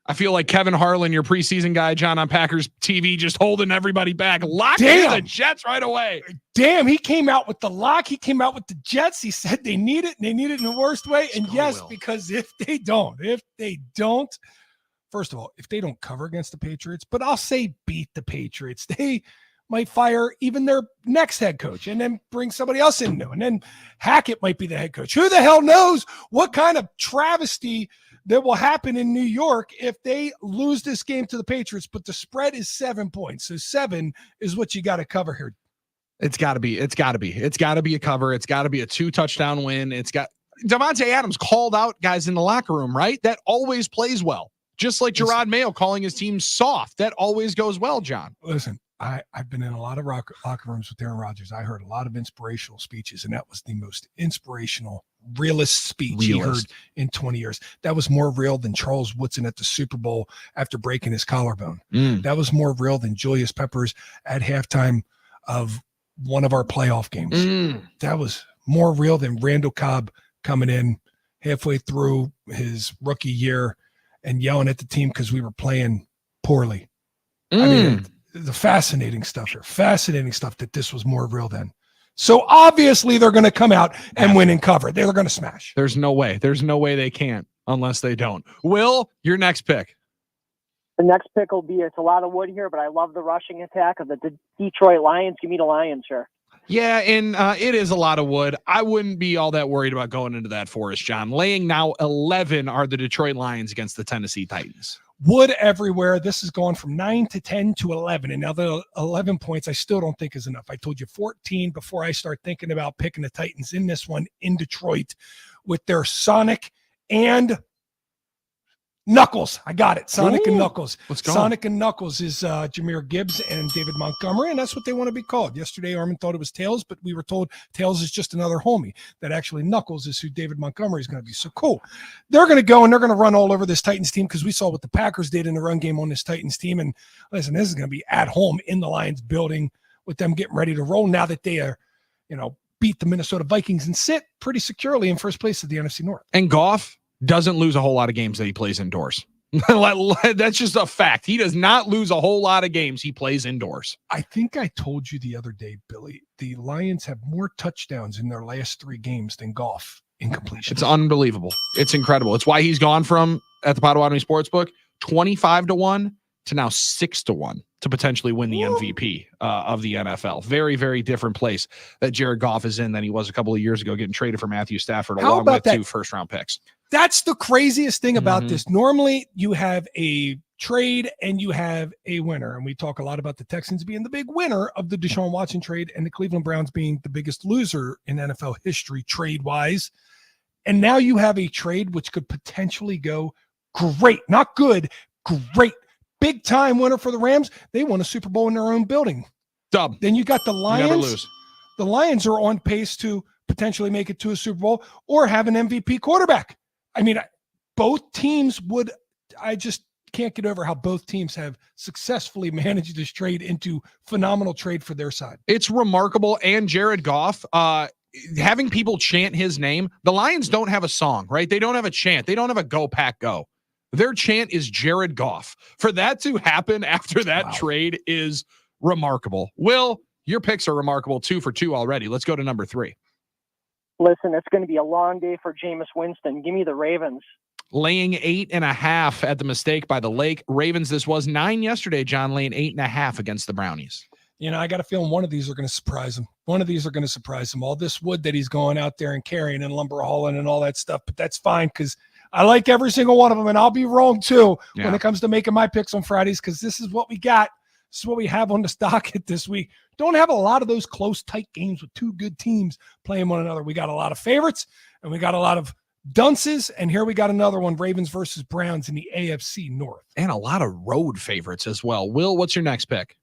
I feel like Kevin Harlan, your preseason guy, John, on Packers TV, just holding everybody back. Lock in the Jets right away. Damn, he came out with the lock. He came out with the Jets. He said they need it, and they need it in the worst way. And yes, because if they don't, first of all, if they don't cover against the Patriots, but I'll say beat the Patriots, they might fire even their next head coach and then bring somebody else in new. And then Hackett might be the head coach. Who the hell knows what kind of travesty that will happen in New York if they lose this game to the Patriots, but the spread is 7 points. So 7 is what you got to cover here. It's got to be a cover. It's got to be a 2-touchdown win. Davante Adams called out guys in the locker room, right? That always plays well. Just like Gerard Mayo calling his team soft. That always goes well, John. Listen, I've been in a lot of locker rooms with Aaron Rodgers. I heard a lot of inspirational speeches, and that was the most inspirational, realist speech he heard in 20 years. That was more real than Charles Woodson at the Super Bowl after breaking his collarbone. That was more real than Julius Peppers at halftime of one of our playoff games. That was more real than Randall Cobb coming in halfway through his rookie year and yelling at the team because we were playing poorly. I mean, the fascinating stuff that this was more real than. So obviously they're going to come out and win and cover. They're going to smash. There's no way they can't unless they don't. Will, your next pick. The next pick will be, it's a lot of wood here, but I love the rushing attack of the Detroit Lions. Give me the Lions here. Yeah, and it is a lot of wood. I wouldn't be all that worried about going into that forest, John. Laying now 11 are the Detroit Lions against the Tennessee Titans. Wood everywhere. This is going from 9 to 10 to 11. And now the 11 points I still don't think is enough. I told you 14 before I start thinking about picking the Titans in this one in Detroit with their Sonic and Knuckles. I got it. Sonic and Knuckles. Let's go. Sonic and Knuckles is Jahmyr Gibbs and David Montgomery, and that's what they want to be called. Yesterday, Armin thought it was Tails, but we were told Tails is just another homie, that actually Knuckles is who David Montgomery is going to be. So cool. They're going to go and they're going to run all over this Titans team because we saw what the Packers did in the run game on this Titans team. And listen, this is going to be at home in the Lions building with them getting ready to roll now that they are, beat the Minnesota Vikings and sit pretty securely in first place of the NFC North. And Goff doesn't lose a whole lot of games that he plays indoors. That's just a fact. He does not lose a whole lot of games he plays indoors. I think I told you the other day, Billy, the Lions have more touchdowns in their last 3 games than Goff in completion. It's unbelievable. It's incredible. It's why he's gone from, at the Potawatomi Sportsbook, 25-1 to now 6-1 to potentially win the MVP of the NFL. Very, very different place that Jared Goff is in than he was a couple of years ago, getting traded for Matthew Stafford along with 2 first-round picks. That's the craziest thing about this. Normally, you have a trade and you have a winner. And we talk a lot about the Texans being the big winner of the Deshaun Watson trade and the Cleveland Browns being the biggest loser in NFL history trade-wise. And now you have a trade which could potentially go great. Not good, great. Big-time winner for the Rams. They won a Super Bowl in their own building. Dub. Then you got the Lions. You never lose. The Lions are on pace to potentially make it to a Super Bowl or have an MVP quarterback. I mean, both teams would – I just can't get over how both teams have successfully managed this trade into phenomenal trade for their side. It's remarkable. And Jared Goff, having people chant his name, the Lions don't have a song, right? They don't have a chant. They don't have a Go Pack Go. Their chant is Jared Goff. For that to happen after that trade is remarkable. Will, your picks are remarkable 2 for 2 already. Let's go to number 3. Listen, it's going to be a long day for Jameis Winston. Give me the Ravens. Laying 8.5 at the mistake by the lake. Ravens, this was 9 yesterday, John, laying 8.5 against the Brownies. You know, I got a feeling one of these are going to surprise him. One of these are going to surprise him. All this wood that he's going out there and carrying and lumber hauling and all that stuff, but that's fine because I like every single one of them, and I'll be wrong too when it comes to making my picks on Fridays because this is what we got. This is what we have on the docket this week. Don't have a lot of those close, tight games with two good teams playing one another. We got a lot of favorites, and we got a lot of dunces, and here we got another one, Ravens versus Browns in the AFC North. And a lot of road favorites as well. Will, what's your next pick?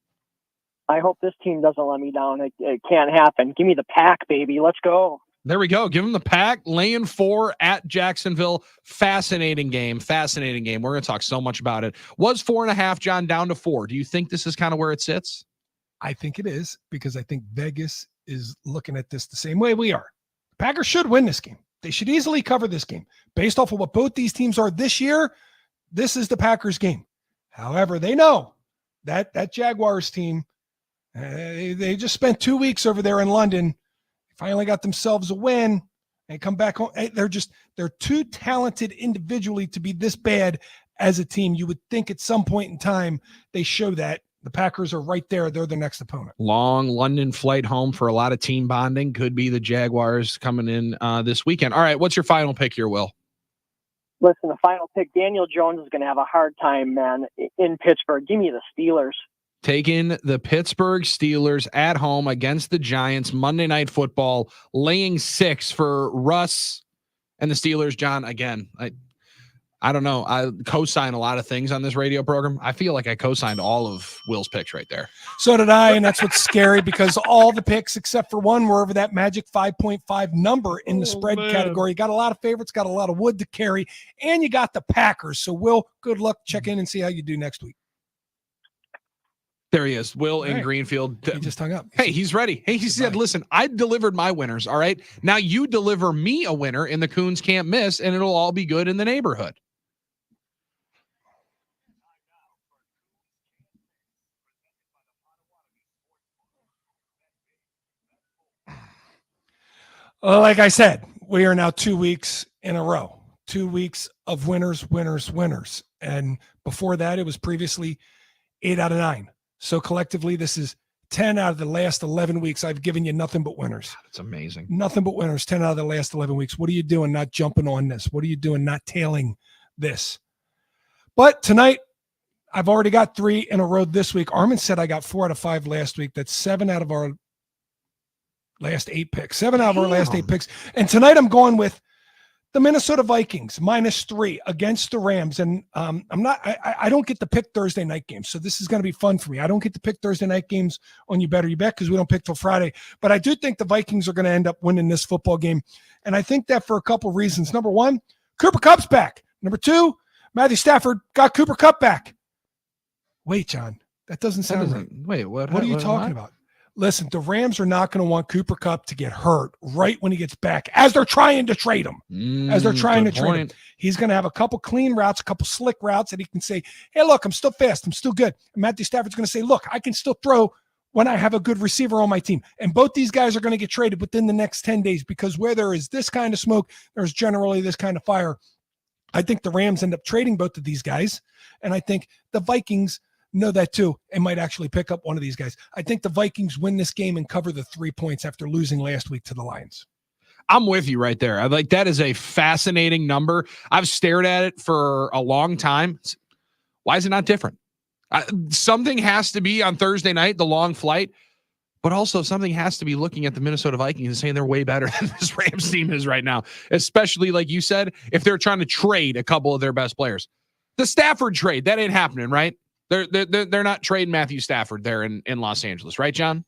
I hope this team doesn't let me down. It can't happen. Give me the Pack, baby. Let's go. There we go. Give them the Pack. Laying 4 at Jacksonville. Fascinating game. Fascinating game. We're going to talk so much about it. Was 4.5, John, down to 4. Do you think this is kind of where it sits? I think it is because I think Vegas is looking at this the same way we are. Packers should win this game. They should easily cover this game. Based off of what both these teams are this year, this is the Packers game. However, they know that Jaguars team, they just spent 2 weeks over there in London, finally got themselves a win and come back home. They're too talented individually to be this bad as a team. You would think at some point in time they show that. The Packers are right there. They're the next opponent. Long London flight home for a lot of team bonding. Could be the Jaguars coming in this weekend. All right, what's your final pick here, Will? Listen, the final pick, Daniel Jones is going to have a hard time, man, in Pittsburgh. Give me the Steelers. Taking the Pittsburgh Steelers at home against the Giants, Monday Night Football, laying 6 for Russ and the Steelers. John, again, I don't know. I co-sign a lot of things on this radio program. I feel like I co-signed all of Will's picks right there. So did I, and that's what's scary because all the picks except for one were over that magic 5.5 number in the spread category. You got a lot of favorites, got a lot of wood to carry, and you got the Packers. So, Will, good luck. Check in and see how you do next week. There he is, Will in Greenfield. He just hung up. Hey, he's ready. Hey, he said, listen, I delivered my winners, all right? Now you deliver me a winner in the Coons Can't Miss, and it'll all be good in the neighborhood. Like I said, we are now 2 weeks in a row. 2 weeks of winners, winners, winners. And before that, it was previously 8 out of 9. So collectively, this is 10 out of the last 11 weeks. I've given you nothing but winners. That's amazing. Nothing but winners, 10 out of the last 11 weeks. What are you doing not jumping on this? What are you doing not tailing this? But tonight, I've already got 3 in a row this week. Armin said I got 4 out of 5 last week. That's 7 out of our last 8 picks. 7 out of our last 8 picks. And tonight I'm going with the Minnesota Vikings -3 against the Rams. And I don't get to pick Thursday night games. So this is going to be fun for me. I don't get to pick Thursday night games on You Better You Bet because we don't pick till Friday. But I do think the Vikings are going to end up winning this football game. And I think that for a couple of reasons. Number 1, Cooper Kupp's back. Number 2, Matthew Stafford got Cooper Kupp back. Wait, John, that doesn't sound right. Wait, what are you talking about? Listen, the Rams are not going to want Cooper Kupp to get hurt right when he gets back as they're trying to trade him. Trade him. He's going to have a couple clean routes, a couple slick routes that he can say, hey, look, I'm still fast. I'm still good. And Matthew Stafford's going to say, look, I can still throw when I have a good receiver on my team. And both these guys are going to get traded within the next 10 days because where there is this kind of smoke, there's generally this kind of fire. I think the Rams end up trading both of these guys. And I think the Vikings know that too and might actually pick up one of these guys. I think the Vikings win this game and cover the 3 points after losing last week to the Lions. I'm with you right there. I like that is a fascinating number. I've stared at it for a long time. Why is it not different? Something has to be on Thursday night, the long flight, but also something has to be looking at the Minnesota Vikings and saying they're way better than this Rams team is right now, especially like you said, if they're trying to trade a couple of their best players. The Stafford trade, that ain't happening, right? They're not trading Matthew Stafford there in Los Angeles, right, John?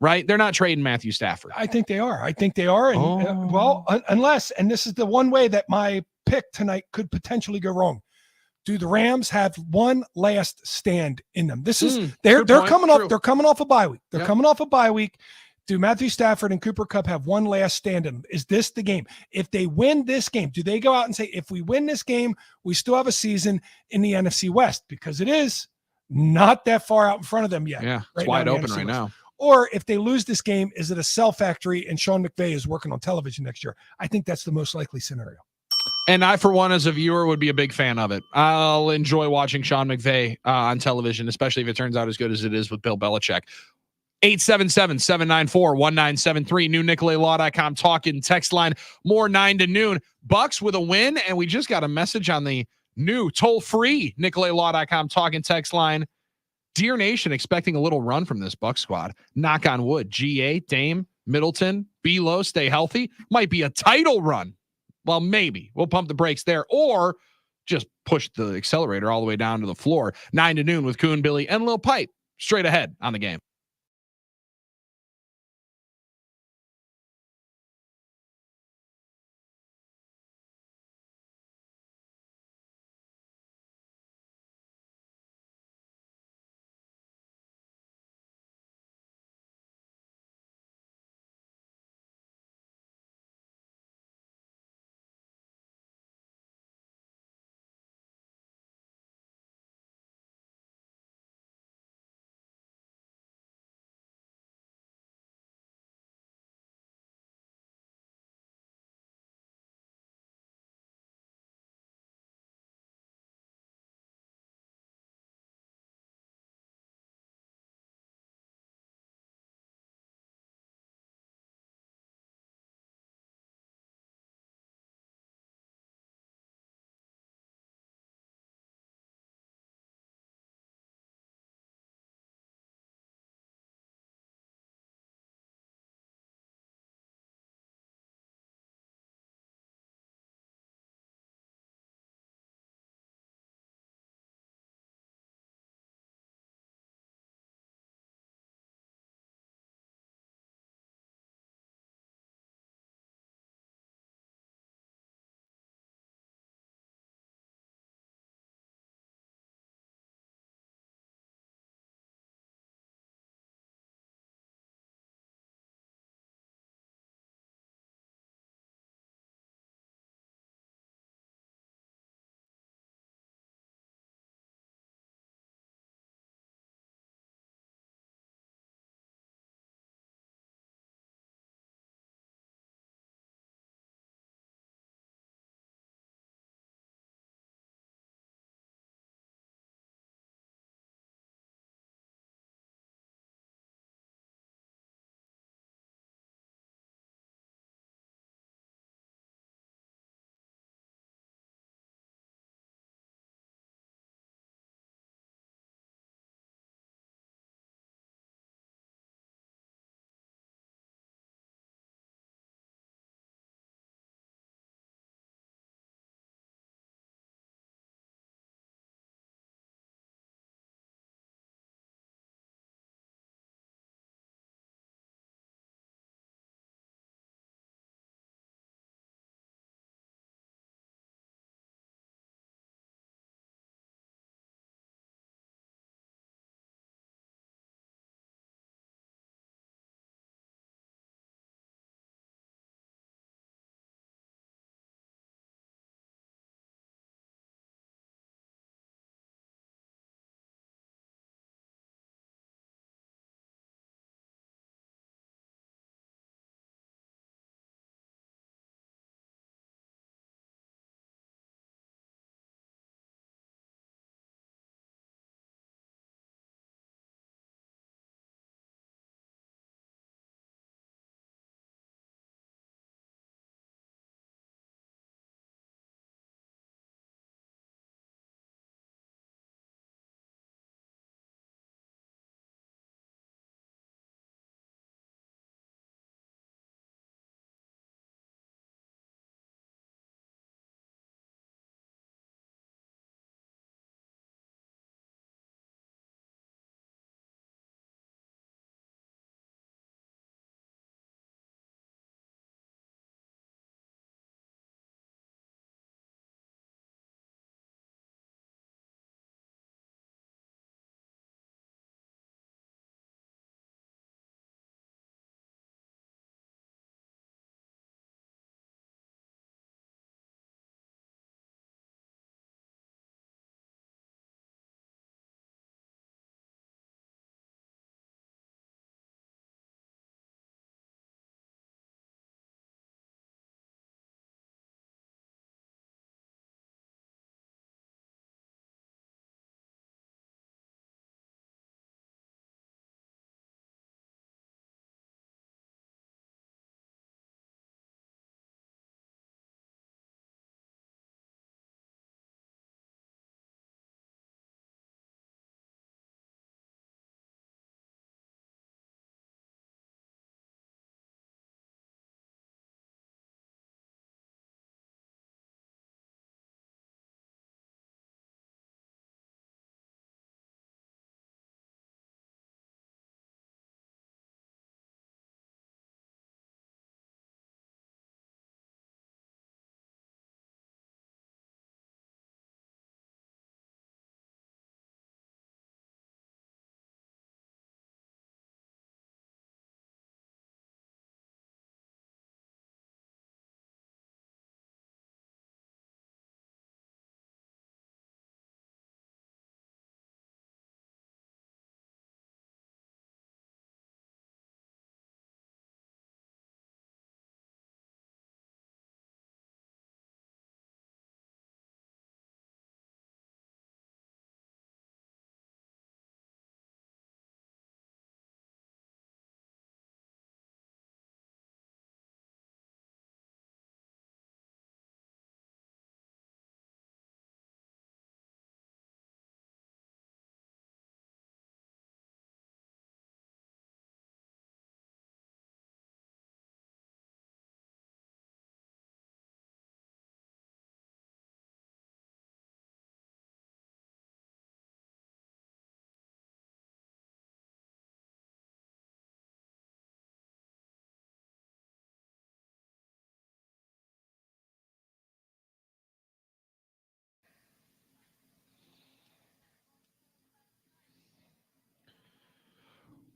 Right? They're not trading Matthew Stafford. I think they are. And unless, and this is the one way that my pick tonight could potentially go wrong. Do the Rams have one last stand in them? This is they're coming off. They're coming off a bye week. They're coming off a bye week. Do Matthew Stafford and Cooper Kupp have one last stand in them? Is this the game? If they win this game, do they go out and say, if we win this game, we still have a season in the NFC West? Because it is not that far out in front of them yet. Yeah, it's wide open right now. Or if they lose this game, is it a sell factory and Sean McVay is working on television next year? I think that's the most likely scenario. And I, for one, as a viewer, would be a big fan of it. I'll enjoy watching Sean McVay on television, especially if it turns out as good as it is with Bill Belichick. 877-794-1973. New NicolaLaw.com talking text line. More 9 to noon. Bucks with a win, and we just got a message on the new toll-free NicolaLaw.com talking text line. Dear Nation, expecting a little run from this Buck squad. Knock on wood. GA, Dame, Middleton, Belo, stay healthy. Might be a title run. Well, maybe. We'll pump the brakes there. Or just push the accelerator all the way down to the floor. 9 to noon with Coon, Billy, and Lil Pipe. Straight ahead on the game.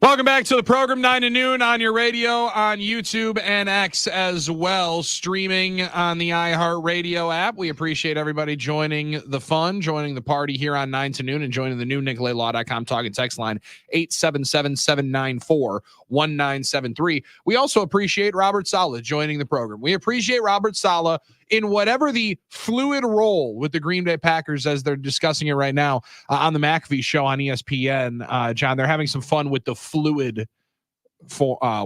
Welcome back to the program, 9 to noon on your radio, on YouTube and X as well, streaming on the iHeartRadio app. We appreciate everybody joining the fun, joining the party here on 9 to noon, and joining the new NicolaLaw.com talk and text line, 877-794-1973. We also appreciate Robert Saleh joining the program. We appreciate Robert Saleh in whatever the fluid role with the Green Bay Packers, as they're discussing it right now on the McAfee show on ESPN. John, they're having some fun with the fluid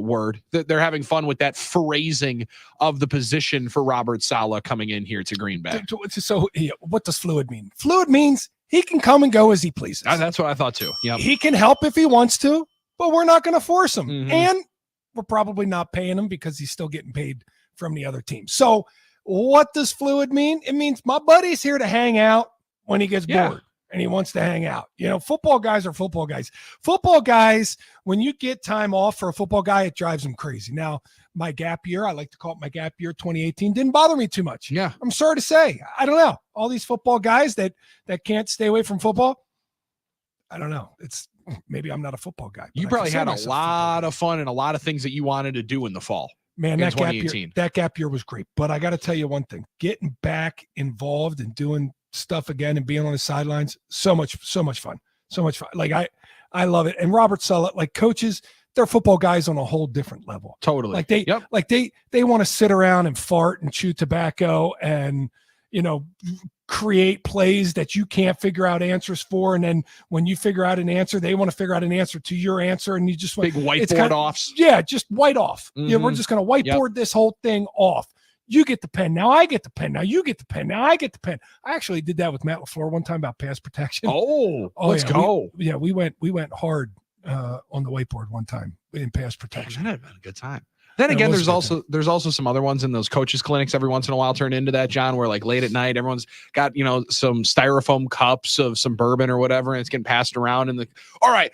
word. They're having fun with that phrasing of the position for Robert Saleh coming in here to Green Bay. So what does fluid mean? Fluid means he can come and go as he pleases. That's what I thought too. Yep. He can help if he wants to, but we're not going to force him. Mm-hmm. And we're probably not paying him because he's still getting paid from the other team. So what does fluid mean? It means my buddy's here to hang out when he gets bored and he wants to hang out. Football guys are football guys. Football guys, when you get time off for a football guy, it drives him crazy. Now, my gap year, I like to call it my gap year, 2018, didn't bother me too much. Yeah. I'm sorry to say. I don't know. All these football guys that can't stay away from football, I don't know. Maybe I'm not a football guy. You probably had a lot of fun and a lot of things that you wanted to do in the fall. Man, that gap year was great. But I got to tell you one thing, getting back involved and doing stuff again and being on the sidelines, so much fun. So much fun. Like I love it. And Robert Saleh, like coaches, they're football guys on a whole different level. Totally. Like they want to sit around and fart and chew tobacco and, create plays that you can't figure out answers for. And then when you figure out an answer, they want to figure out an answer to your answer. And you just big whiteboard offs. Yeah. Just white off. Mm-hmm. Yeah. We're just going to whiteboard this whole thing off. You get the pen. Now I get the pen. Now you get the pen. Now I get the pen. I actually did that with Matt LaFleur one time about pass protection. Let's go. We went hard on the whiteboard one time in pass protection. That had been a good time. Then again, there's also some other ones in those coaches clinics every once in a while turn into that, John, where like late at night, everyone's got, some styrofoam cups of some bourbon or whatever, and it's getting passed around and all right,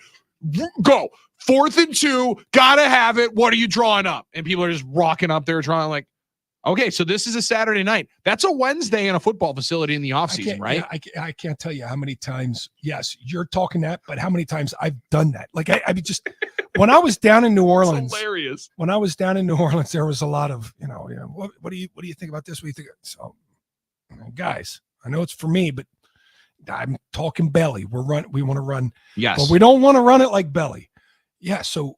go 4th and 2, gotta have it. What are you drawing up? And people are just rocking up there drawing like, okay, so this is a Saturday night. That's a Wednesday in a football facility in the offseason, right? Yeah, I can't tell you how many times, yes, you're talking that, but how many times I've done that. Like I mean, just when I was down in New Orleans, hilarious. When I was down in New Orleans, there was a lot of, what do you think about this? What do you think? So, guys, I know it's for me, but I'm talking belly. We want to run. Yes. But we don't want to run it like belly. Yeah. So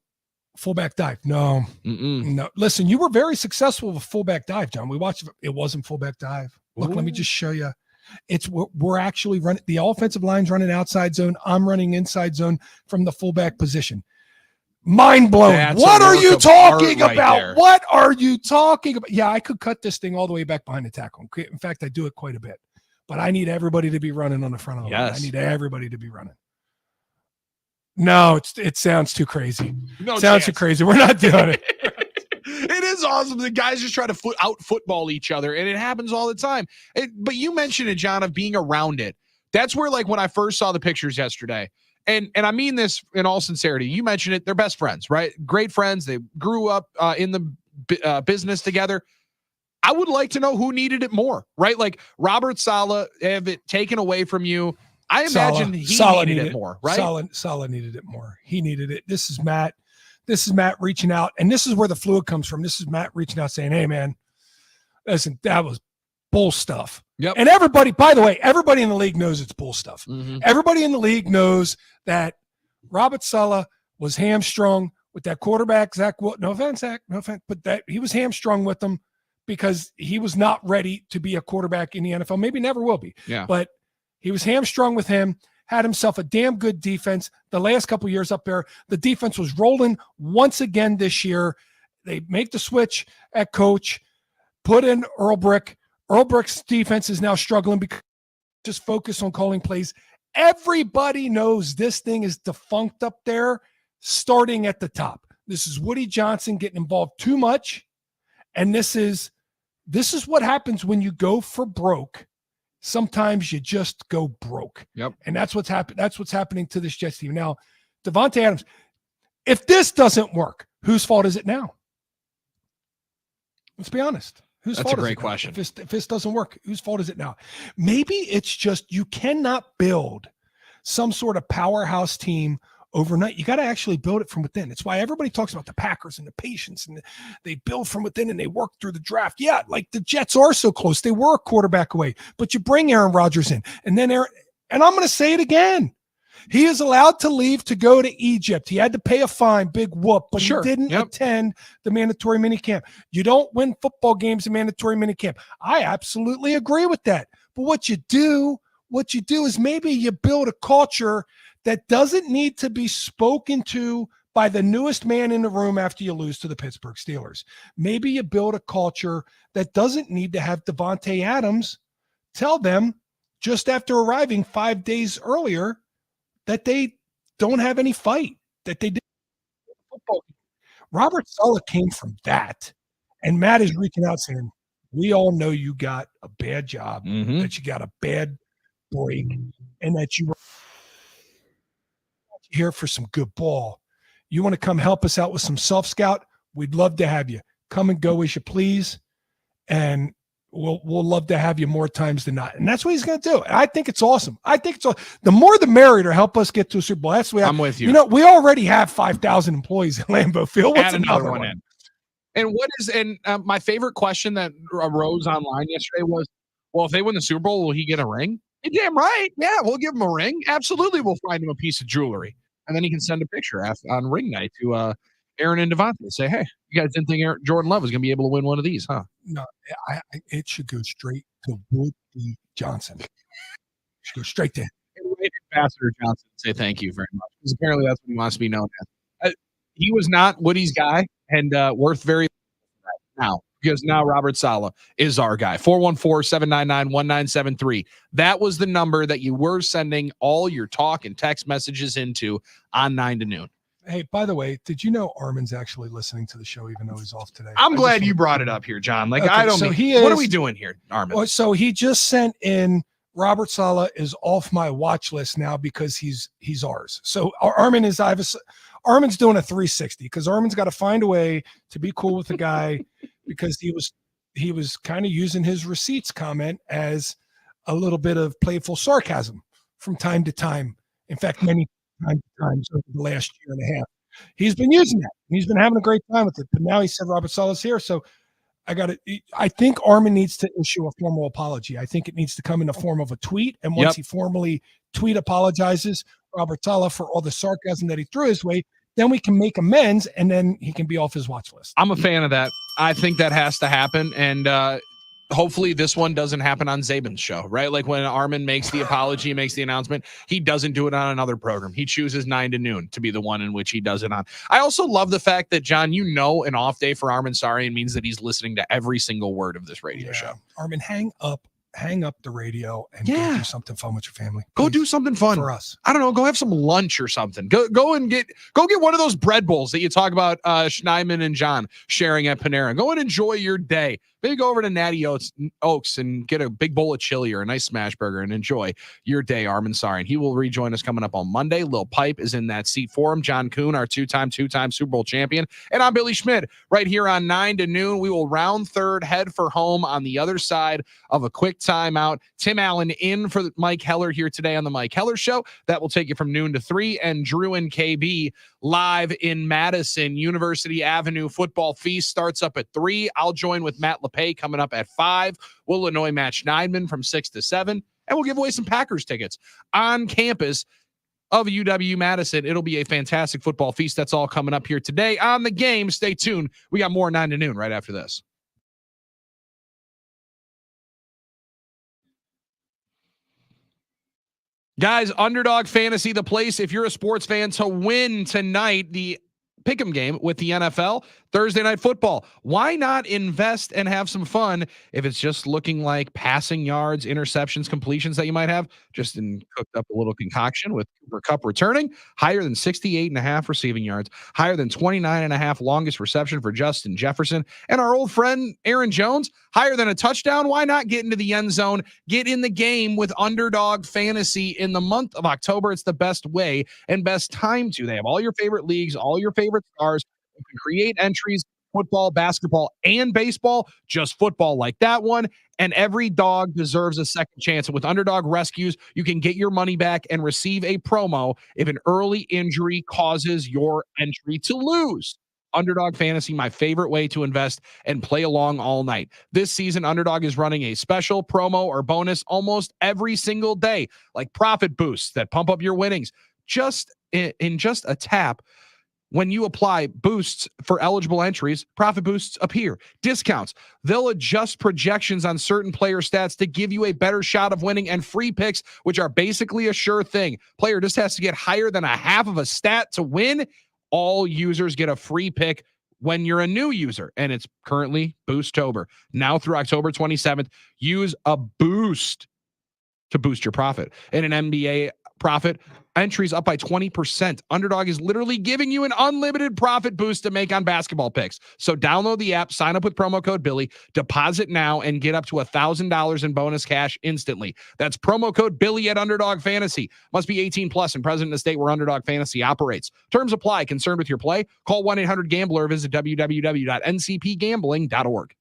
fullback dive. No. No. Listen, you were very successful with fullback dive, John. We watched it. wasn't fullback dive. Look, let me just show you. We're actually running, the offensive line's running outside zone. I'm running inside zone from the fullback position. Mind blown. What are you talking about? What are you talking about? Yeah, I could cut this thing all the way back behind the tackle. In fact, I do it quite a bit. But I need everybody to be running on the front of the line. I need everybody to be running. No, it sounds too crazy. Sounds too crazy. We're not doing it. It is awesome. The guys just try to football each other, and it happens all the time. But you mentioned it, John, of being around it. That's where, like, when I first saw the pictures yesterday, and I mean this in all sincerity, you mentioned it, they're best friends, right? Great friends. They grew up in the business together. I would like to know who needed it more, right? Like Robert Saleh, have it taken away from you. I imagine he needed it more, right? Saleh needed it more. He needed it. This is Matt. This is Matt reaching out. And this is where the fluid comes from. This is Matt reaching out saying, hey, man, listen, that was bull stuff. Yep. And everybody, by the way, everybody in the league knows it's bull stuff. Mm-hmm. Everybody in the league knows that Robert Saleh was hamstrung with that quarterback, Zach. No offense, Zach. No offense. But that he was hamstrung with them because he was not ready to be a quarterback in the NFL. Maybe never will be. Yeah. But he was hamstrung with him, had himself a damn good defense. The last couple of years up there, the defense was rolling once again this year. They make the switch at coach, put in Earl Brick. Earl Brick's defense is now struggling because just focus on calling plays. Everybody knows this thing is defunct up there, starting at the top. This is Woody Johnson getting involved too much. And this is what happens when you go for broke. Sometimes you just go broke. Yep. And that's what's happening. That's what's happening to this Jets team. Now, Davante Adams, if this doesn't work, whose fault is it now? Let's be honest. That's a great question. If this doesn't work, whose fault is it now? Maybe it's just you cannot build some sort of powerhouse team overnight. You got to actually build it from within. It's why everybody talks about the Packers and the patience, and they build from within and they work through the draft. Yeah, like the Jets are so close. They were a quarterback away, but you bring Aaron Rodgers in, and then and I'm going to say it again. He is allowed to leave to go to Egypt. He had to pay a fine, big whoop, but he didn't attend the mandatory minicamp. You don't win football games in mandatory minicamp. I absolutely agree with that. But what you do is maybe you build a culture that doesn't need to be spoken to by the newest man in the room after you lose to the Pittsburgh Steelers. Maybe you build a culture that doesn't need to have Davante Adams tell them just after arriving 5 days earlier that they don't have any fight, that they did football. Robert Saleh came from that. And Matt is reaching out saying, we all know you got a bad job, that you got a bad break, and that you were here for some good ball. You want to come help us out with some self-scout? We'd love to have you. Come and go as you please. And we'll love to have you more times than not. And that's what he's going to do. And I think it's awesome. I think the more the merrier to help us get to a Super Bowl. That's the way I'm with you. You know, we already have 5,000 employees at Lambeau Field. What's another one in? And my favorite question that arose online yesterday was, well, if they win the Super Bowl, will he get a ring? You're damn right. Yeah, we'll give him a ring. Absolutely, we'll find him a piece of jewelry. And then he can send a picture on ring night to Aaron and Devontae and say, hey, you guys didn't think Jordan Love was going to be able to win one of these, huh? No, it should go straight to Woody Johnson. It should go straight to him. Ambassador Johnson, say thank you very much. Because apparently that's what he wants to be known as. He was not Woody's guy and worth very now, because now Robert Saleh is our guy. 414-799-1973. That was the number that you were sending all your talk and text messages into on 9 to noon. Hey, by the way, did you know Armin's actually listening to the show even though he's off today? I'm glad you brought it up here, John. Like, okay, I don't so what are we doing here, Armin? So he just sent in Robert Saleh is off my watch list now because he's ours. So Armin's doing a 360 because Armin's got to find a way to be cool with the guy because he was kind of using his receipts comment as a little bit of playful sarcasm from time to time. In fact, many times over the last year and a half, he's been using that. And he's been having a great time with it. But now he said Robert Saleh's here, so I think Armin needs to issue a formal apology. I think it needs to come in the form of a tweet. And once he formally apologizes, Robert Saleh, for all the sarcasm that he threw his way, then we can make amends and then he can be off his watch list. I'm a fan of that. I think that has to happen. And hopefully this one doesn't happen on Zabin's show, right? Like when Armin makes the apology, makes the announcement, he doesn't do it on another program. He chooses 9 to noon to be the one in which he does it on. I also love the fact that, John, an off day for Armin Sarian means that he's listening to every single word of this radio show. Armin, hang up the radio and go do something fun with your family. Go do something fun for us. I don't know. Go have some lunch or something. Go get one of those bread bowls that you talk about Schneidman and John sharing at Panera. Go and enjoy your day. Maybe go over to Natty Oaks and get a big bowl of chili or a nice smash burger and enjoy your day, Armin Sarian. He will rejoin us coming up on Monday. Lil Pipe is in that seat for him. John Kuhn, our two-time Super Bowl champion. And I'm Billy Schmid right here on 9 to noon. We will round third, head for home on the other side of a quick timeout. Tim Allen in for Mike Heller here today on the Mike Heller Show. That will take you from noon to 3. And Drew and KB live in Madison. University Avenue Football Feast starts up at 3. I'll join with Matt LePay coming up at 5. Will Illinois match Schneidman from 6 to 7. And we'll give away some Packers tickets on campus of UW-Madison. It'll be a fantastic football feast. That's all coming up here today on The Game. Stay tuned. We got more 9 to noon right after this. Guys, Underdog Fantasy, the place if you're a sports fan to win tonight. The pick'em game with the NFL, Thursday Night Football. Why not invest and have some fun if it's just looking like passing yards, interceptions, completions that you might have? Justin cooked up a little concoction with Cooper Kupp returning, higher than 68.5 receiving yards, higher than 29.5 longest reception for Justin Jefferson, and our old friend Aaron Jones, higher than a touchdown. Why not get into the end zone? Get in the game with Underdog Fantasy in the month of October. It's the best way and best time to. They have all your favorite leagues, all your favorite stars. You can create entries, football, basketball, and baseball, just football like that one. And every dog deserves a second chance. And with Underdog Rescues, you can get your money back and receive a promo if an early injury causes your entry to lose. Underdog Fantasy, my favorite way to invest and play along all night. This season, Underdog is running a special promo or bonus almost every single day, like profit boosts that pump up your winnings just in just a tap. When you apply boosts for eligible entries, profit boosts appear. Discounts. They'll adjust projections on certain player stats to give you a better shot of winning, and free picks, which are basically a sure thing. Player just has to get higher than a half of a stat to win. All users get a free pick when you're a new user, and it's currently Boosttober. Now through October 27th, use a boost to boost your profit. In an NBA profit, entries up by 20%. Underdog is literally giving you an unlimited profit boost to make on basketball picks. So download the app, sign up with promo code Billy, deposit now, and get up to $1,000 in bonus cash instantly. That's promo code Billy at Underdog Fantasy. Must be 18 plus and present in the state where Underdog Fantasy operates. Terms apply. Concerned with your play? Call 1-800-GAMBLER or visit www.ncpgambling.org.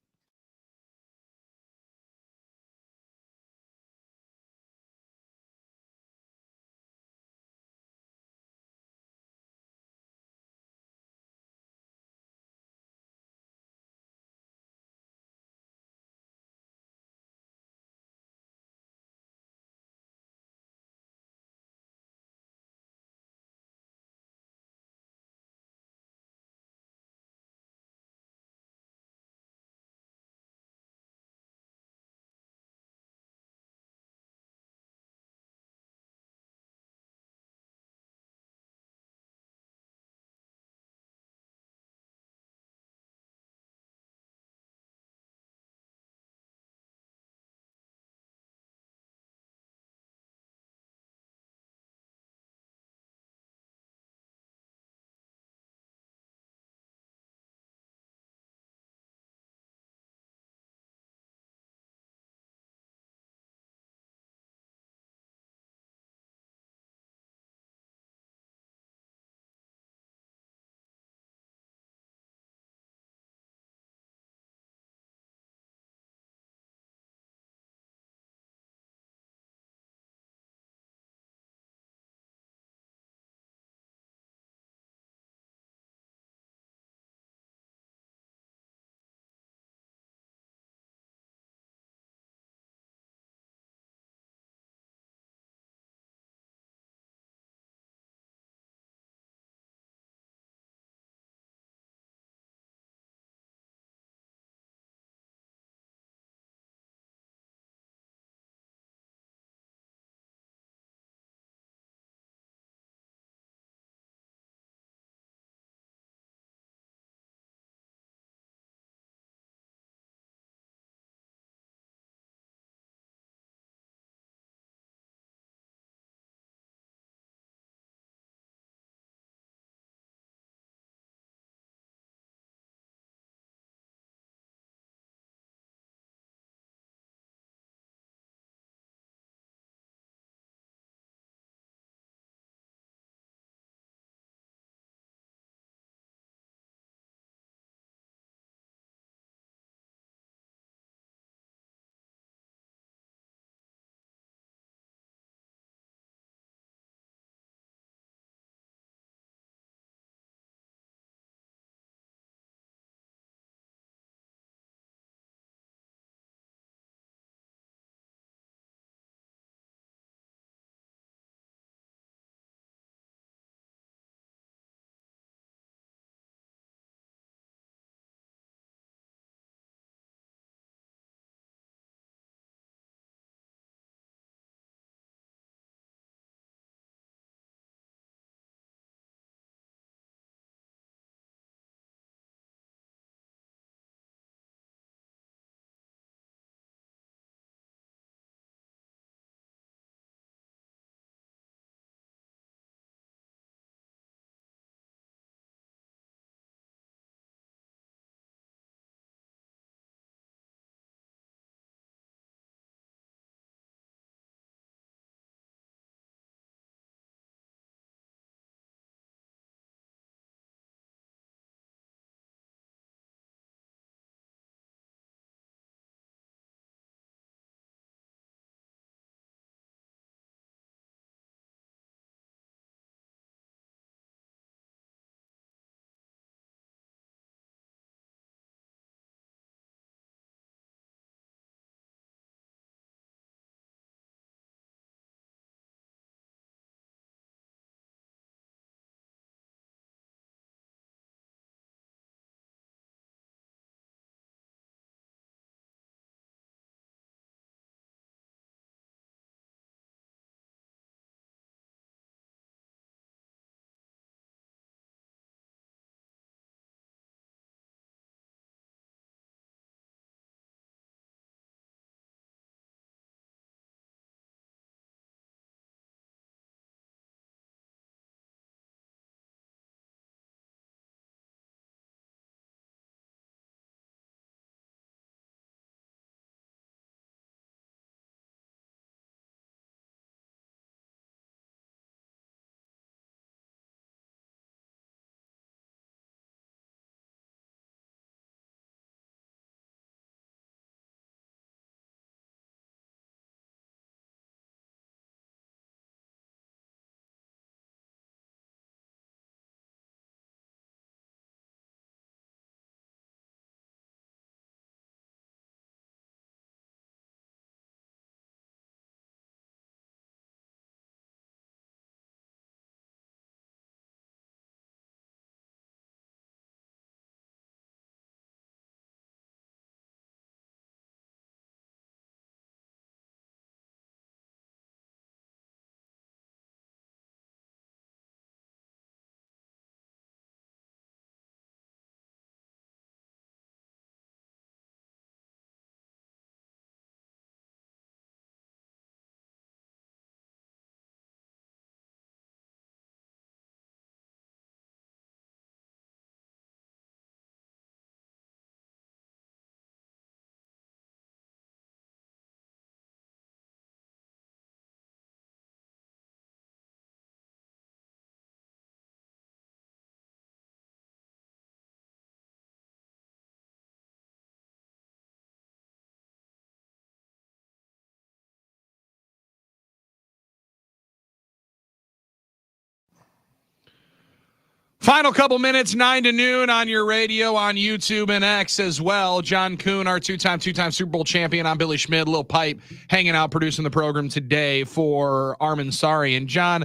Final couple minutes, 9 to noon on your radio, on YouTube and X as well. John Kuhn, our two-time Super Bowl champion. I'm Billy Schmidt, Lil Pipe, hanging out, producing the program today for Armin Sari. And John,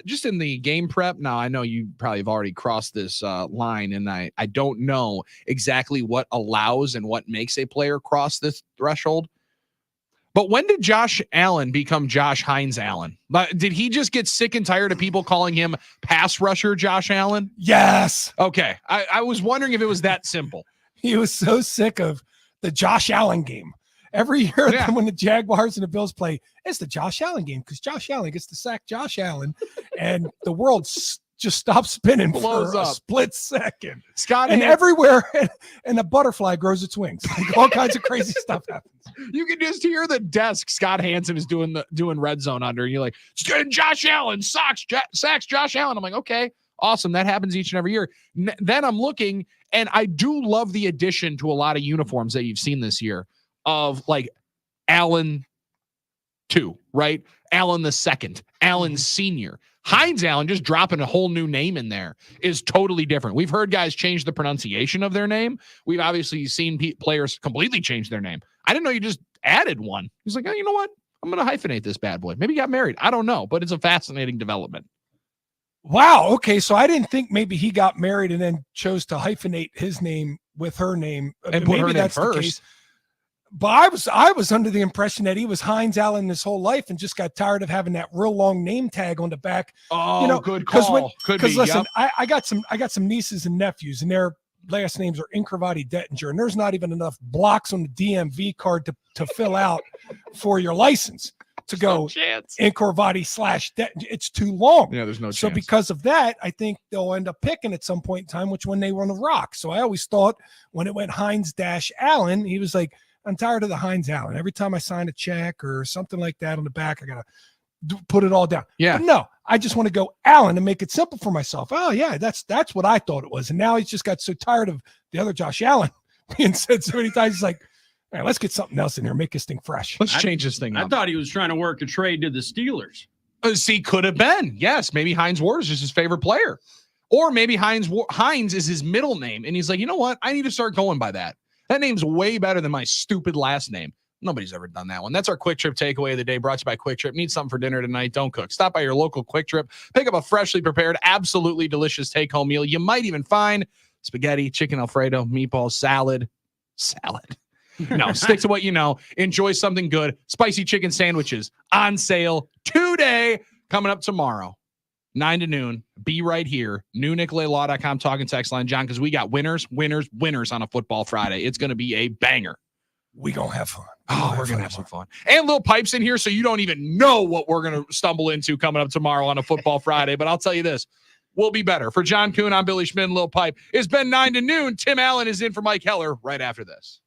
just in the game prep, now I know you probably have already crossed this line, and I don't know exactly what allows and what makes a player cross this threshold. But when did Josh Allen become Josh Hines Allen? Did he just get sick and tired of people calling him pass rusher Josh Allen? Yes. Okay. I was wondering if it was that simple. He was so sick of the Josh Allen game. Every year when the Jaguars and the Bills play, it's the Josh Allen game because Josh Allen gets to sack Josh Allen, and the world just stops spinning, blows for a split second. Scott and everywhere, and a butterfly grows its wings. Like all kinds of crazy stuff happens. You can just hear the desk Scott Hansen is doing red zone under, and you're like, Josh Allen sacks Josh Allen. I'm like, okay, awesome. That happens each and every year. Then I'm looking, and I do love the addition to a lot of uniforms that you've seen this year of like Allen 2, right? Allen the second, Allen Senior. Hines Allen, just dropping a whole new name in there, is totally different. We've heard guys change the pronunciation of their name. We've obviously seen players completely change their name. I didn't know you just added one. He's like, oh, you know what? I'm going to hyphenate this bad boy. Maybe he got married. I don't know, but it's a fascinating development. Wow. Okay. So I didn't think maybe he got married and then chose to hyphenate his name with her name. And put her name first. But I was under the impression that he was Hines Allen his whole life and just got tired of having that real long name tag on the back. Oh, good call. Because listen, I got some nieces and nephews, and their last names are Incravati Dettinger, and there's not even enough blocks on the DMV card to fill out for your license to go Incravati / Dettinger. It's too long. Yeah, there's no chance. So because of that, I think they'll end up picking at some point in time which one they want to rock. So I always thought when it went Hines - Allen, he was like, I'm tired of the Hines Allen. Every time I sign a check or something like that on the back, I got to put it all down. Yeah. But no, I just want to go Allen and make it simple for myself. Oh, yeah, that's what I thought it was. And now he's just got so tired of the other Josh Allen being said so many times. He's like, all right, let's get something else in here. Make this thing fresh. Let's change this thing up. I thought he was trying to work a trade to the Steelers. See, could have been. Yes, maybe Hines Ward is just his favorite player. Or maybe Hines is his middle name. And he's like, you know what? I need to start going by that. That name's way better than my stupid last name. Nobody's ever done that one. That's our Quick Trip takeaway of the day, brought to you by Quick Trip. Need something for dinner tonight? Don't cook. Stop by your local Quick Trip. Pick up a freshly prepared, absolutely delicious take-home meal. You might even find spaghetti, chicken Alfredo, meatballs, salad. No, stick to what you know. Enjoy something good. Spicy chicken sandwiches on sale today, coming up tomorrow. 9 to noon. Be right here. NewNicoletLaw.com talking text line, John, because we got winners on a football Friday. It's going to be a banger. We going to have fun. We're going to have some fun. And Lil Pipe's in here, so you don't even know what we're going to stumble into coming up tomorrow on a football Friday. But I'll tell you this, we'll be better. For John Kuhn, I'm Billy Schmidt, Lil Pipe. It's been 9 to noon. Tim Allen is in for Mike Heller right after this.